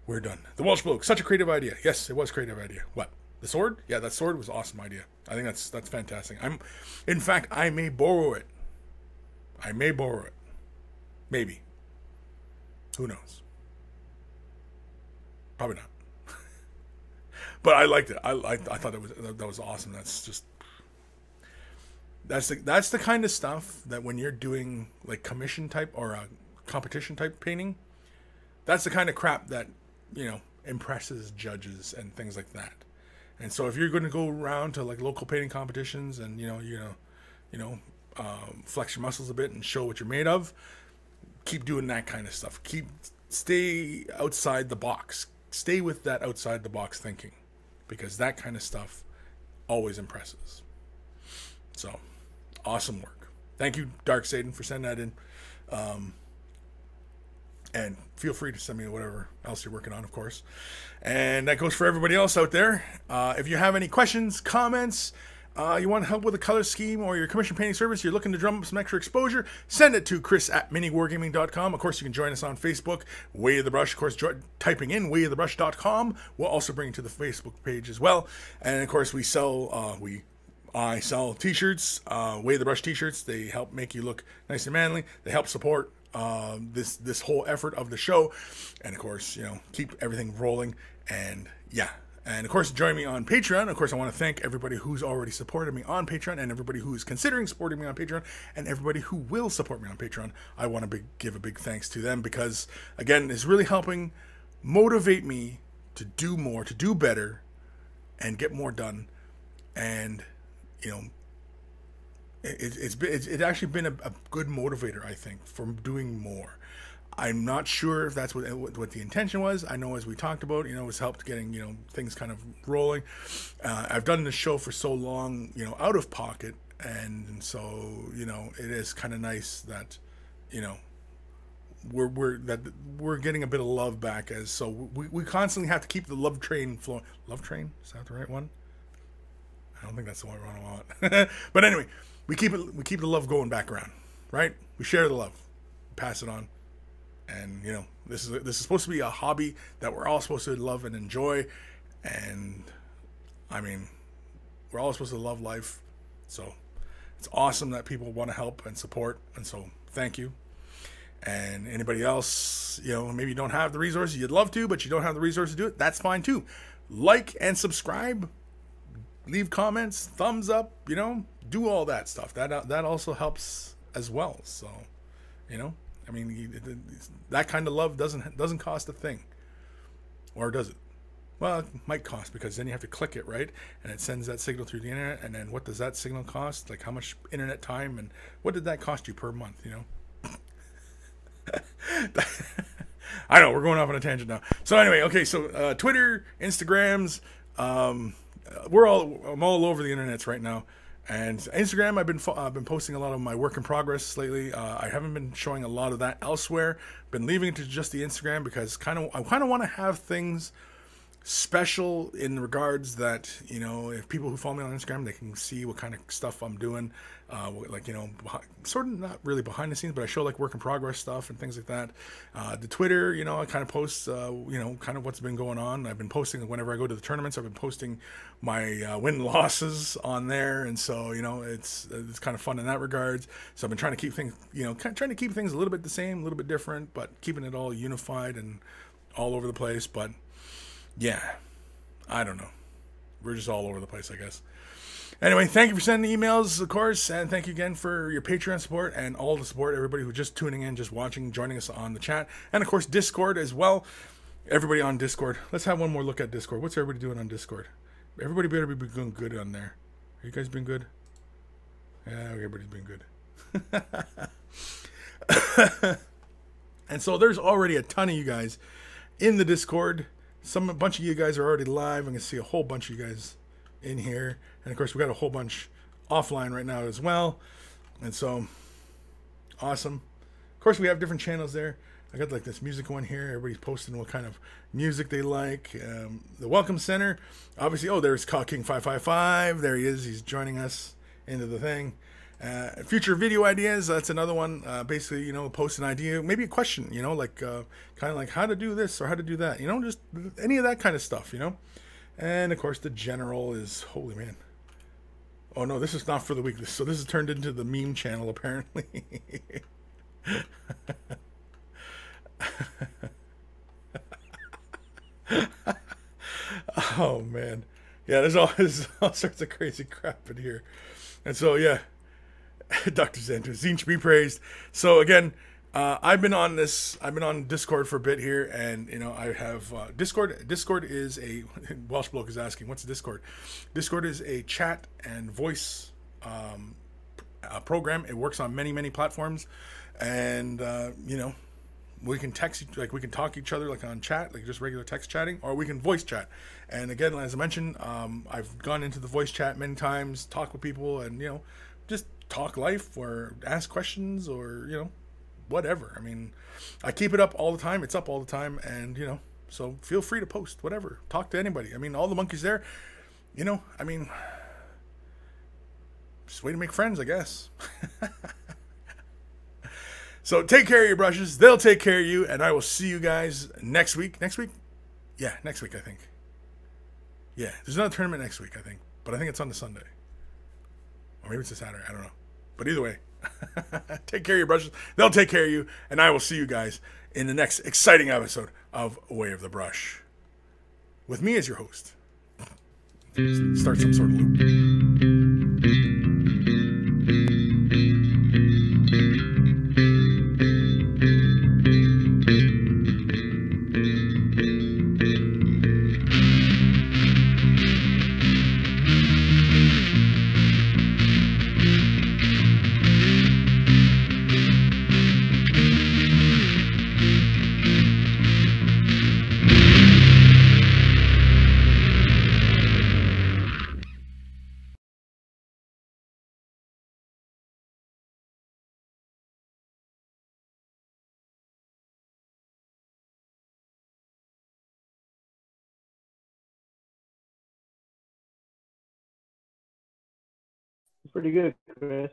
The Welsh bloke, such a creative idea. Yes, it was a creative idea. What? The sword? Yeah, that sword was an awesome idea. I think that's fantastic. In fact, I may borrow it. Maybe. Who knows? Probably not. But I liked it. I thought that was awesome. That's the kind of stuff that when you're doing like commission type or a competition type painting, that's the kind of crap that, you know, impresses judges and things like that. And so if you're going to go around to like local painting competitions and flex your muscles a bit and show what you're made of, keep doing that kind of stuff. Stay outside the box. Stay with that outside the box thinking, because that kind of stuff always impresses. So, awesome work. Thank you, Dark Satan, for sending that in. And feel free to send me whatever else you're working on, of course. And that goes for everybody else out there. If you have any questions, comments, you want help with a color scheme or your commission painting service, you're looking to drum up some extra exposure, send it to Kris@miniwargaming.com. Of course, you can join us on Facebook, Way of the Brush. Of course, typing in wayofthebrush.com will also bring you to the Facebook page as well. And, of course, I sell t-shirts, Way of the Brush t-shirts. They help make you look nice and manly. They help support this whole effort of the show, and of course, you know, keep everything rolling. And yeah, And of course, join me on Patreon. Of course, I want to thank everybody who's already supported me on Patreon, and everybody who's considering supporting me on Patreon, and everybody who will support me on Patreon. I want to give a big thanks to them because, again, it's really helping motivate me to do more, to do better, and get more done. And, you know, it's actually been a good motivator, I think, for doing more. I'm not sure if that's what the intention was. I know, as we talked about, you know, it's helped getting, you know, things kind of rolling. I've done this show for so long, you know, out of pocket, and so, you know, it is kind of nice that, you know, we're getting a bit of love back, as so we constantly have to keep the love train flowing. Love train, is that the right one? I don't think that's the one I want. But anyway, we keep the love going back around, right? We share the love, pass it on. And, you know, this is supposed to be a hobby that we're all supposed to love and enjoy. And, I mean, we're all supposed to love life. So, it's awesome that people want to help and support. And so, thank you. And anybody else, you know, maybe you don't have the resources. You'd love to, but you don't have the resources to do it. That's fine, too. Like and subscribe. Leave comments. Thumbs up. You know, do all that stuff. That also helps as well. So, you know. I mean, that kind of love doesn't cost a thing, or does it? Well, it might cost, because then you have to click it, right, and it sends that signal through the internet. And then what does that signal cost? Like, how much internet time, and what did that cost you per month? You know. I know we're going off on a tangent now. So anyway, okay. So Twitter, Instagrams, I'm all over the internets right now. And Instagram, I've been posting a lot of my work in progress lately. I haven't been showing a lot of that elsewhere. Been leaving it to just the Instagram, because I kind of want to have things special in regards that, you know, if people who follow me on Instagram, they can see what kind of stuff I'm doing. Like, you know, sort of not really behind the scenes, but I show like work in progress stuff and things like that. The Twitter, you know, I kind of post, you know, kind of what's been going on. I've been posting whenever I go to the tournaments. I've been posting my win losses on there, and so, you know, it's kind of fun in that regards. So I've been trying to keep things, you know, trying to keep things a little bit the same, a little bit different, but keeping it all unified and all over the place. But yeah, I don't know. We're just all over the place, I guess. Anyway, thank you for sending emails, of course, and thank you again for your Patreon support and all the support, everybody who's just tuning in, just watching, joining us on the chat, and of course Discord as well. Everybody on Discord. Let's have one more look at Discord. What's everybody doing on Discord? Everybody better be doing good on there. Are you guys been good? Yeah, everybody's been good. And so there's already a ton of you guys in the Discord. A bunch of you guys are already live. I can see a whole bunch of you guys in here, and of course we got a whole bunch offline right now as well, and so awesome. Of course, we have different channels there. I got like this music one here. Everybody's posting what kind of music they like. The Welcome Center, obviously. Oh, there's King 555. There he is. He's joining us into the thing. Future video ideas. That's another one. Basically, you know, post an idea, maybe a question. You know, like kind of like how to do this or how to do that. You know, just any of that kind of stuff. You know. And, of course, the general is... Holy man. Oh, no, this is not for the week. So this is turned into the meme channel, apparently. Oh, man. Yeah, there's all sorts of crazy crap in here. And so, yeah. Dr. Xantu, Zine should be praised. So, again... I've been on Discord for a bit here, and, you know, I have Discord. Discord is a Welsh bloke is asking, what's Discord? Discord is a chat and voice program. It works on many platforms, and you know, we can text, like we can talk each other like on chat, like just regular text chatting, or we can voice chat. And again, as I mentioned, I've gone into the voice chat many times, talk with people, and, you know, just talk life or ask questions or, you know, whatever. I mean, I keep it up all the time. It's up all the time, and, you know, so feel free to post whatever. Talk to anybody. I mean, all the monkeys there, you know, I mean, just way to make friends, I guess. So take care of your brushes. They'll take care of you, and I will see you guys next week. Next week? Yeah, next week, I think. Yeah, there's another tournament next week, I think, but I think it's on the Sunday. Or maybe it's a Saturday. I don't know. But either way, take care of your brushes. They'll take care of you. And I will see you guys in the next exciting episode of Way of the Brush. With me as your host, Start some sort of loop. Pretty good, Chris.